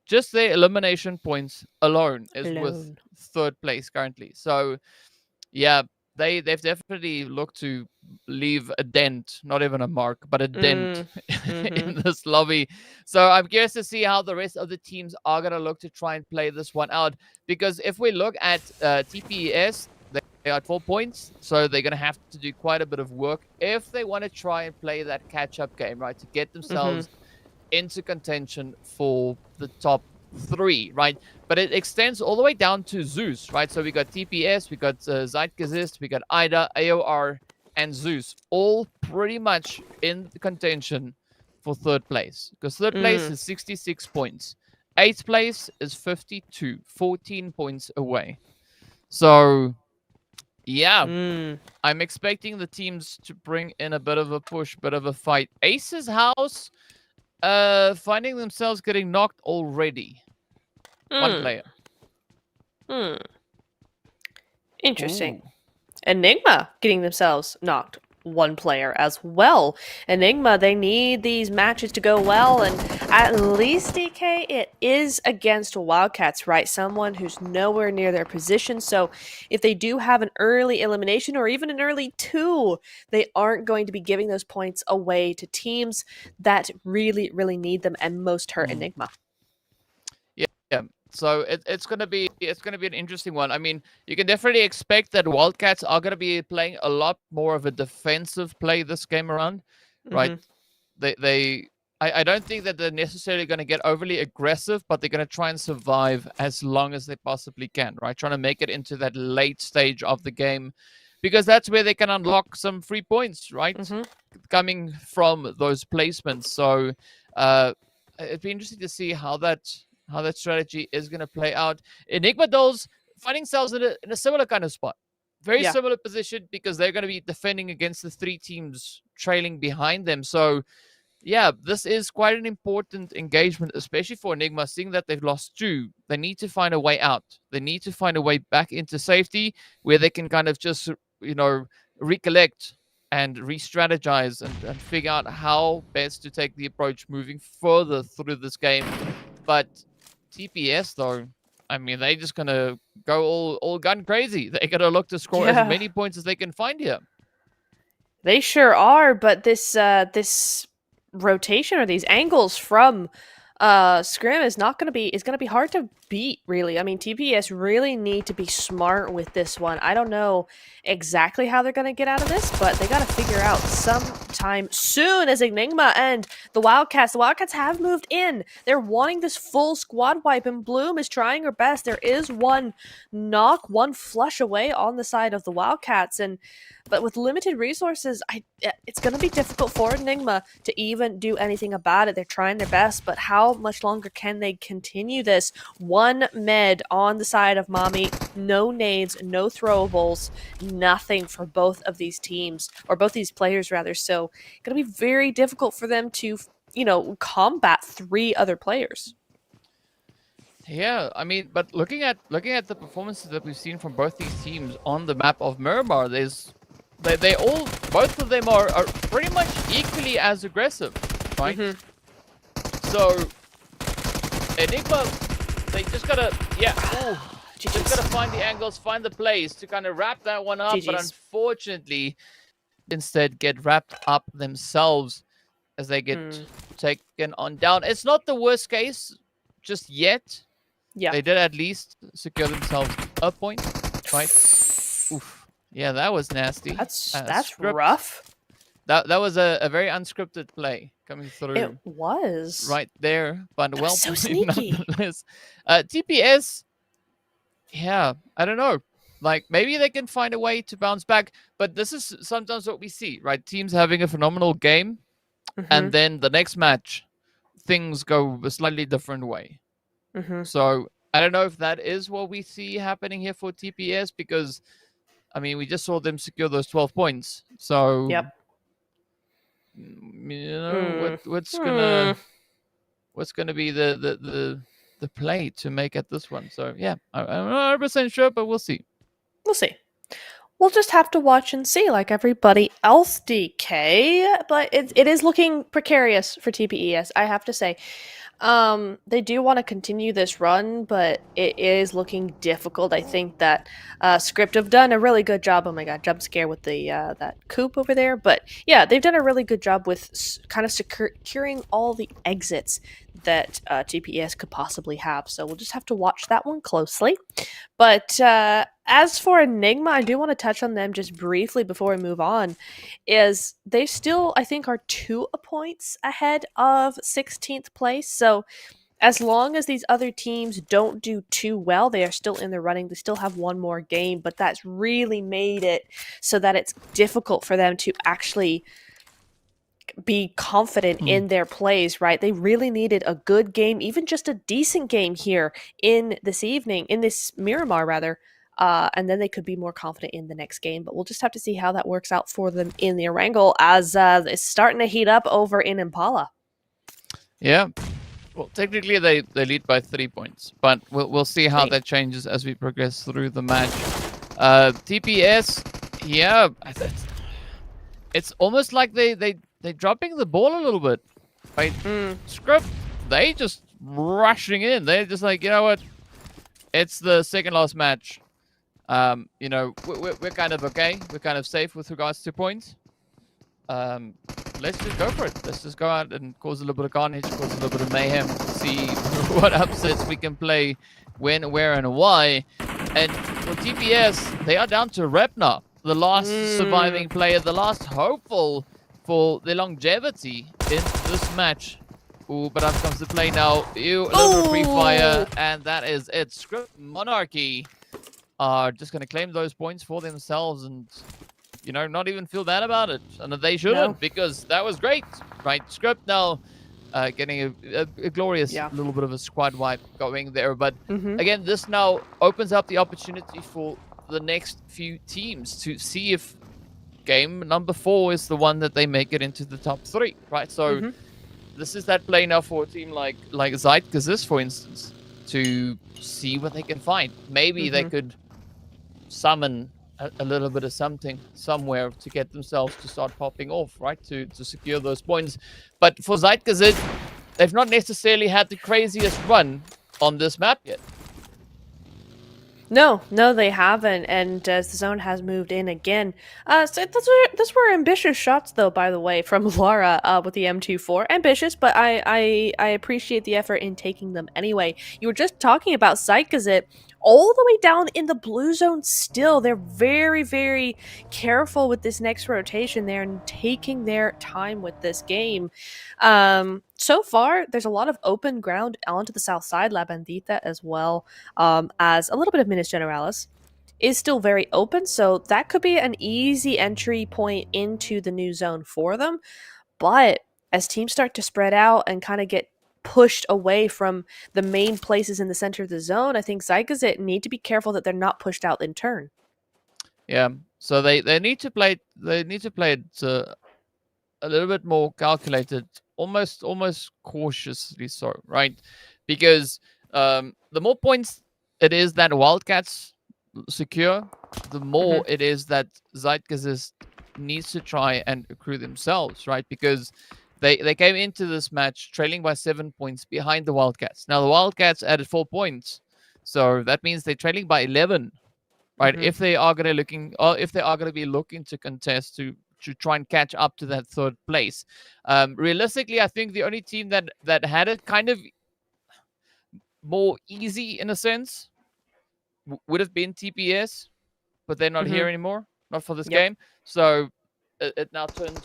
S4: Just their elimination points alone is with 3rd place currently. So, yeah, they've definitely looked to leave a dent, not even a mark, but a dent in this lobby. So I'm curious to see how the rest of the teams are going to look to try and play this one out. Because if we look at TPES, they are at 4 points. So they're going to have to do quite a bit of work if they want to try and play that catch-up game, right? To get themselves into contention for the top 3, right? But it extends all the way down to Zeus, right? So we got TPS, we got Zeitgeist, we got Ida, AOR, and Zeus, all pretty much in the contention for 3rd place. Because 3rd place is 66 points. 8th place is 52, 14 points away. So, yeah, I'm expecting the teams to bring in a bit of a push, bit of a fight. Ace's house finding themselves getting knocked already. 1 player.
S3: Interesting.
S4: Ooh.
S3: Enigma getting themselves knocked. 1 player as well. Enigma, they need these matches to go well, and at least, DK, it is against Wildcats, right? Someone who's nowhere near their position. So if they do have an early elimination or even an early 2, they aren't going to be giving those points away to teams that really, really need them and most hurt Enigma.
S4: Yeah. So it's gonna be an interesting one. I mean, you can definitely expect that Wildcats are gonna be playing a lot more of a defensive play this game around, right? I don't think that they're necessarily going to get overly aggressive, but they're going to try and survive as long as they possibly can, right? Trying to make it into that late stage of the game, because that's where they can unlock some free points, right? Coming from those placements. So it'd be interesting to see how that strategy is going to play out. Enigma Dolls finding themselves in a similar kind of spot. Very similar position, because they're going to be defending against the 3 teams trailing behind them. So, yeah, this is quite an important engagement, especially for Enigma, seeing that they've lost 2. They need to find a way out. They need to find a way back into safety where they can kind of just, recollect and re-strategize and figure out how best to take the approach moving further through this game. But TPS, though, I mean, they're just going to go all gun crazy. They're going to look to score as many points as they can find here.
S3: They sure are, but this rotation or these angles from Scrim is going to be hard to beat, really. I mean, TPS really need to be smart with this one. I don't know exactly how they're going to get out of this, but they got to figure out sometime soon as Enigma and the Wildcats have moved in. They're wanting this full squad wipe, and Bloom is trying her best. There is 1 knock, 1 flush away on the side of the Wildcats, but with limited resources, it's going to be difficult for Enigma to even do anything about it. They're trying their best, but how much longer can they continue this? 1 med on the side of Mommy, no nades, no throwables, nothing for both of these teams, or both these players rather. So it's going to be very difficult for them to, combat 3 other players.
S4: Yeah, I mean, but looking at the performances that we've seen from both these teams on the map of Miramar, they all both of them are pretty much equally as aggressive, right? So Enigma, they just gotta, just gotta find the angles, find the plays to kind of wrap that one up. But unfortunately, instead get wrapped up themselves as they get taken on down. It's not the worst case just yet.
S3: Yeah.
S4: They did at least secure themselves a point, right? Oof. Yeah, that was nasty.
S3: That's rough.
S4: That was a very unscripted play coming through.
S3: It was.
S4: Right there, but
S3: That
S4: well
S3: was so
S4: played
S3: sneaky.
S4: nonetheless. TPS, yeah, I don't know. Like, maybe they can find a way to bounce back, but this is sometimes what we see, right? Teams having a phenomenal game, and then the next match, things go a slightly different way. So I don't know if that is what we see happening here for TPS, because, I mean, we just saw them secure those 12 points. So, you know, what's gonna be the play to make at this one? So yeah, I'm not 100% sure, but we'll see.
S3: We'll see. We'll just have to watch and see, like everybody else, DK. But it is looking precarious for TPES, I have to say. They do want to continue this run, but it is looking difficult. I think that Script have done a really good job. Oh my god, jump scare with the that coop over there. But yeah, they've done a really good job with kind of securing all the exits that TPES could possibly have. So we'll just have to watch that one closely. But as for Enigma, I do want to touch on them just briefly before we move on. Is they still, I think, are 2 points ahead of 16th place. So as long as these other teams don't do too well, they are still in the running. They still have one more game, but that's really made it so that it's difficult for them to actually be confident in their plays, right? They really needed a good game, even just a decent game here in this Miramar rather, and then they could be more confident in the next game. But we'll just have to see how that works out for them in the Erangel, as it's starting to heat up over in Impala.
S4: Yeah. Well, technically they lead by 3 points, but we'll see how that changes as we progress through the match. TPS, yeah, it's almost like they're dropping the ball a little bit. Right? Script, they just rushing in. They're just like, you know what? It's the second last match. You know, we're kind of okay. We're kind of safe with regards to points. Let's just go for it. Let's just go out and cause a little bit of carnage, cause a little bit of mayhem, see what upsets we can play, when, where, and why. And for TPS, they are down to Rep now, the last surviving player, the last hopeful for the longevity in this match. Ooh, but up comes the play now. A little bit of free fire, and that is it. Script Monarchy are just going to claim those points for themselves and, you know, not even feel bad about it. And they shouldn't, because that was great, right? Script now getting a glorious little bit of a squad wipe going there. But again, this now opens up the opportunity for the next few teams to see if game number 4 is the one that they make it into the top 3, right? So this is that play now for a team like Zeitgeist, for instance, to see what they can find. Maybe they could summon a little bit of something somewhere to get themselves to start popping off, right? To secure those points. But for Zeitgeist, they've not necessarily had the craziest run on this map yet.
S3: No, they haven't, and as the zone has moved in again, so those were ambitious shots, though. By the way, from Lara with the M24, ambitious, but I appreciate the effort in taking them anyway. You were just talking about Zeitgeist, all the way down in the blue zone. Still, they're very, very careful with this next rotation. They're taking their time with this game. So far, there's a lot of open ground onto the south side. La Bandita as well, as a little bit of Minas Generalis is still very open, so that could be an easy entry point into the new zone for them. But as teams start to spread out and kind of get pushed away from the main places in the center of the zone, I think Zeitgeist need to be careful that they're not pushed out in turn.
S4: Yeah, so they need to play it a little bit more calculated, almost cautiously so, right? Because the more points it is that Wildcats secure, the more it is that Zeitgeist needs to try and accrue themselves, right? Because they came into this match trailing by 7 points behind the Wildcats. Now the Wildcats added 4 points, so that means they're trailing by 11, right?
S3: Mhm.
S4: If they are going to be looking to contest to try and catch up to that third place. Realistically, I think the only team that had it kind of more easy in a sense would have been TPS, but they're not
S3: Mhm.
S4: here anymore, not for this
S3: Yep.
S4: game. So it now turns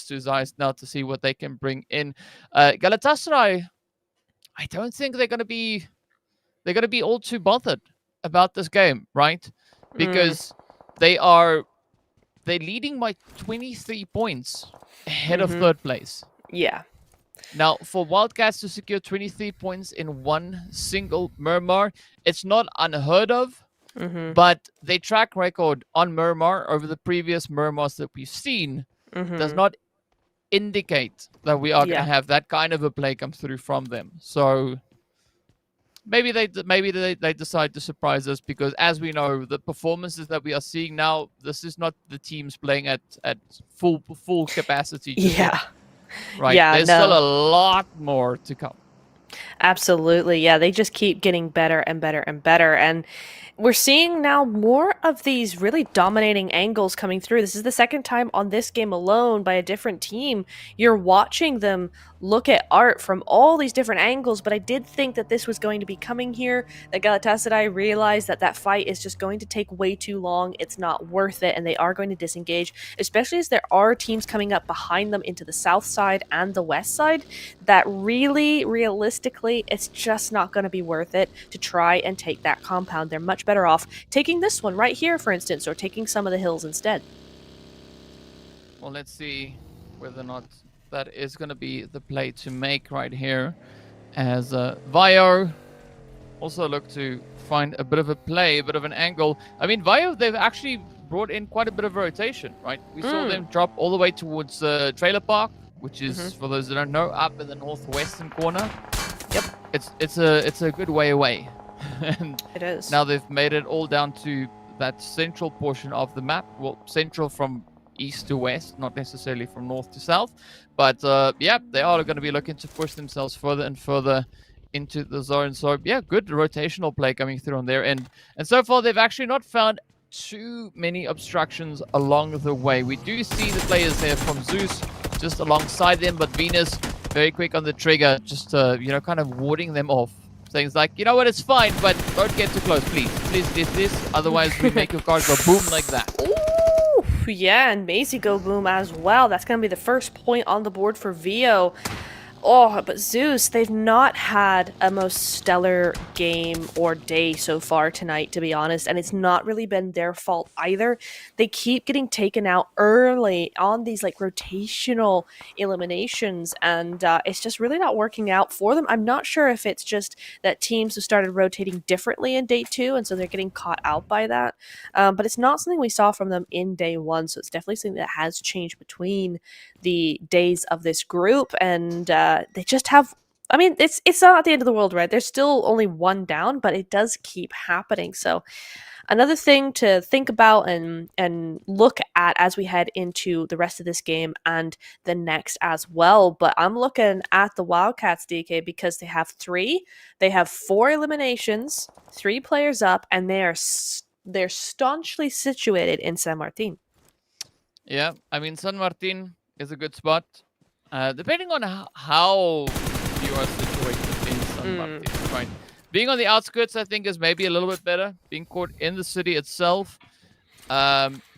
S4: to Zeiss now to see what they can bring in. Galatasaray, I don't think they're gonna be all too bothered about this game, right?
S3: Mm.
S4: Because they're leading by 23 points ahead of
S3: Mhm.
S4: third place.
S3: Yeah.
S4: Now, for Wildcats to secure 23 points in one single Miramar, it's not unheard of,
S3: Mhm.
S4: but their track record on Miramar over the previous Miramars that we've seen does
S3: Mhm.
S4: not indicate that we are going to
S3: Yeah.
S4: have that kind of a play come through from them. So maybe they decide to surprise us, because as we know, the performances that we are seeing now, this is not the teams playing at full capacity just
S3: Yeah.
S4: yet, right?
S3: Yeah,
S4: There's still
S3: no.
S4: a lot more to come.
S3: Absolutely. Yeah, they just keep getting better and better and better. And we're seeing now more of these really dominating angles coming through. This is the second time on this game alone by a different team. You're watching them look at art from all these different angles, but I did think that this was going to be coming here, that Galatasaray realized that that fight is just going to take way too long. It's not worth it, and they are going to disengage, especially as there are teams coming up behind them into the south side and the west side, that really, realistically, it's just not going to be worth it to try and take that compound. They're much better off taking this one right here, for instance, or taking some of the hills instead.
S4: Well, let's see whether or not that is going to be the play to make right here, as Vio also look to find a bit of a play, a bit of an angle. I mean, Vio, they've actually brought in quite a bit of rotation, right? We saw them drop all the way towards Trailer Park, which is, for those that don't know, up in the northwestern corner.
S3: Yep.
S4: It's a good way away. And
S3: It is.
S4: now they've made it all down to that central portion of the map. Well, central from east to west, not necessarily from north to south. But yeah, they are going to be looking to push themselves further and further into the zone. So yeah, good rotational play coming through on their end. And so far, they've actually not found too many obstructions along the way. We do see the players there from Zeus just alongside them, but Venus very quick on the trigger, just kind of warding them off. Things like, you know what, it's fine, but don't get too close, please. Please leave this, otherwise we make your card go boom like that.
S3: Ooh, yeah, and Maisie go boom as well. That's going to be the first point on the board for Vio. Oh, but Zeus, they've not had a most stellar game or day so far tonight, to be honest, and it's not really been their fault either. They keep getting taken out early on these like rotational eliminations, and it's just really not working out for them. I'm not sure if it's just that teams have started rotating differently in day 2, and so they're getting caught out by that. But it's not something we saw from them in day 1, so it's definitely something that has changed between the days of this group, and they just have, I mean, it's not at the end of the world, right? There's still only one down, but it does keep happening. So another thing to think about and look at as we head into the rest of this game and the next as well. But I'm looking at the Wildcats, DK, because they have 4 eliminations, 3 players up, and they're staunchly situated in San Martin.
S4: Yeah, I mean, San Martin is a good spot. Depending on how you are situated in San Martin, right? Being on the outskirts, I think, is maybe a little bit better. Being caught in the city itself,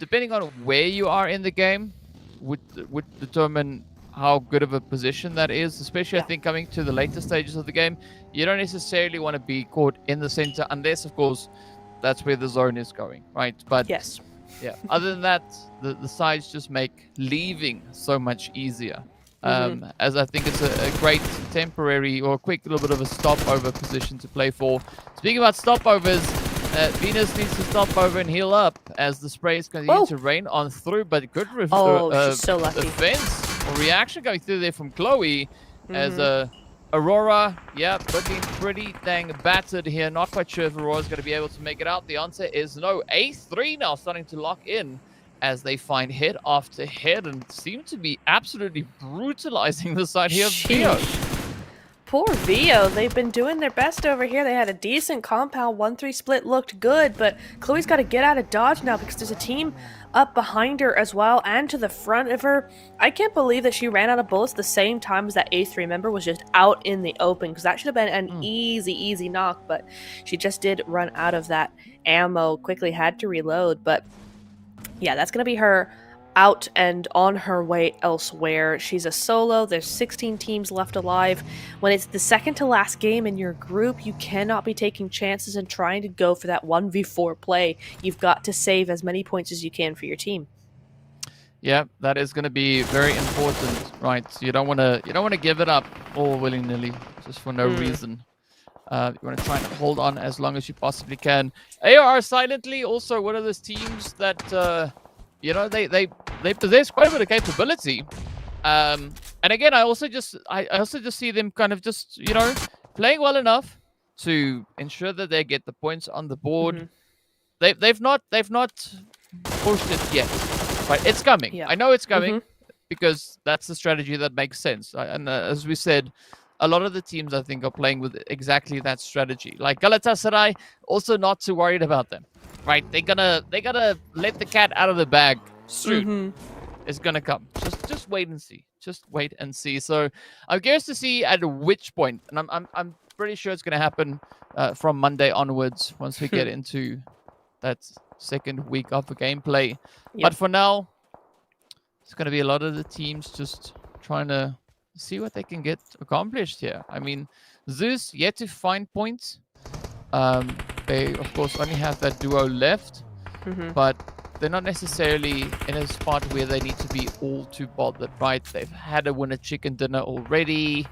S4: depending on where you are in the game, would determine how good of a position that is. Especially, I think, coming to the later stages of the game, you don't necessarily want to be caught in the center, unless, of course, that's where the zone is going, right? But
S3: yes.
S4: Yeah, other than that, the sides just make leaving so much easier. As I think it's a great temporary or quick little bit of a stopover position to play for. Speaking about stopovers, Venus needs to stop over and heal up as the spray is continue to rain on through, but good
S3: she's so lucky.
S4: defense or reaction going through there from Chloe as Aurora, yeah, looking pretty dang battered here. Not quite sure if Aurora's going to be able to make it out. The answer is no. A3 now starting to lock in as they find head after head and seem to be absolutely brutalizing the side here of Vio.
S3: Sheesh. Poor Vio. They've been doing their best over here. They had a decent compound. 1-3 split looked good, but Chloe's got to get out of dodge now because there's a team up behind her as well and to the front of her. I can't believe that she ran out of bullets the same time as that A3 member was just out in the open, because that should have been an easy knock, but she just did run out of that ammo, quickly had to reload. But yeah, that's going to be her out and on her way elsewhere. She's a solo. There's 16 teams left alive. When it's the second to last game in your group, you cannot be taking chances and trying to go for that 1v4 play. You've got to save as many points as you can for your team.
S4: Yeah, that is going to be very important, right? You don't want to give it up all willy-nilly just for no reason. You want to try and hold on as long as you possibly can. AR silently also one of those teams that they possess quite a bit of capability. And again, I also just see them kind of just playing well enough to ensure that they get the points on the board. They've not pushed it yet, right? It's coming.
S3: Yeah.
S4: I know it's coming because that's the strategy that makes sense. And as we said, a lot of the teams I think are playing with exactly that strategy. Like Galatasaray, also not too worried about them. Right, they're gonna let the cat out of the bag soon. It's gonna come. Just wait and see. Just wait and see. So I'm curious to see at which point, and I'm pretty sure it's gonna happen from Monday onwards once we get into that second week of the gameplay. But for now, it's gonna be a lot of the teams just trying to see what they can get accomplished here. I mean, Zeus yet to find points. They, of course, only have that duo left, but they're not necessarily in a spot where they need to be all too bothered, right? They've had a winner chicken dinner already,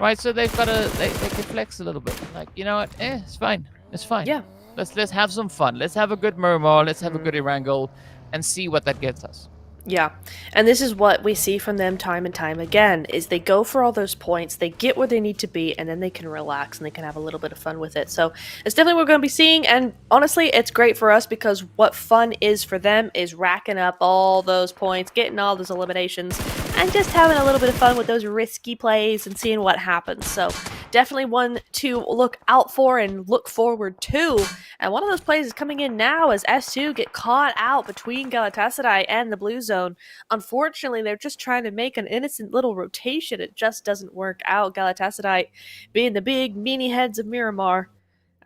S4: right? So they've got to, they can flex a little bit. Like, you know what? It's fine. It's fine.
S3: Yeah.
S4: Let's have some fun. Let's have a good Miramar. Let's have a good Erangel and see what that gets us.
S3: Yeah, and this is what we see from them time and time again, is they go for all those points, they get where they need to be, and then they can relax and they can have a little bit of fun with it. So it's definitely what we're going to be seeing, and honestly, it's great for us because what fun is for them is racking up all those points, getting all those eliminations, and just having a little bit of fun with those risky plays and seeing what happens. So definitely one to look out for and look forward to. And one of those plays is coming in now as S2 get caught out between Galatasaray and the blue zone. Unfortunately, they're just trying to make an innocent little rotation. It just doesn't work out. Galatasaray being the big meanie heads of Miramar,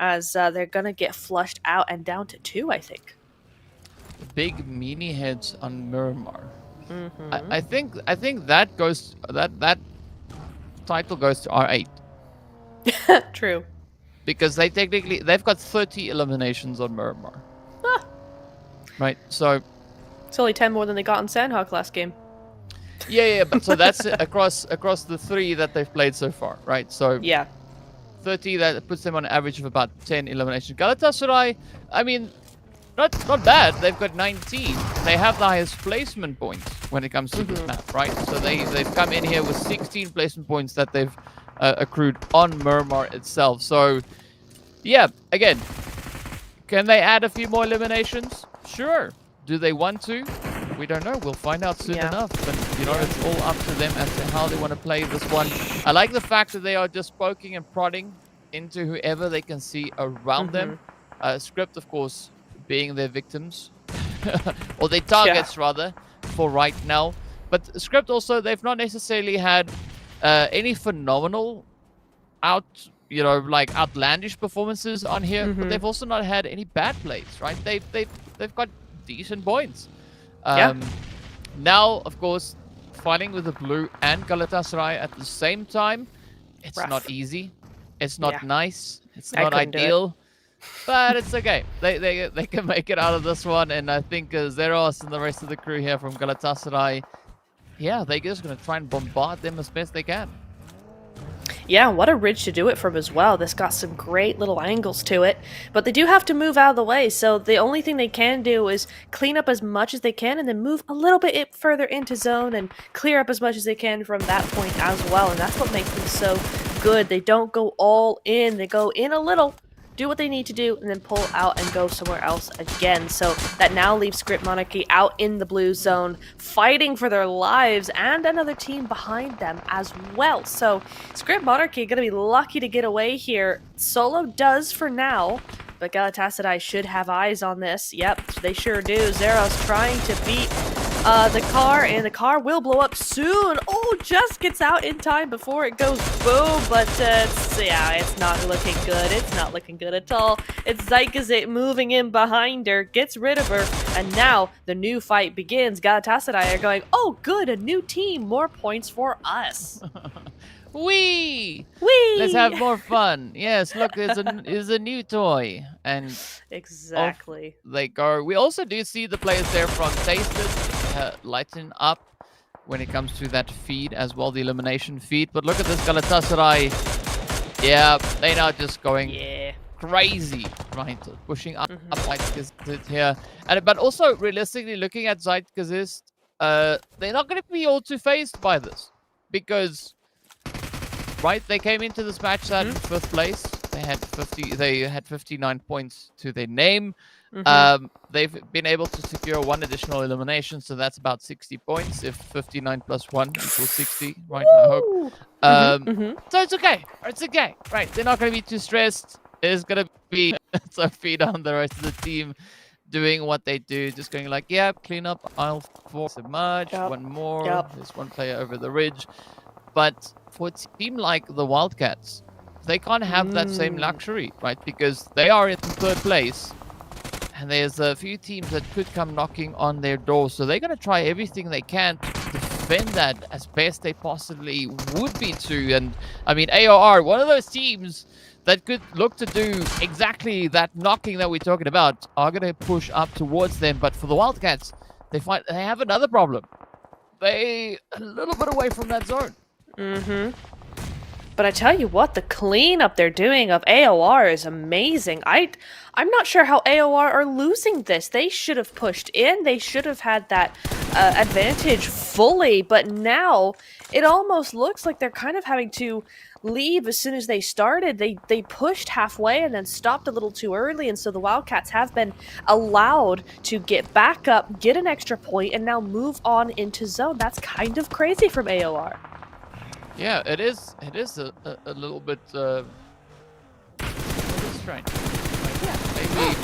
S3: as they're going to get flushed out and down to 2, I think.
S4: Big meanie heads on Miramar. I think that goes that title goes to R8.
S3: True.
S4: Because they've got 30 eliminations on Miramar. Right, so
S3: It's only 10 more than they got in Sandhawk last game.
S4: yeah, but so that's across the 3 that they've played so far, right? So
S3: Yeah.
S4: 30, that puts them on an average of about 10 eliminations. Galatasaray, I mean, not bad. They've got 19. They have the highest placement points when it comes to this map, right? So they've come in here with 16 placement points that they've accrued on Miramar itself. So yeah, again, can they add a few more eliminations? Sure. Do they want to? We don't know. We'll find out soon enough. But, it's all up to them as to how they want to play this one. I like the fact that they are just poking and prodding into whoever they can see around them. Script, of course, being their victims. Or their targets, rather, for right now. But Script also, they've not necessarily had any phenomenal outlandish performances on here. But they've also not had any bad plays, right? They've got decent points. Now, of course, fighting with the blue and Galatasaray at the same time, it's not easy. It's not nice. It's not ideal. But it's okay. They can make it out of this one. And I think Zeros and the rest of the crew here from Galatasaray, yeah, they're just going to try and bombard them as best they can.
S3: Yeah, what a ridge to do it from as well. This got some great little angles to it, but they do have to move out of the way, so the only thing they can do is clean up as much as they can and then move a little bit further into zone and clear up as much as they can from that point as well, and that's what makes them so good. They don't go all in, they go in a little, do what they need to do, and then pull out and go somewhere else again. So that now leaves Script Monarchy out in the blue zone, fighting for their lives, and another team behind them as well. So Script Monarchy going to be lucky to get away here. Solo does for now, but Galatasaray should have eyes on this. Yep, they sure do. Zeros trying to beat the car, and the car will blow up soon. Oh, just gets out in time before it goes boom, but it's not looking good. It's not looking good at all. It's Zykozit moving in behind her, gets rid of her, and now the new fight begins. Galatasaray are going, oh good, a new team, more points for us.
S4: Whee!
S3: Whee!
S4: Let's have more fun. Yes, look, there's a new toy, and
S3: exactly.
S4: They go. We also do see the players there from Tasted lighten up when it comes to that feed as well, the elimination feed. But look at this Galatasaray. Yeah, they're now just going crazy, right? Pushing up like this here, but also realistically looking at Zeitgeist, they're not going to be all too phased by this because. Right, they came into this match at 5th place. They had 59 points to their name. They've been able to secure 1 additional elimination, so that's about 60 points. If 59 plus 1 equals 60, right? Woo! I hope. So it's okay. It's okay. Right, they're not going to be too stressed. There's going to be some feed on the rest of the team doing what they do, just going like, yeah, clean up aisle 4 so much. One more. There's one player over the ridge. But for a team like the Wildcats, they can't have that same luxury, right? Because they are in 3rd place, and there's a few teams that could come knocking on their door. So they're going to try everything they can to defend that as best they possibly would be to. And, I mean, AOR, one of those teams that could look to do exactly that knocking that we're talking about, are going to push up towards them. But for the Wildcats, they have another problem. They a little bit away from that zone.
S3: But I tell you what, the cleanup they're doing of AOR is amazing. I'm not sure how AOR are losing this. They should have pushed in. They should have had that advantage fully. But now it almost looks like they're kind of having to leave as soon as they started. They pushed halfway and then stopped a little too early. And so the Wildcats have been allowed to get back up, get an extra point, and now move on into zone. That's kind of crazy from AOR.
S4: Yeah, it is. It is a little bit strange.
S3: Yeah.
S4: Maybe.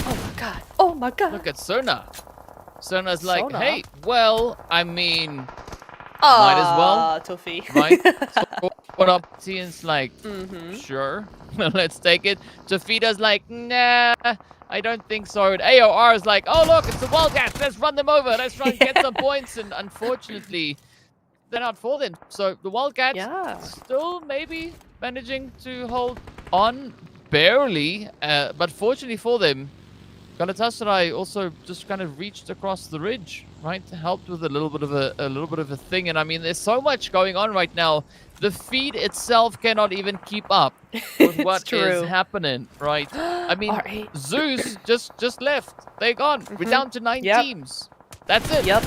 S3: Oh my god. Oh my god.
S4: Look at Sona. Sona's like, hey, well, I mean, might as well.
S3: Tofi.
S4: Right? So what up? Tian's like, sure, let's take it. Tofida's like, nah, I don't think so. And AOR is like, oh look, it's the Wildcats. Let's run them over. Let's try and get some points. And unfortunately, they're not for them. So the Wildcats still maybe managing to hold on barely, but fortunately for them, Galatasaray also just kind of reached across the ridge, right? Helped with a little bit of a thing. And I mean, there's so much going on right now. The feed itself cannot even keep up with what is happening, right? I mean,
S3: R8.
S4: Zeus just left. They're gone. We're down to 9 teams. That's it.
S3: Yep.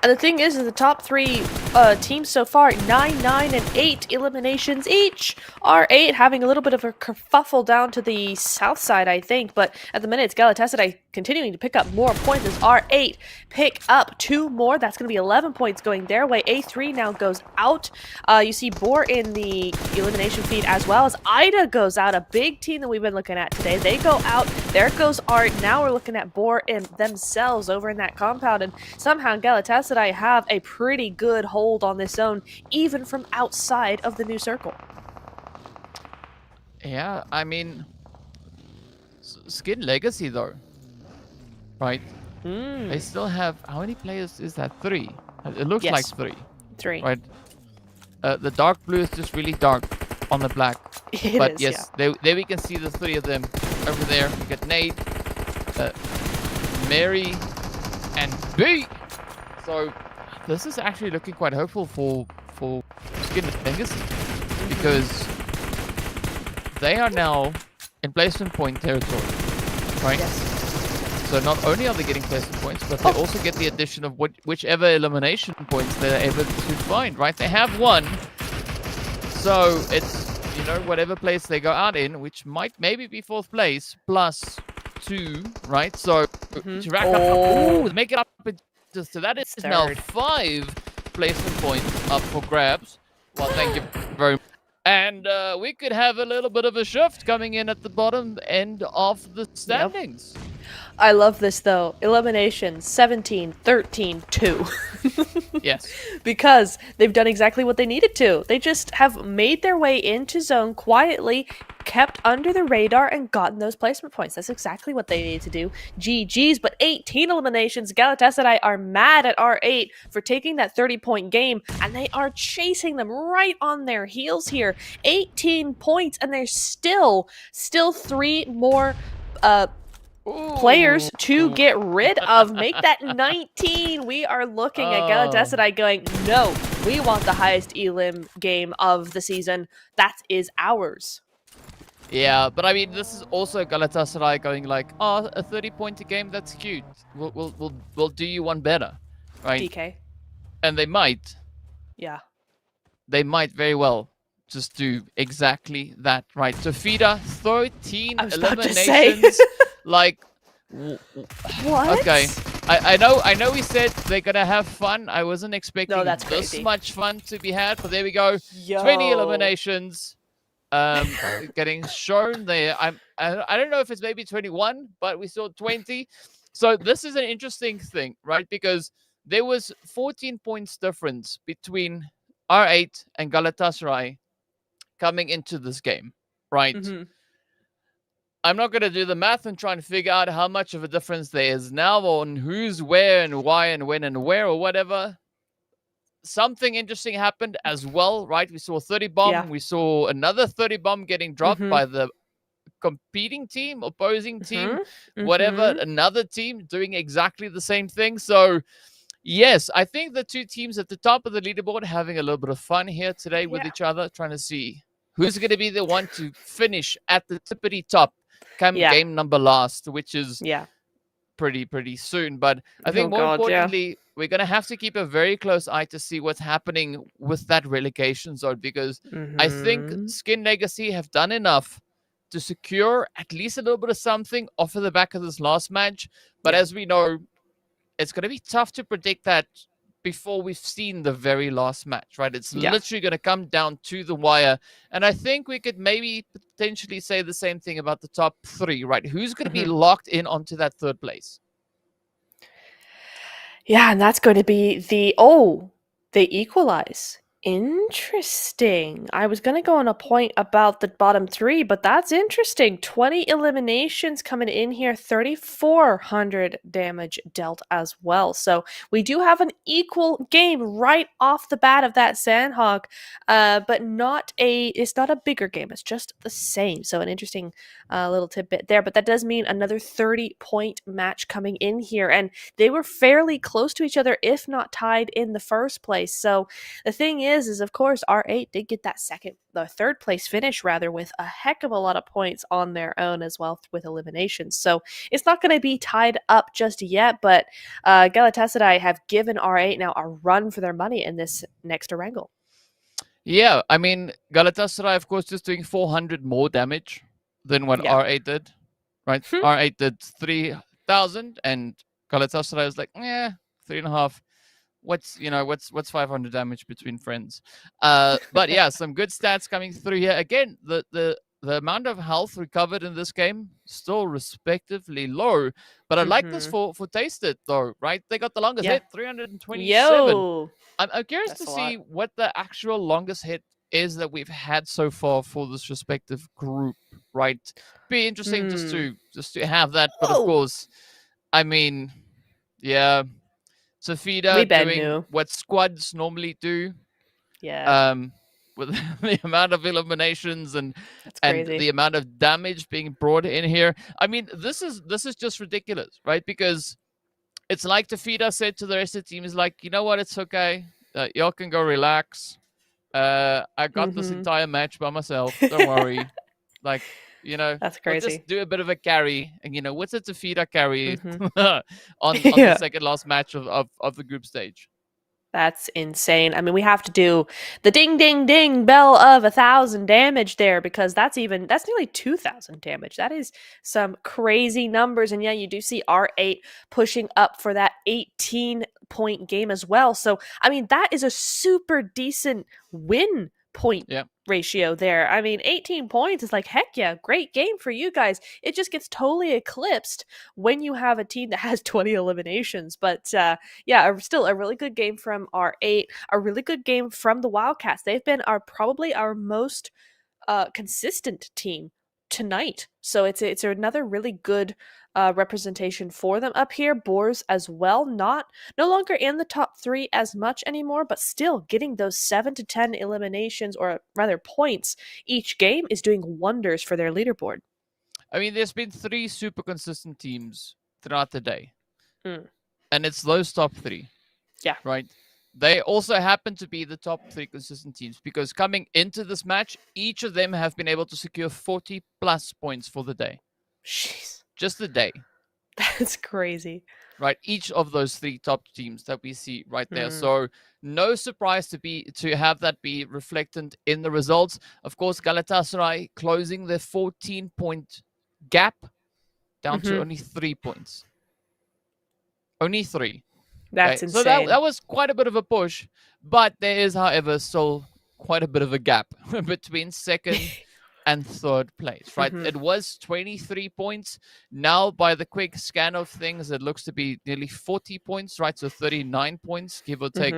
S3: And the thing is, the top 3 teams so far, 9, 9, and 8 eliminations each. R8 having a little bit of a kerfuffle down to the south side, I think. But at the minute, it's Galatasaray continuing to pick up more points as R8 pick up 2 more. That's going to be 11 points going their way. A3 now goes out. You see Boar in the elimination feed as well as Ida goes out. A big team that we've been looking at today. They go out. There goes Art. Now we're looking at Boar and themselves over in that compound. And somehow Galatasaray have a pretty good hold on this zone, even from outside of the new circle.
S4: Yeah, I mean, Skin Legacy though, right? They still have, how many players is that? 3. It looks like 3.
S3: 3.
S4: Right. The dark blue is just really dark on the black. But yes, there we can see the 3 of them over there. We got Nate, Mary, and B. So this is actually looking quite hopeful for Skin Legacy because they are now in placement point territory, right?
S3: Yes.
S4: So not only are they getting placement points, but they also get the addition of whichever elimination points they're able to find, right? They have 1, so it's whatever place they go out in, which might maybe be 4th place, plus 2, right? So to rack up, make it up so that is
S3: It's
S4: now
S3: third.
S4: 5 placement points up for grabs. Well, thank you very much. And we could have a little bit of a shift coming in at the bottom end of the standings.
S3: I love this though. Elimination 17, 13, 2.
S4: Yes.
S3: Because they've done exactly what they needed to. They just have made their way into zone quietly, kept under the radar, and gotten those placement points. That's exactly what they needed to do. GG's, but 18 eliminations. Galatasaray are mad at R8 for taking that 30-point game, and they are chasing them right on their heels here. 18 points, and there's still 3 more players to get rid of. Make that 19. We are looking at Galatasaray going, no, we want the highest elim game of the season. That is ours.
S4: Yeah, but I mean, this is also Galatasaray going like, oh, a 30-point a game, that's cute. We'll do you one better, right?
S3: DK.
S4: And they might.
S3: Yeah.
S4: They might very well just do exactly that, right? So FIDA, 13
S3: I was about to say.
S4: eliminations. Like,
S3: What?
S4: Okay, I know we said they're gonna have fun. I wasn't expecting
S3: No, that's
S4: this
S3: crazy.
S4: much fun to be had, but there we go.
S3: Yo.
S4: 20 eliminations getting shown there. I don't know if it's maybe 21, but we saw 20. So this is an interesting thing, right? Because there was 14 points difference between R8 and Galatasaray coming into this game, right?
S3: Mhm.
S4: I'm not going to do the math and try and figure out how much of a difference there is now on who's where and why and when and where or whatever. Something interesting happened as well, right? We saw a 30 bomb.
S3: Yeah.
S4: We saw another 30 bomb getting dropped
S3: Mhm.
S4: by the competing team, opposing team,
S3: Mhm.
S4: whatever.
S3: Mhm.
S4: Another team doing exactly the same thing. So, yes, I think the two teams at the top of the leaderboard having a little bit of fun here today with
S3: Yeah.
S4: each other, trying to see who's going to be the one to finish at the tippity top come
S3: Yeah.
S4: game number last, which is
S3: Yeah.
S4: pretty soon. But I think
S3: Oh,
S4: more
S3: God, yeah.
S4: importantly, we're going to have to keep a very close eye to see what's happening with that relegation zone, because I think
S3: Mhm.
S4: Skin Legacy have done enough to secure at least a little bit of something off of the back of this last match. But
S3: Yeah.
S4: as we know, it's going to be tough to predict that before we've seen the very last match, right? It's
S3: Yeah.
S4: literally going to come down to the wire. And I think we could maybe potentially say the same thing about the top 3, right? Who's going to be locked in onto that 3rd place?
S3: Yeah, and that's going to be they equalize. Interesting. I was going to go on a point about the bottom 3, but that's interesting. 20 eliminations coming in here, 3,400 damage dealt as well. So we do have an equal game right off the bat of that Sandhawk, but it's not a bigger game. It's just the same. So an interesting little tidbit there, but that does mean another 30-point match coming in here. And they were fairly close to each other, if not tied in the first place. So the thing is of course R8 did get that 3rd place finish rather, with a heck of a lot of points on their own as well with eliminations. So it's not going to be tied up just yet, but Galatasaray have given R8 now a run for their money in this next wrangle.
S4: Yeah, I mean, Galatasaray, of course, just doing 400 more damage than what
S3: Yeah.
S4: R8 did, right? R8 did 3,000, and Galatasaray was like, 3.5. What's 500 damage between friends? But yeah, some good stats coming through here. Again, the amount of health recovered in this game still respectively low, but I like this for Tasted though, right? They got the longest hit, 327.
S3: Yo,
S4: I'm curious
S3: That's
S4: to
S3: a
S4: see
S3: lot.
S4: what the actual longest hit is that we've had so far for this respective group, right? Be interesting just to have that, but of
S3: Whoa.
S4: course, I mean, yeah. Safida
S3: We been
S4: doing
S3: knew.
S4: what squads normally do,
S3: Yeah,
S4: with the amount of eliminations and
S3: that's crazy.
S4: the amount of damage being brought in here. I mean, this is just ridiculous, right? Because it's like Tafida said to the rest of the team, is like, you know what, it's okay. Y'all can go relax. I got this entire match by myself. Don't worry. Like,
S3: That's
S4: we'll
S3: crazy.
S4: just do a bit of a carry. And, what's a Tafida carry on
S3: Yeah.
S4: the second last match of the group stage?
S3: That's insane. I mean, we have to do the ding, ding, ding bell of 1,000 damage there because that's nearly 2,000 damage. That is some crazy numbers. And yeah, you do see R8 pushing up for that 18-point game as well. So, I mean, that is a super decent win point
S4: Yeah.
S3: ratio there. I mean, 18 points is like, heck yeah, great game for you guys. It just gets totally eclipsed when you have a team that has 20 eliminations. But yeah, still a really good game from R8, a really good game from the Wildcats. They've been probably our most consistent team tonight. So it's another really good representation for them up here. Boars as well, no longer in the top 3 as much anymore, but still getting those 7 to 10 eliminations, or rather points each game, is doing wonders for their leaderboard.
S4: I mean, there's been 3 super consistent teams throughout the day.
S3: Mm.
S4: And it's those top 3.
S3: Yeah.
S4: Right? They also happen to be the top 3 consistent teams because coming into this match, each of them have been able to secure 40 plus points for the day.
S3: Jeez.
S4: Just the day.
S3: That's crazy.
S4: Right? Each of those 3 top teams that we see right there.
S3: Mm.
S4: So no surprise to have that be reflected in the results. Of course, Galatasaray closing their 14-point gap down to only 3 points. Only 3.
S3: That's
S4: okay?
S3: insane.
S4: So that was quite a bit of a push, but there is, however, still quite a bit of a gap between second and third place, right? It was 23 points. Now, by the quick scan of things, it looks to be nearly 40 points, right? So 39 points, give or take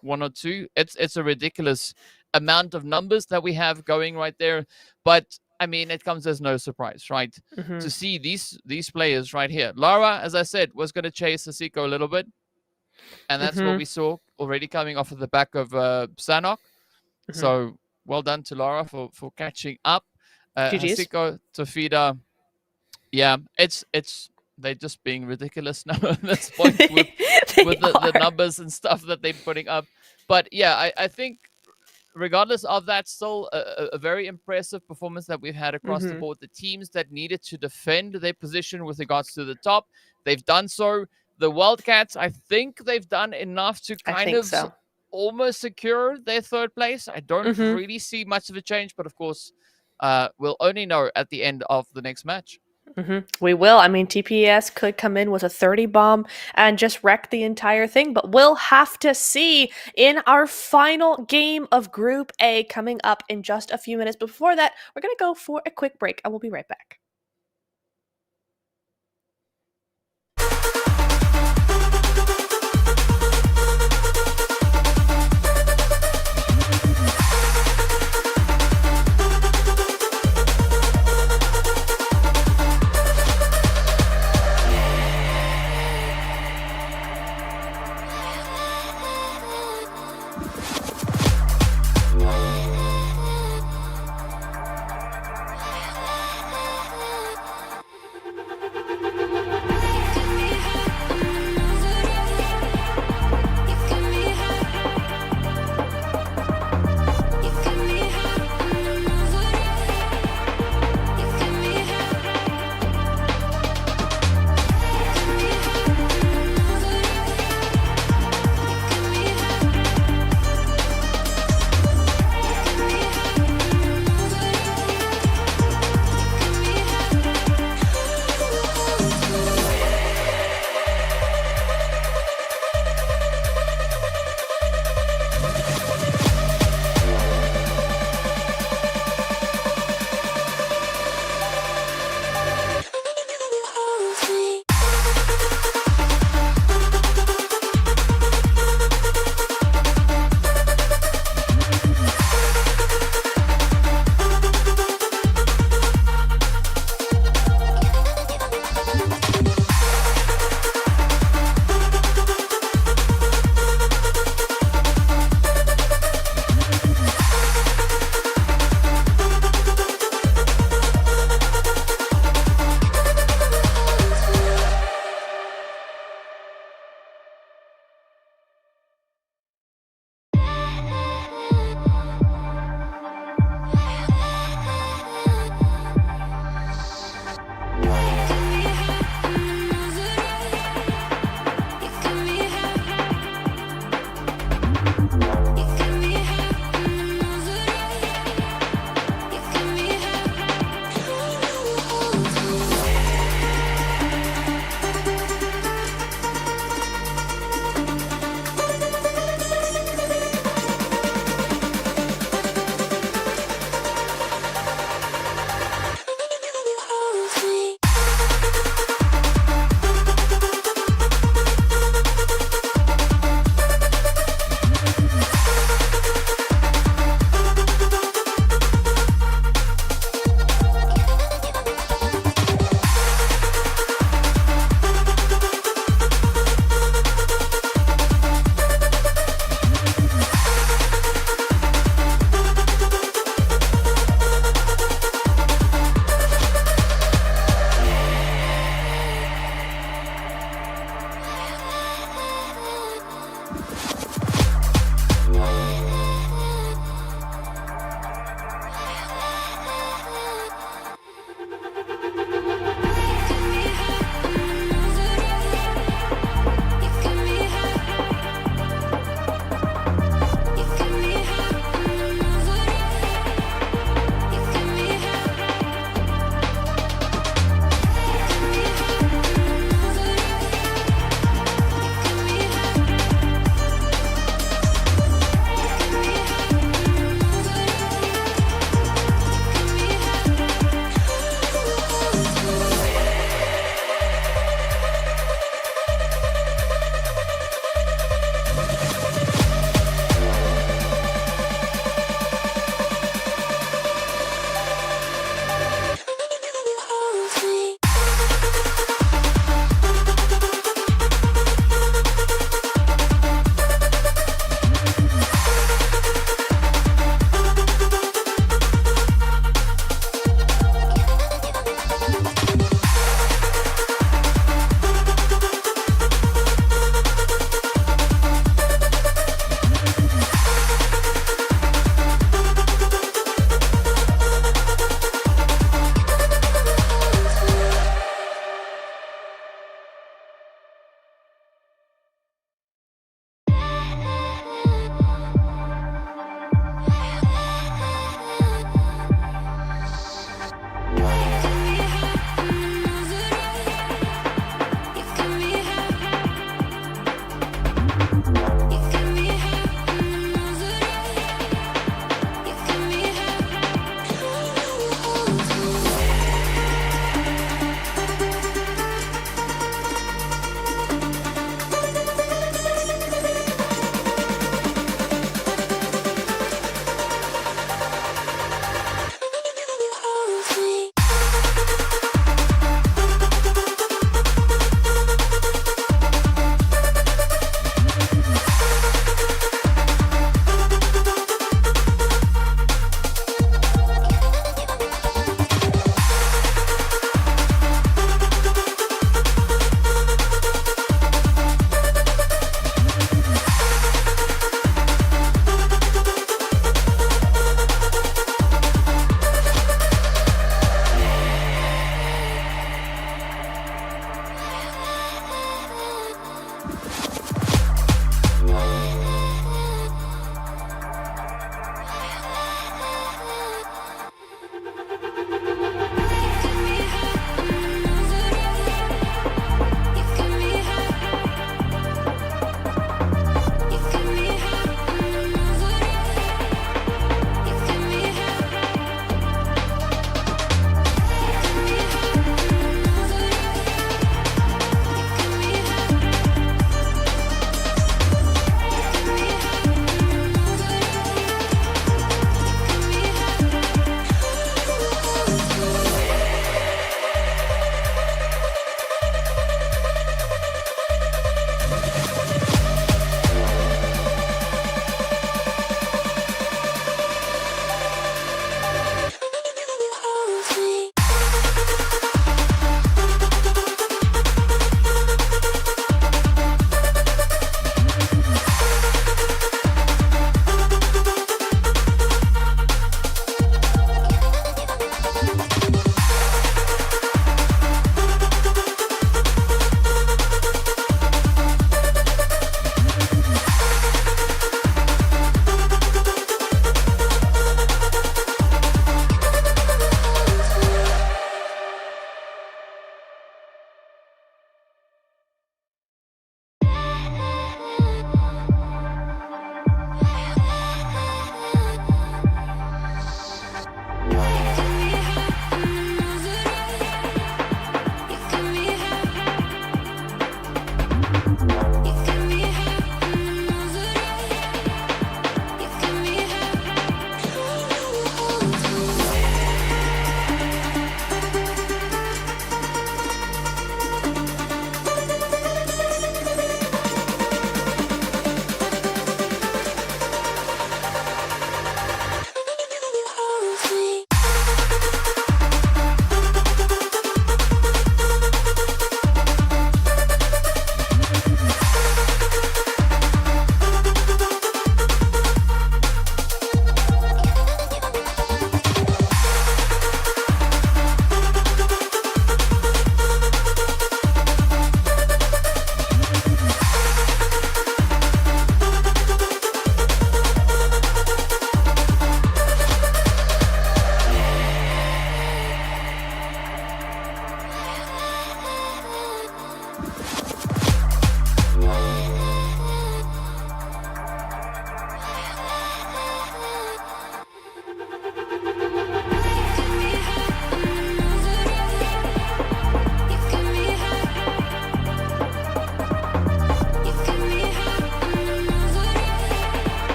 S4: 1 or 2. It's a ridiculous amount of numbers that we have going right there. But I mean, it comes as no surprise, right? To see these players right here. Lara, as I said, was going to chase Asiko a little bit. And that's what we saw already coming off of the back of Sanok. So well done to Lara for catching up. Asiko, Tafida, yeah, it's they're just being ridiculous now at this point with the numbers and stuff that they're putting up. But yeah, I think regardless of that, still a very impressive performance that we've had across the board. The teams that needed to defend their position with regards to the top, they've done so. The Wildcats, I think they've done enough to kind of almost secure their third place. I don't really see much of a change, but of course, we'll only know at the end of the next match.
S3: We will. I mean, TPS could come in with a 30 bomb and just wreck the entire thing, but we'll have to see in our final game of Group A coming up in just a few minutes. Before that, we're going to go for a quick break, and we'll be right back.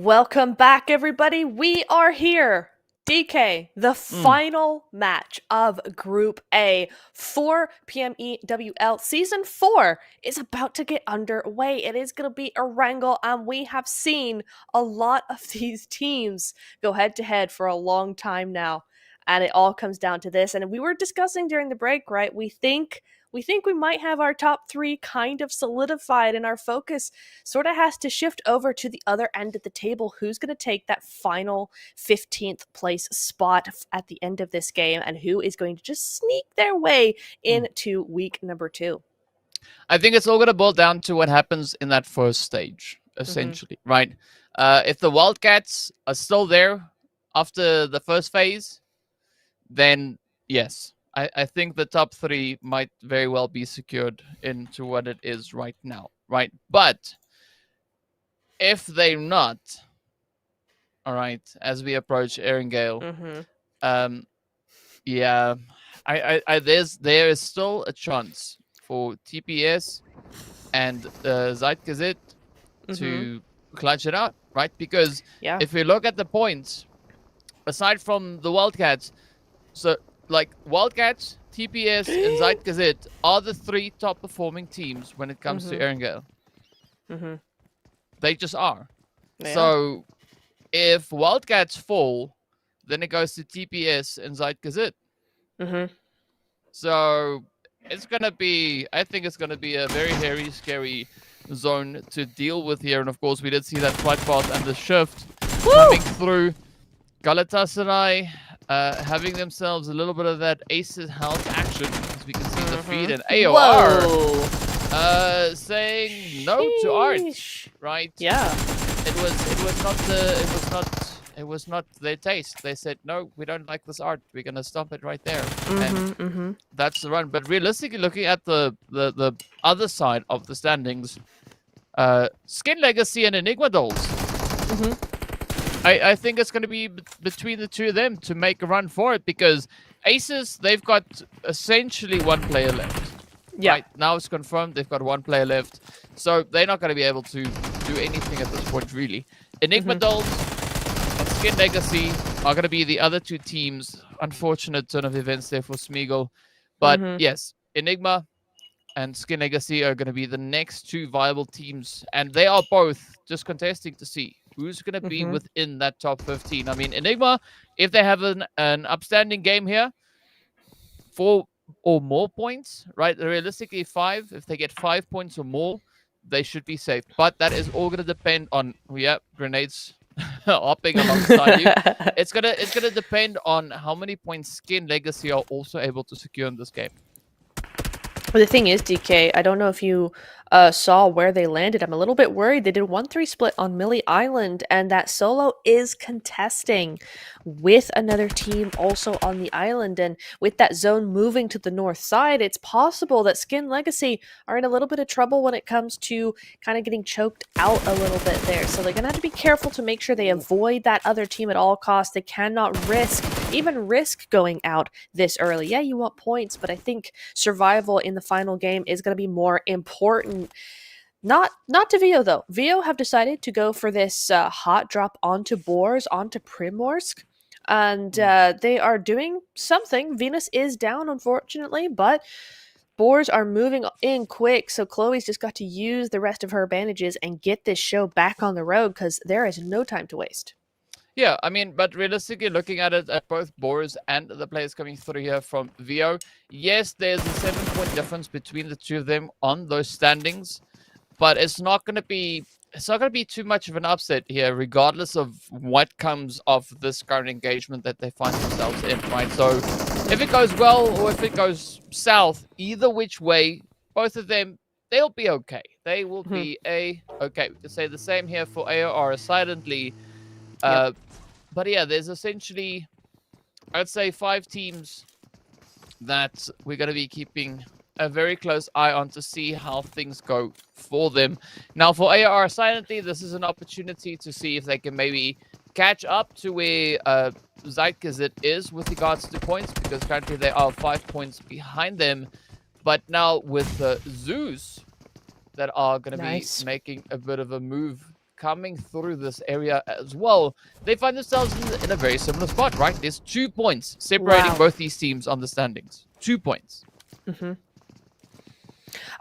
S3: Welcome back, everybody. We are here. DK, the final match of Group A for PMEWL Season 4 is about to get underway. It is going to be a wrangle, and we have seen a lot of these teams go head to head for a long time now. And it all comes down to this. And we were discussing during the break, right? We think we might have our top 3 kind of solidified, and our focus sort of has to shift over to the other end of the table. Who's going to take that final 15th place spot at the end of this game, and who is going to just sneak their way into week number 2?
S4: I think it's all going to boil down to what happens in that first stage, essentially, right? If the Wildcats are still there after the first phase, then yes, I think the top 3 might very well be secured into what it is right now, right? But if they're not, all right, as we approach Erangel, yeah, there is still a chance for TPS and Zeitkazit to clutch it out, right? Because if we look at the points, aside from the Wildcats, so like Wildcats, TPS, and Zeitkazit are the 3 top performing teams when it comes to Erangel. They just are.
S3: Yeah.
S4: So if Wildcats fall, then it goes to TPS and Zeitkazit. So it's gonna be, I think it's gonna be a very hairy, scary zone to deal with here. And of course, we did see that flight path and the shift coming through. Galatasaray having themselves a little bit of that Aces health action, as we can see the feed, and AOR saying no to Arch, right?
S3: Yeah.
S4: It was not their taste. They said, no, we don't like this art. We're gonna stop it right there. And that's the run. But realistically, looking at the other side of the standings, Skin Legacy and Enigma Dolls. I think it's going to be between the 2 of them to make a run for it, because Aces, they've got essentially 1 player left.
S3: Yeah.
S4: Right? Now it's confirmed they've got 1 player left. So they're not going to be able to do anything at this point, really. Enigma Dolls and Skin Legacy are going to be the other 2 teams. Unfortunate turn of events there for Smeagol. But yes, Enigma and Skin Legacy are going to be the next 2 viable teams. And they are both just contesting to see who's going to be within that top 15. I mean, Enigma, if they have an upstanding game here, 4 or more points, right? Realistically, 5. If they get 5 points or more, they should be safe. But that is all going to depend on, grenades hopping alongside you. It's gonna depend on how many points Skin Legacy are also able to secure in this game.
S3: Well, the thing is, DK, I don't know if you saw where they landed. I'm a little bit worried. They did 1-3 split on Millie Island, and that Solo is contesting with another team also on the island. And with that zone moving to the north side, it's possible that Skin Legacy are in a little bit of trouble when it comes to kind of getting choked out a little bit there. So they're going to have to be careful to make sure they avoid that other team at all costs. They cannot even risk going out this early. Yeah, you want points, but I think survival in the final game is going to be more important. Not to Vio, though. Vio have decided to go for this hot drop onto Boars, onto Primorsk. And they are doing something. Venus is down, unfortunately, but Boars are moving in quick. So Chloe's just got to use the rest of her advantages and get this show back on the road, because there is no time to waste.
S4: Yeah, I mean, but realistically, looking at it at both Boris and the players coming through here from VO, yes, there's a 7-point difference between the 2 of them on those standings, but it's not going to be too much of an upset here, regardless of what comes of this current engagement that they find themselves in, right? So if it goes well or if it goes south, either which way, both of them, they'll be okay. They will be okay. We can say the same here for AOR silently. But yeah, there's essentially, I'd say, 5 teams that we're going to be keeping a very close eye on to see how things go for them. Now, for AR silently, this is an opportunity to see if they can maybe catch up to where Zeitkazit is with regards to points, because currently they are 5 points behind them. But now with Zeus that are going to be making a bit of a move coming through this area as well, they find themselves in a very similar spot, right? There's 2 points separating
S3: Wow.
S4: both these teams on the standings. 2 points.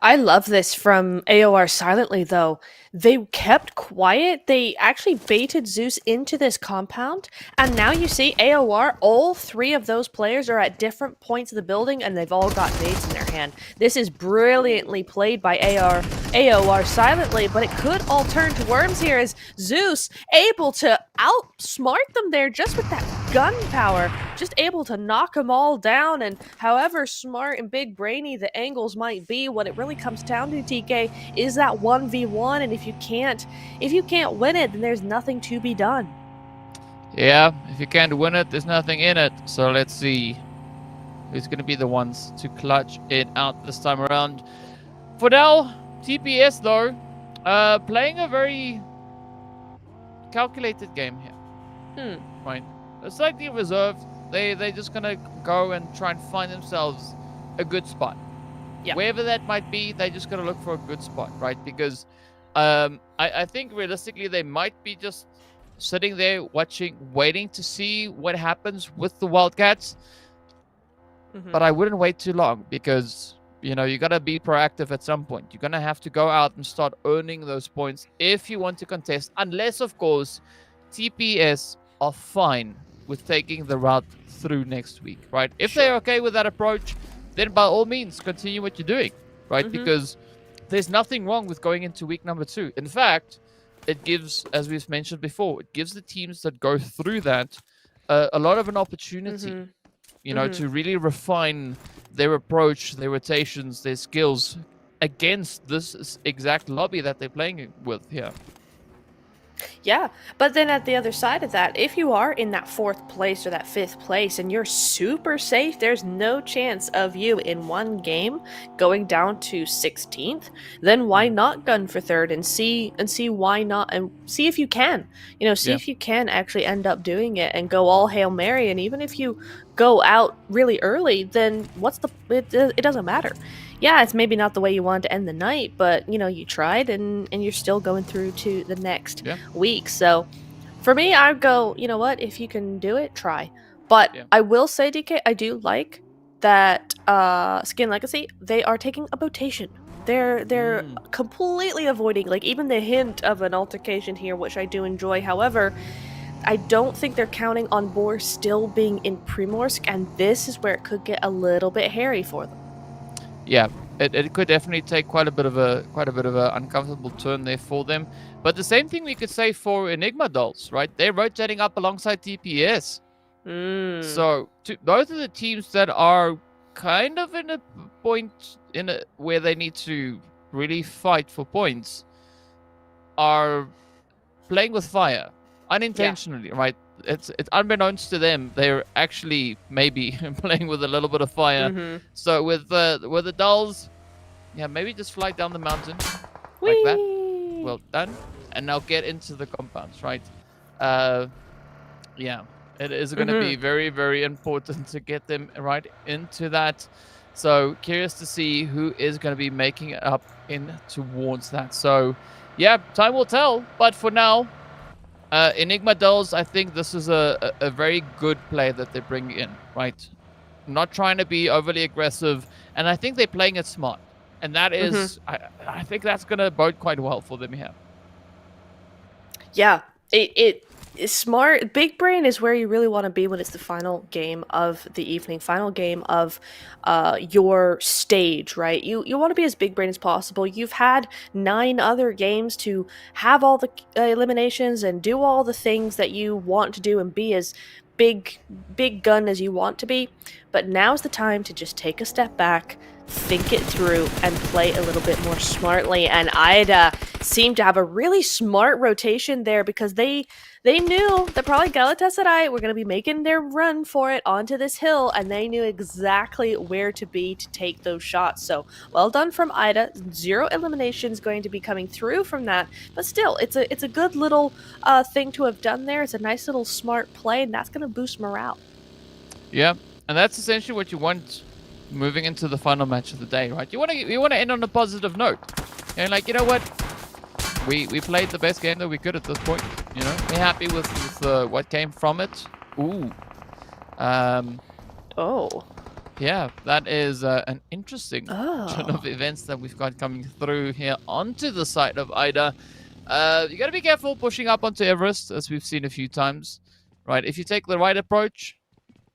S3: I love this from AOR Silently, though. They kept quiet. They actually baited Zeus into this compound. And now you see AOR, all 3 of those players are at different points of the building and they've all got nades in their hand. This is brilliantly played by AOR Silently, but it could all turn to worms here as Zeus able to outsmart them there just with that gunpowder, just able to knock them all down. And however smart and big brainy the angles might be, what it really comes down to, TK, is that 1v1. And if you can't win it, then there's nothing to be done.
S4: Yeah, if you can't win it, there's nothing in it. So let's see who's going to be the ones to clutch it out this time around. For now, TPS though, playing a very calculated game here. Right, slightly reserved. They're just gonna go and try and find themselves a good spot.
S3: Yeah.
S4: Wherever that might be, they're just gonna look for a good spot, right? Because I think realistically they might be just sitting there watching, waiting to see what happens with the Wildcats. But I wouldn't wait too long because, you know, you got to be proactive at some point. You're going to have to go out and start earning those points if you want to contest. Unless, of course, TPS are fine with taking the route through next week, right? If they're okay with that approach, then by all means, continue what you're doing, right? Because there's nothing wrong with going into week number 2. In fact, it gives, as we've mentioned before, it gives the teams that go through that a lot of an opportunity. You know, to really refine their approach, their rotations, their skills against this exact lobby that they're playing with here.
S3: Yeah, but then at the other side of that, if you are in that 4th place or that 5th place and you're super safe, there's no chance of you in one game going down to 16th, then why not gun for 3rd and see why not, and see if you can, you know, see if you can actually end up doing it and go all Hail Mary. And even if you go out really early, then it doesn't matter. Yeah, it's maybe not the way you wanted to end the night, but you know, you tried and you're still going through to the next week. So for me, I'd go, you know what, if you can do it, try. But I will say, DK, I do like that Skin Legacy, they are taking a rotation. They're completely avoiding like even the hint of an altercation here, which I do enjoy. However, I don't think they're counting on Boar still being in Primorsk, and this is where it could get a little bit hairy for them.
S4: Yeah, it could definitely take quite a bit of a uncomfortable turn there for them. But the same thing we could say for Enigma Dolls, right? They're rotating up alongside TPS. So those are the teams that are kind of in a point where they need to really fight for points. Are playing with fire unintentionally, right? It's unbeknownst to them, they're actually maybe playing with a little bit of fire. So with the dolls, yeah, maybe just fly down the mountain like that. Well done. And now get into the compounds, right? Yeah, it is going to be very, very important to get them right into that. So curious to see who is going to be making it up in towards that. So yeah, time will tell. But for now, Enigma Dolls, I think this is a very good play that they're bringing in, right? Not trying to be overly aggressive, and I think they're playing it smart. And that is, I think that's going to bode quite well for them here.
S3: Yeah, it is smart. Big brain is where you really want to be when it's the final game of the evening, final game of your stage, right? You want to be as big brain as possible. You've had 9 other games to have all the eliminations and do all the things that you want to do and be as big gun as you want to be. But now's the time to just take a step back, think it through, and play a little bit more smartly. And Ida seemed to have a really smart rotation there because they knew that probably Galatasaray were going to be making their run for it onto this hill, and they knew exactly where to be to take those shots. So well done from Ida. 0 eliminations going to be coming through from that, but still, it's a good little thing to have done there. It's a nice little smart play, and that's going to boost morale.
S4: Yeah, and that's essentially what you want moving into the final match of the day, right? You want to end on a positive note. And like, you know what? we played the best game that we could at this point. You know, we're happy with what came from it. Ooh.
S3: Oh.
S4: Yeah, that is an interesting turn
S3: Oh.
S4: of events that we've got coming through here onto the side of Ida. You got to be careful pushing up onto Everest, as we've seen a few times. Right, if you take the right approach,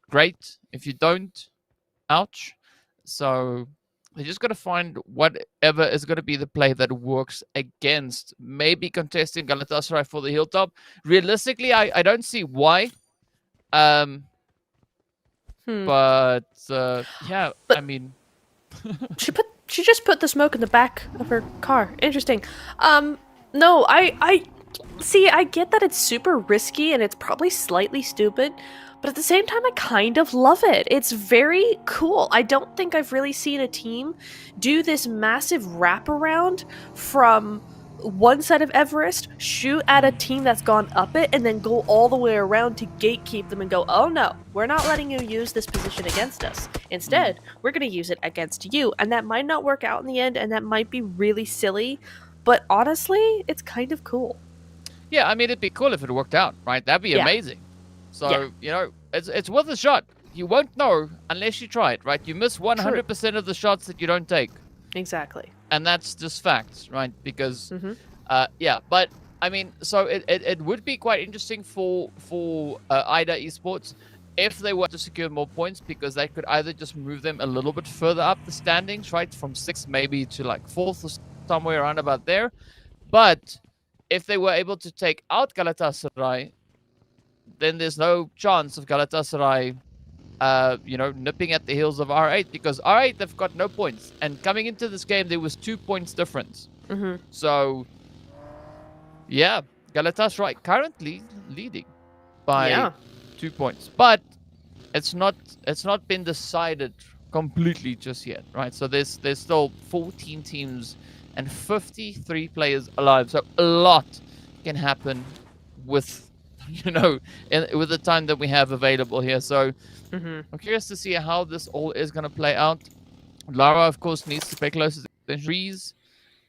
S4: great. If you don't, ouch. So they just got to find whatever is going to be the play that works against maybe contesting Galatasaray for the hilltop. Realistically, I don't see why. But yeah,
S3: But-
S4: I mean,
S3: She just put the smoke in the back of her car. Interesting. No, I see, I get that it's super risky and it's probably slightly stupid, but at the same time I kind of love it. It's very cool. I don't think I've really seen a team do this massive wraparound from one side of Everest, shoot at a team that's gone up it, and then go all the way around to gatekeep them and go, oh no, we're not letting you use this position against us. Instead, we're going to use it against you. And that might not work out in the end, and that might be really silly, but honestly, it's kind of cool.
S4: yeah, I mean, it'd be cool if it worked out, right? That'd be
S3: Yeah.
S4: amazing. So,
S3: Yeah.
S4: you know, it's worth a shot. You won't know unless you try it, right? You miss 100% of the shots that you don't take.
S3: Exactly.
S4: And that's just facts, right? Because,
S3: Mhm.
S4: yeah, but I mean, so it would be quite interesting for IDA Esports if they were to secure more points, because they could either just move them a little bit further up the standings, right? From 6th maybe to like 4th or somewhere around about there. But if they were able to take out Galatasaray, then there's no chance of Galatasaray you know, nipping at the heels of R8, because R8, they've got no points. And coming into this game, there was 2 points difference.
S3: Mhm.
S4: So, yeah, Galatasaray currently leading by
S3: Yeah.
S4: 2 points. But it's not been decided completely just yet, right? So there's still 14 teams and 53 players alive. So a lot can happen with, you know, with the time that we have available here. So
S3: Mhm.
S4: I'm curious to see how this all is going to play out. Lara, of course, needs to pay close attention to trees.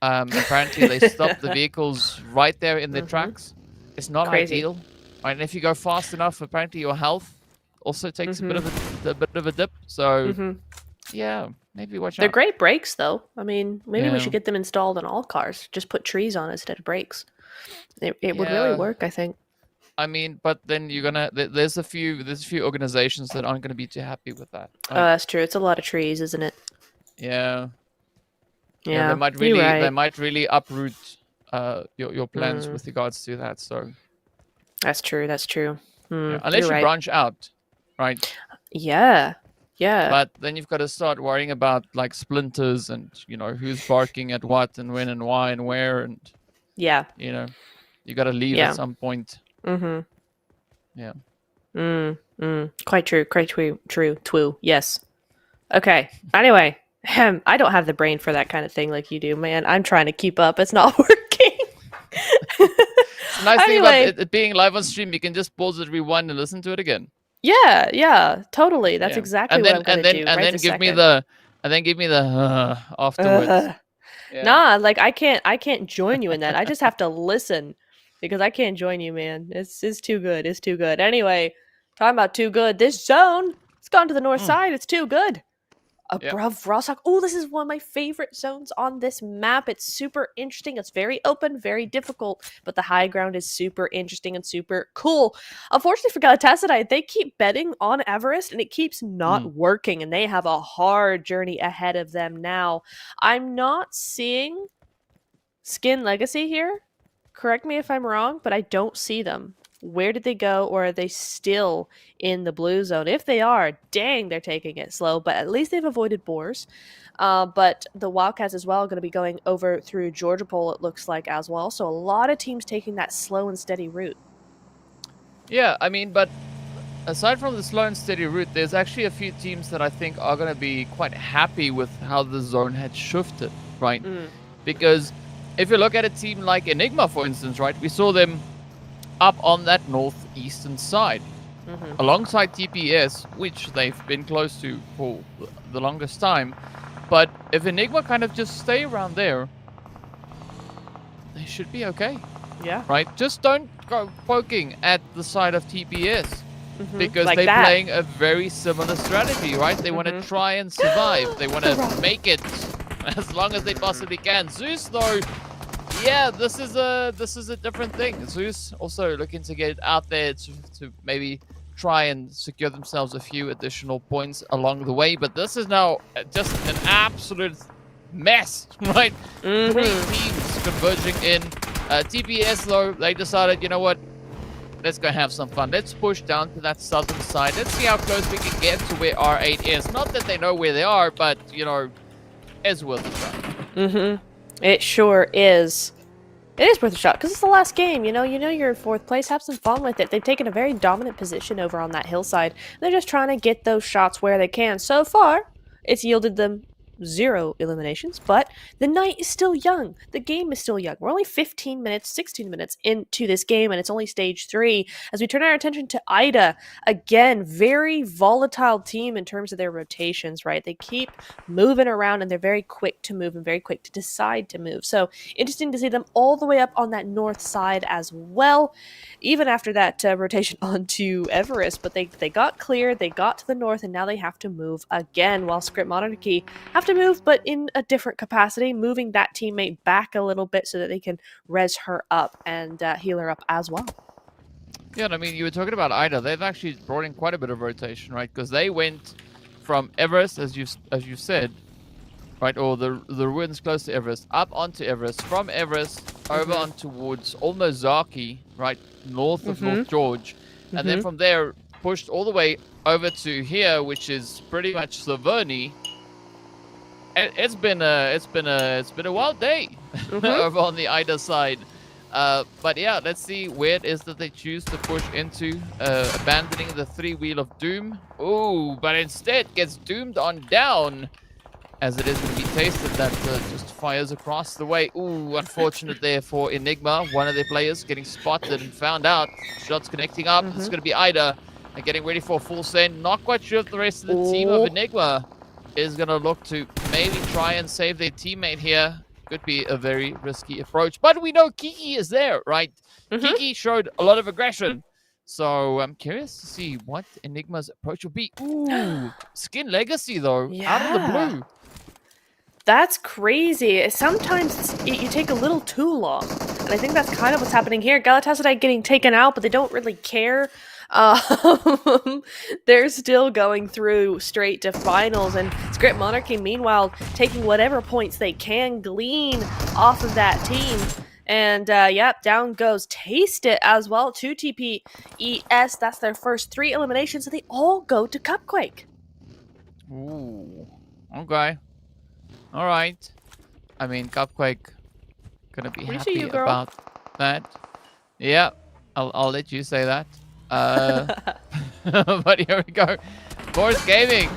S4: Apparently, they stopped the vehicles right there in their tracks. It's not
S3: Crazy.
S4: ideal. Right, and if you go fast enough, apparently your health also takes a bit of a dip. So,
S3: Mhm.
S4: yeah, maybe watch
S3: They're
S4: out.
S3: great brakes, though. I mean, maybe we
S4: Yeah.
S3: should get them installed in all cars. Just put trees on instead of brakes. It would really
S4: Yeah.
S3: work, I think.
S4: I mean, but then you're gonna there's a few organizations that aren't gonna be too happy with that.
S3: Oh,
S4: Right?
S3: that's true. It's a lot of trees, isn't it?
S4: Yeah.
S3: Yeah.
S4: They might
S3: you're
S4: really
S3: right.
S4: they might really uproot your plans
S3: Mm.
S4: with regards to that. So
S3: That's true. That's true.
S4: yeah, unless
S3: you're
S4: you
S3: right.
S4: branch out, right?
S3: Yeah. Yeah.
S4: But then you've got to start worrying about like splinters and, you know, who's barking at what and when and why and where, and
S3: Yeah.
S4: you know, you got to leave
S3: Yeah.
S4: at some point.
S3: Mm-hmm.
S4: Yeah.
S3: Quite true. Quite true. True. Twoo. Yes. Okay. Anyway, I don't have the brain for that kind of thing like you do, man. I'm trying to keep up. It's not working.
S4: The nice thing about
S3: Anyway.
S4: it being live on stream, you can just pause it, rewind, and listen to it again.
S3: Yeah. Yeah. Totally. That's
S4: Yeah.
S3: exactly
S4: and
S3: what
S4: then
S3: I'm gonna
S4: and then
S3: do.
S4: and
S3: right
S4: then
S3: this
S4: give me
S3: second.
S4: the afterwards.
S3: Ugh.
S4: Yeah.
S3: Nah, like I can't join you in that. I just have to listen because I can't join you, man. It's too good. It's too good. Anyway, talking about too good. This zone, it's gone to the north side. It's too good.
S4: Yep.
S3: Above Rostock. Oh, this is one of my favorite zones on this map. It's super interesting. It's very open, very difficult, but the high ground is super interesting and super cool. Unfortunately for Galatasaray, they keep betting on Everest and it keeps not working, and they have a hard journey ahead of them now. I'm not seeing Skin Legacy here. Correct me if I'm wrong, but I don't see them. Where did they go, or are they still in the blue zone? If they are, dang, they're taking it slow, but at least they've avoided boars. But the Wildcats as well are going to be going over through Georgia Pole, it looks like, as well. So a lot of teams taking that slow and steady route.
S4: Yeah, I mean, but aside from the slow and steady route, there's actually a few teams that I think are going to be quite happy with how the zone had shifted, right? Because if you look at a team like Enigma, for instance, right, we saw them up on that northeastern side alongside TPS, which they've been close to for the longest time. But if Enigma kind of just stay around there, they should be okay.
S3: Yeah.
S4: Right? Just don't go poking at the side of TPS. Because
S3: Like
S4: they're
S3: that.
S4: playing a very similar strategy, right? They want to try and survive. They want to make it as long as they possibly can. Zeus, though, yeah, this is a different thing. Zeus also looking to get out there to maybe try and secure themselves a few additional points along the way. But this is now just an absolute mess, right? 3 teams converging in. TPS, though, they decided, you know what? Let's go have some fun. Let's push down to that southern side. Let's see how close we can get to where R8 is. Not that they know where they are, but, you know, it's worth a try.
S3: It sure is. It is worth a shot because it's the last game. You know you're in 4th place. Have some fun with it. They've taken a very dominant position over on that hillside. They're just trying to get those shots where they can. So far, it's yielded them 0 eliminations, but the night is still young. The game is still young. We're only 15 minutes, 16 minutes into this game, and it's only stage 3. As we turn our attention to Ida, again, very volatile team in terms of their rotations, right? They keep moving around, and they're very quick to move and very quick to decide to move. So interesting to see them all the way up on that north side as well, even after that rotation onto Everest. But they got clear, they got to the north, and now they have to move again, while Script Monarchy have to move, but in a different capacity, moving that teammate back a little bit so that they can res her up and heal her up as well.
S4: Yeah, and I mean, you were talking about Ida. They've actually brought in quite a bit of rotation, right? Because they went from Everest, as you said, right, or the ruins close to Everest, up onto Everest, from Everest over on towards almost Zaki, right, north of North George, and then from there pushed all the way over to here, which is pretty much Saverney. It's been a wild day over on the Ida side. But yeah, let's see where it is that they choose to push into, abandoning the 3-wheel of doom. Ooh, but instead gets doomed on down, as it is going to be tasted that just fires across the way. Ooh, unfortunate there for Enigma. One of their players getting spotted and found out. Shots connecting up. It's going to be Ida and getting ready for a full send. Not quite sure if the rest of the team of Enigma is going to look to maybe try and save their teammate here. Could be a very risky approach. But we know Kiki is there, right? Kiki showed a lot of aggression. So I'm curious to see what Enigma's approach will be. Ooh, Skin Legacy, though, out of the blue.
S3: That's crazy. Sometimes you take a little too long. And I think that's kind of what's happening here. Galatasaray getting taken out, but they don't really care. They're still going through straight to finals, and Script Monarchy, meanwhile, taking whatever points they can glean off of that team. And yep, down goes Taste It as well to TPES. That's their first 3 eliminations, so they all go to Cupquake.
S4: Ooh, okay. All right. I mean, Cupquake gonna be happy about that. Yeah, I'll let you say that. But here we go. Force Gaming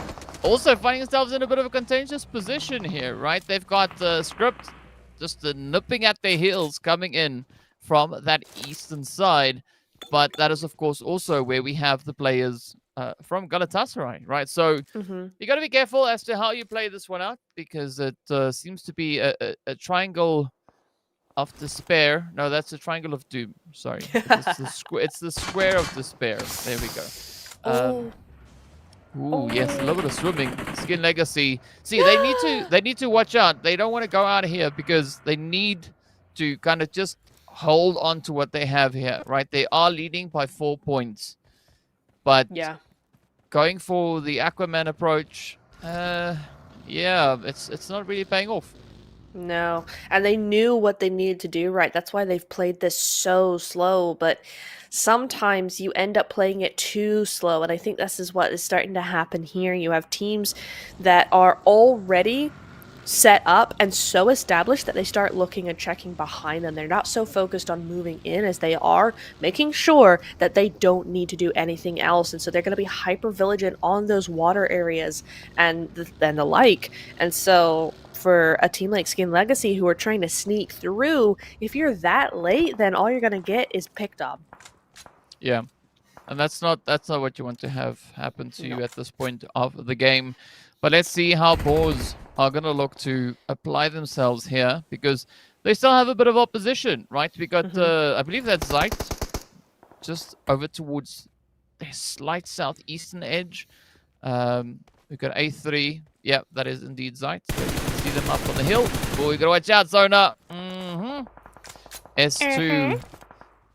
S4: also finding themselves in a bit of a contentious position here, right? They've got the Script just nipping at their heels coming in from that eastern side. But that is, of course, also where we have the players from Galatasaray, right? So you got to be careful as to how you play this one out, because it seems to be a triangle of despair. No, that's a triangle of doom. Sorry, it's the square of despair. There we go. Yes, a little bit of swimming. Skin Legacy. See, they need to watch out. They don't want to go out of here because they need to kind of just hold on to what they have here, right? They are leading by 4 points, but going for the Aquaman approach, yeah, it's not really paying off.
S3: No, and they knew what they needed to do, right? That's why they've played this so slow, but sometimes you end up playing it too slow, and I think this is what is starting to happen here. You have teams that are already set up and so established that they start looking and checking behind them. They're not so focused on moving in as they are making sure that they don't need to do anything else, and so they're going to be hyper vigilant on those water areas and the like. And so for a team like Skin Legacy, who are trying to sneak through, if you're that late, then all you're going to get is picked up.
S4: Yeah, and that's not what you want to have happen to you at this point of the game. But let's see how Boars are going to look to apply themselves here, because they still have a bit of opposition, right? We got, I believe that's Zeit, just over towards their slight southeastern edge. We've got A3. Yeah, that is indeed Zeit. So you can see them up on the hill. Oh, we gotta watch out, Zona. S2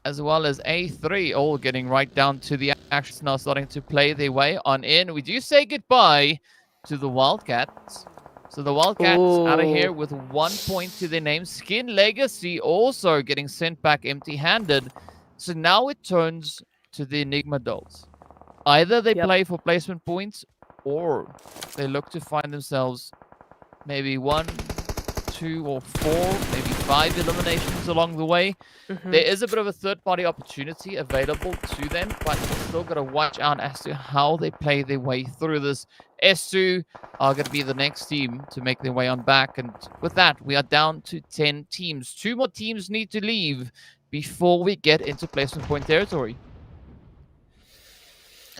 S4: as well as A3 all getting right down to the action, now starting to play their way on in. We do say goodbye to the Wildcats. So the Wildcats out of here with 1 point to their name. Skin Legacy also getting sent back empty-handed. So now it turns to the Enigma Dolls. Either they play for placement points or they look to find themselves maybe 1, 2, or 4, maybe 5 eliminations along the way. There is a bit of a third-party opportunity available to them, but they've still got to watch out as to how they play their way through this. S2 are going to be the next team to make their way on back, and with that, we are down to 10 teams. 2 more teams need to leave before we get into placement point territory.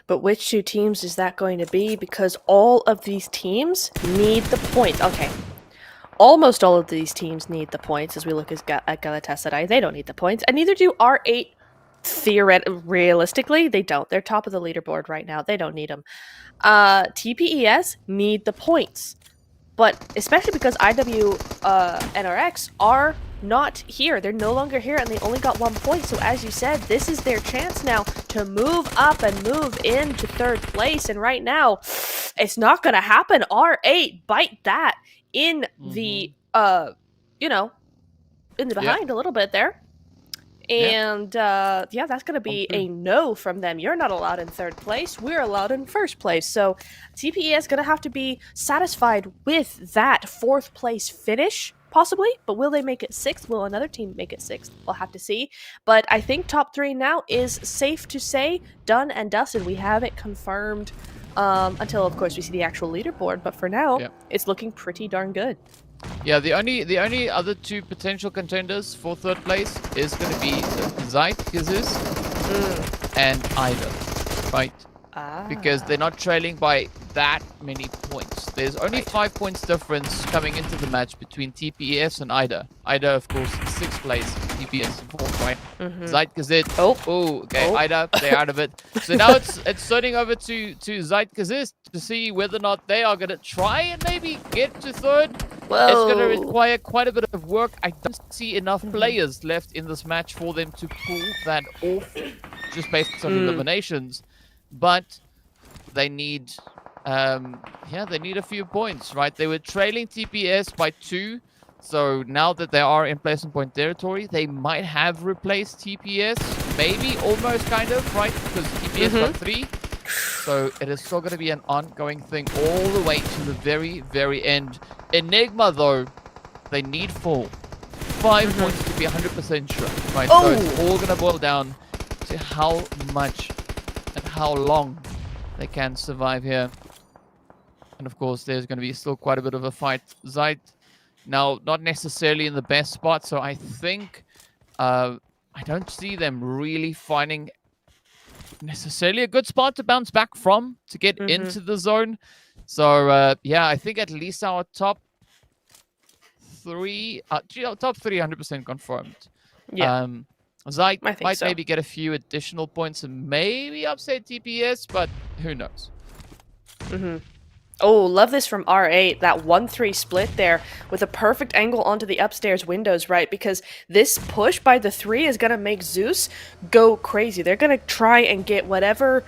S3: But which 2 teams is that going to be? Because all of these teams need the points. Okay. Almost all of these teams need the points as we look at Galatasaray. They don't need the points. And neither do R8. Realistically, they don't. They're top of the leaderboard right now. They don't need them. TPES need the points. But especially because NRX are not here. They're no longer here and they only got 1 point. So as you said, this is their chance now to move up and move into 3rd place. And right now, it's not going to happen. R8, bite that in the, in the behind a little bit there. And, that's going to be a no from them. You're not allowed in 3rd place. We're allowed in 1st place. So TPE is going to have to be satisfied with that 4th place finish, possibly. But will they make it 6th? Will another team make it 6th? We'll have to see. But I think top 3 now is safe to say done and dusted. We have it confirmed until, of course, we see the actual leaderboard. But for now, it's looking pretty darn good.
S4: Yeah, the only other 2 potential contenders for 3rd place is going to be Zeit, and Ida, right? Because they're not trailing by that many points. There's only 5 points difference coming into the match between TPES and Ida. Ida, of course, 6th place, TPES 4th, right? Zeit, okay, Ida, they're out of it. So now it's turning over to Zeit to see whether or not they are going to try and maybe get to 3rd.
S3: Whoa.
S4: It's going to require quite a bit of work. I don't see enough players left in this match for them to pull that off just based on eliminations. But they need, they need a few points, right? They were trailing TPS by 2. So now that they are in placement point territory, they might have replaced TPS. Maybe, almost, kind of, right? Because TPS got 3. So it is still going to be an ongoing thing all the way to the very, very end. Enigma, though, they need 4. 5 points to be 100% sure, right? So it's all going to boil down to how much and how long they can survive here. And of course, there's going to be still quite a bit of a fight. Zeit, now, not necessarily in the best spot, so I think I don't see them really finding necessarily a good spot to bounce back from to get into the zone. So I think at least our top 3 100% confirmed. Zeit might maybe get a few additional points and maybe upset TPS, but who knows.
S3: Oh, love this from R8, that 1-3 split there with a perfect angle onto the upstairs windows, right? Because this push by the 3 is going to make Zeus go crazy. They're going to try and get whatever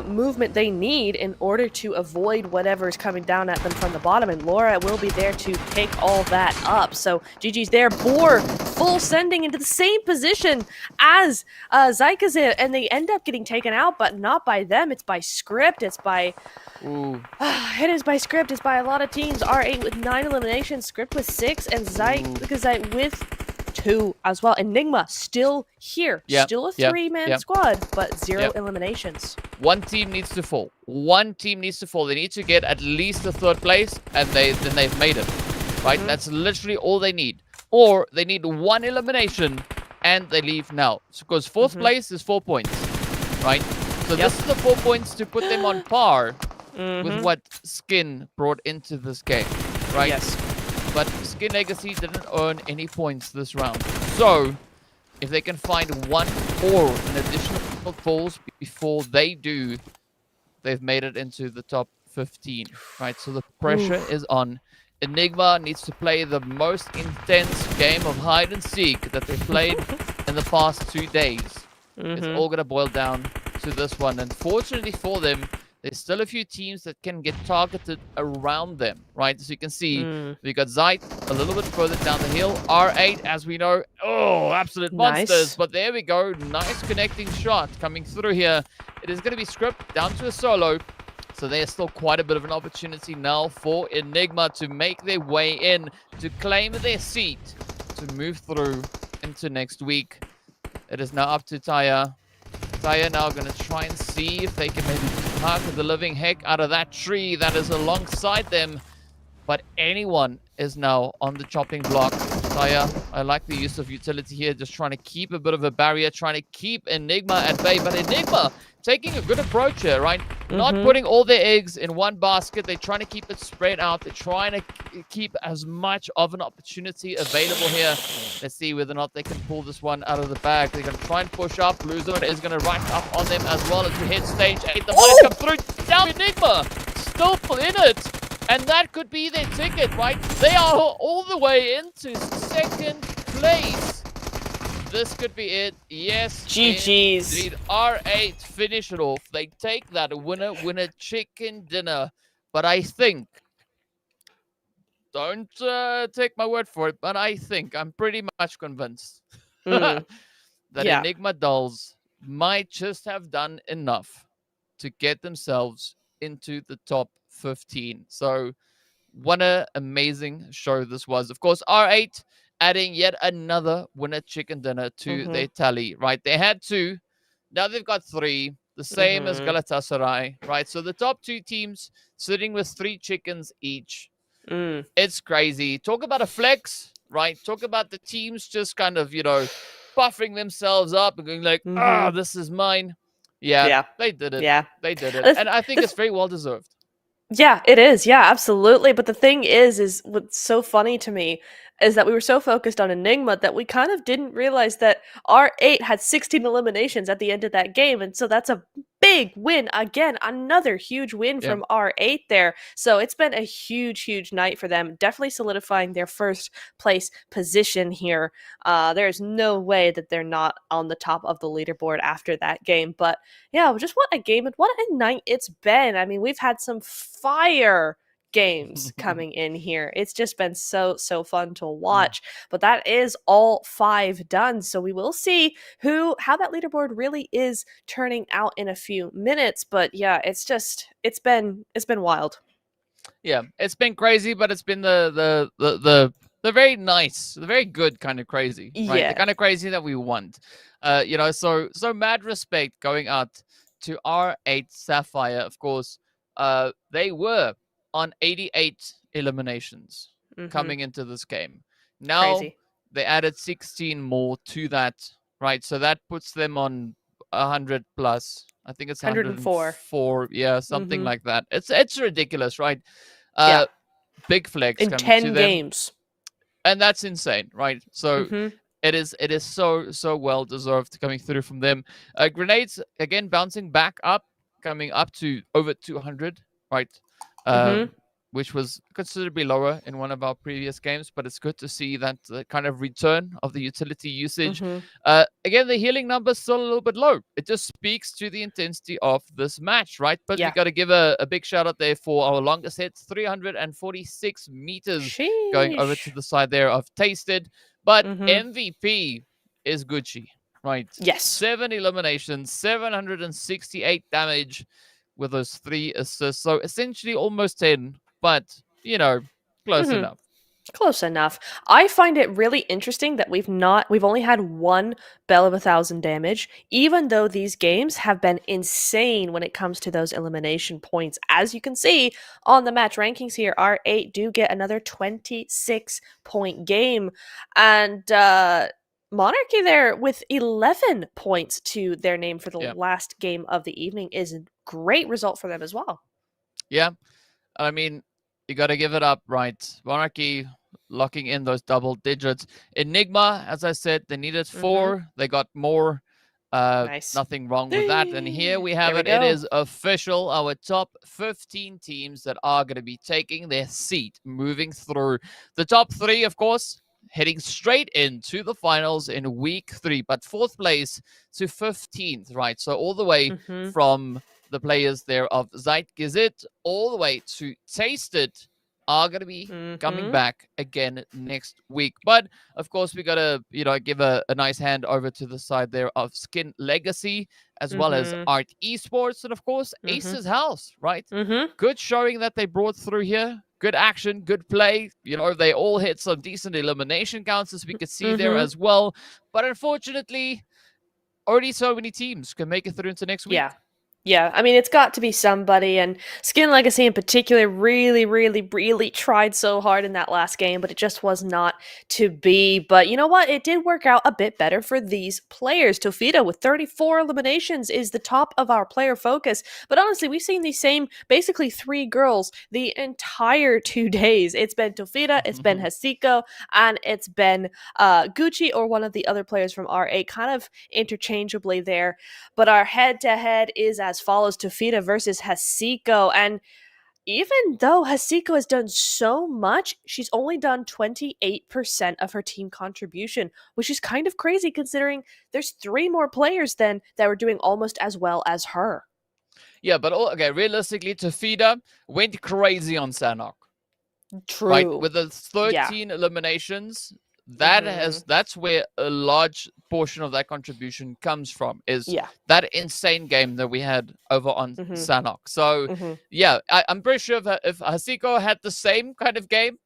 S3: movement they need in order to avoid whatever is coming down at them from the bottom, and Laura will be there to pick all that up. So GG's there. Boar full sending into the same position as Zykazit, and they end up getting taken out, but not by them. It's by script. It's by... it is by script. It's by a lot of teams. R8 with 9 eliminations, script with 6, and Zykazit with 2 as well. Enigma still here. Still a 3-man squad, but 0 eliminations.
S4: One team needs to fall. One team needs to fall. They need to get at least the 3rd place, and then they've made it. Right? That's literally all they need. Or they need 1 elimination, and they leave now. Because 4th place is 4 points. Right? So this is the 4 points to put them on par with what Skin brought into this game. Right? but Skin Legacy didn't earn any points this round. So, if they can find one or an additional falls before they do, they've made it into the top 15, right? So the pressure is on. Enigma needs to play the most intense game of hide and seek that they've played in the past 2 days. It's all going to boil down to this one. And fortunately for them, there's still a few teams that can get targeted around them, right? As you can see, we got Zeit a little bit further down the hill. R8, as we know, absolute monsters.
S3: Nice.
S4: But there we go. Nice connecting shot coming through here. It is going to be script down to a solo. So there's still quite a bit of an opportunity now for Enigma to make their way in, to claim their seat, to move through into next week. It is now up to Taya. Taya now going to try and see if they can maybe park the living heck out of that tree that is alongside them. But anyone is now on the chopping block. Taya, I like the use of utility here, just trying to keep a bit of a barrier, trying to keep Enigma at bay. But Enigma taking a good approach here, right? Not putting all their eggs in one basket. They're trying to keep it spread out. They're trying to keep as much of an opportunity available here. Let's see whether or not they can pull this one out of the bag. They're going to try and push up. Blue Zone is going to right up on them as well as we hit stage 8. The might come through. Down Enigma. Still in it. And that could be their ticket, right? They are all the way into second place. This could be it. Yes.
S3: GG's.
S4: Indeed. R8 finish it off. They take that winner chicken dinner. But I think, don't take my word for it, but I think, I'm pretty much convinced that Enigma Dolls might just have done enough to get themselves into the top 15. So what an amazing show this was. Of course, R8 adding yet another winner chicken dinner to their tally, right? They had 2. Now they've got 3, the same as Galatasaray, right? So the top 2 teams sitting with 3 chickens each. It's crazy. Talk about a flex, right? Talk about the teams just kind of, puffing themselves up and going like, this is mine. Yeah, they did it.
S3: Yeah.
S4: They did it. And I think it's very well deserved.
S3: Yeah, it is. Yeah, absolutely. But the thing is what's so funny to me is that we were so focused on Enigma that we kind of didn't realize that R8 had 16 eliminations at the end of that game. And so that's a big win. Again, another huge win from R8 there. So it's been a huge, huge night for them. Definitely solidifying their first place position here. There's no way that they're not on the top of the leaderboard after that game. But yeah, just what a game and what a night it's been. I mean, we've had some fire games coming in here. It's just been so fun to watch. But that is all 5 done. So we will see how that leaderboard really is turning out in a few minutes. But yeah, it's been wild.
S4: Yeah, it's been crazy, but it's been the very nice, the very good kind of crazy, right?
S3: Yeah.
S4: The kind of crazy that we want. So mad respect going out to R8 Sapphire. Of course, they were on 88 eliminations coming into this game. Now
S3: Crazy.
S4: they added 16 more to that, right? So that puts them on 100 plus. I think it's 104. Yeah, something like that. It's ridiculous, right? Big flex
S3: in
S4: coming
S3: 10
S4: to them.
S3: games.
S4: And that's insane, right? So it is so well deserved coming through from them. Grenades again bouncing back up, coming up to over 200, right? Which was considerably lower in one of our previous games, but it's good to see that kind of return of the utility usage. Again, the healing number's still a little bit low. It just speaks to the intensity of this match, right? But we got to give a big shout out there for our longest hits, 346 meters going over to the side there of Tasted. But MVP is Gucci, right?
S3: Yes.
S4: 7 eliminations, 768 damage with those 3 assists. So essentially almost 10, but, close enough.
S3: Close enough. I find it really interesting that we've only had 1 Bell of 1,000 damage, even though these games have been insane when it comes to those elimination points. As you can see on the match rankings here, R8 do get another 26-point game. And Monarchy there with 11 points to their name for the last game of the evening is a great result for them as well.
S4: Yeah. I mean, you got to give it up, right? Monarchy locking in those double digits. Enigma, as I said, they needed 4. They got more.
S3: Nice.
S4: Nothing wrong with that. And here we have
S3: There we
S4: it. It
S3: go.
S4: is official. Our top 15 teams that are going to be taking their seat, moving through. The top 3, of course, heading straight into the finals in week 3. But 4th place to 15th, right? So all the way from the players there of Zeitgesit all the way to Tasted are going to be coming back again next week. But of course, we got to, give a nice hand over to the side there of Skin Legacy, as well as Art Esports, and of course, Ace's House, right? Good showing that they brought through here. Good action, good play. They all hit some decent elimination counts, as we could see there as well. But unfortunately, only so many teams can make it through into next week.
S3: Yeah, I mean, it's got to be somebody, and Skin Legacy in particular really, really, really tried so hard in that last game, but it just was not to be. But you know what? It did work out a bit better for these players. Tofita, with 34 eliminations, is the top of our player focus. But honestly, we've seen these same, basically 3 girls the entire 2 days. It's been Tofita, it's been Hasiko, and it's been Gucci or one of the other players from R8, kind of interchangeably there. But our head-to-head is as follows: Tofita versus Hasiko. And even though Hasiko has done so much, she's only done 28% of her team contribution, which is kind of crazy considering there's 3 more players then that were doing almost as well as her.
S4: Yeah, but realistically, Tofita went crazy on Sanok.
S3: True.
S4: Right, with the 13 eliminations, that's where a large portion of that contribution comes from, is that insane game that we had over on Sanok. So I'm pretty sure if Hasiko had the same kind of game,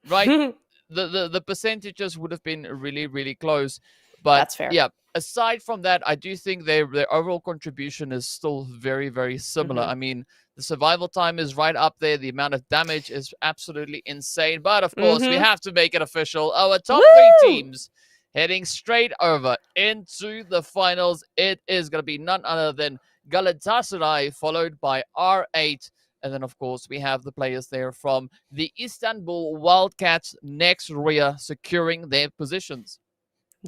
S4: right, the percentages would have been really, really close. But
S3: that's fair.
S4: Yeah, aside from that, I do think their overall contribution is still very, very similar. I mean, the survival time is right up there. The amount of damage is absolutely insane. But of course, we have to make it official. Our top 3 teams heading straight over into the finals. It is going to be none other than Galatasaray, followed by R8. And then, of course, we have the players there from the Istanbul Wildcats next rear, securing their positions.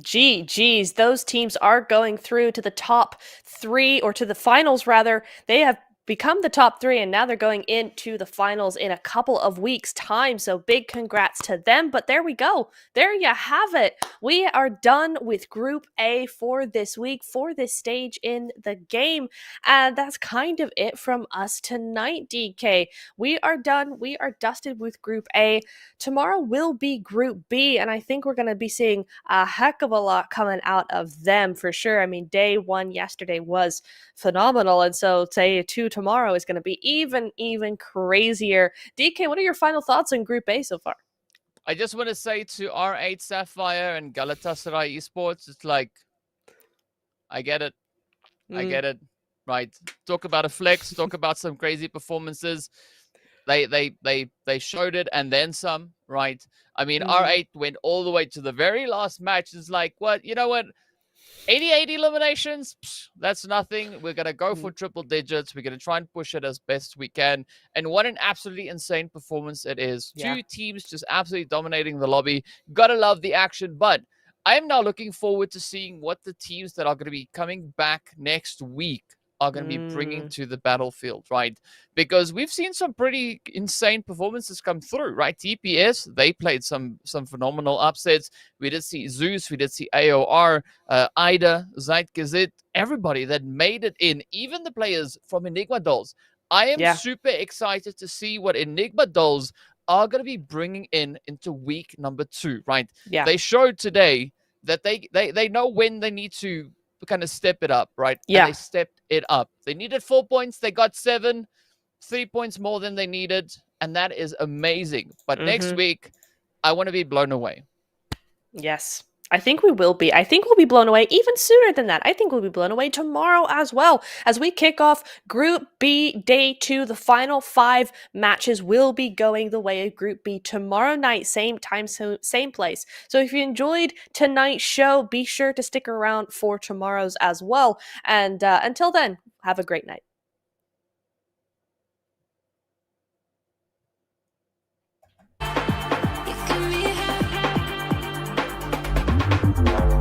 S3: Geez, those teams are going through to the top 3, or to the finals rather. They have become the top 3, and now they're going into the finals in a couple of weeks' time. So big congrats to them. But there we go. There you have it. We are done with Group A for this week, for this stage in the game. And that's kind of it from us tonight, DK. We are done. We are dusted with Group A. Tomorrow will be Group B, and I think we're going to be seeing a heck of a lot coming out of them for sure. I mean, day 1 yesterday was phenomenal, and so day 2 tomorrow is going to be even crazier. DK, what are your final thoughts on Group A so far?
S4: I just want to say to R8 Sapphire and Galatasaray Esports, it's like, I get it. I get it. Right. Talk about a flex, talk about some crazy performances. They showed it and then some, right? I mean, R8 went all the way to the very last match. It's like, what? You know what? 88 eliminations, that's nothing. We're going to go for triple digits. We're going to try and push it as best we can. And what an absolutely insane performance it is. 2 teams just absolutely dominating the lobby. Gotta love the action. But I am now looking forward to seeing what the teams that are going to be coming back next week are going to be bringing to the battlefield, right? Because we've seen some pretty insane performances come through, right? TPS, they played some phenomenal upsets. We did see Zeus, we did see AOR, Ida, Zeitgesit, everybody that made it in, even the players from Enigma Dolls. I am super excited to see what Enigma Dolls are going to be bringing into week number 2, right?
S3: Yeah.
S4: They showed today that they know when they need to kind of step it up, right?
S3: Yeah.
S4: And they stepped it up. They needed 4 points. They got 7, 3 points more than they needed. And that is amazing. But next week, I want to be blown away.
S3: Yes. I think we will be. I think we'll be blown away even sooner than that. I think we'll be blown away tomorrow as well. As we kick off Group B Day 2, the final 5 matches will be going the way of Group B tomorrow night, same time, same place. So if you enjoyed tonight's show, be sure to stick around for tomorrow's as well. And until then, have a great night.
S1: You give me hell.
S3: you.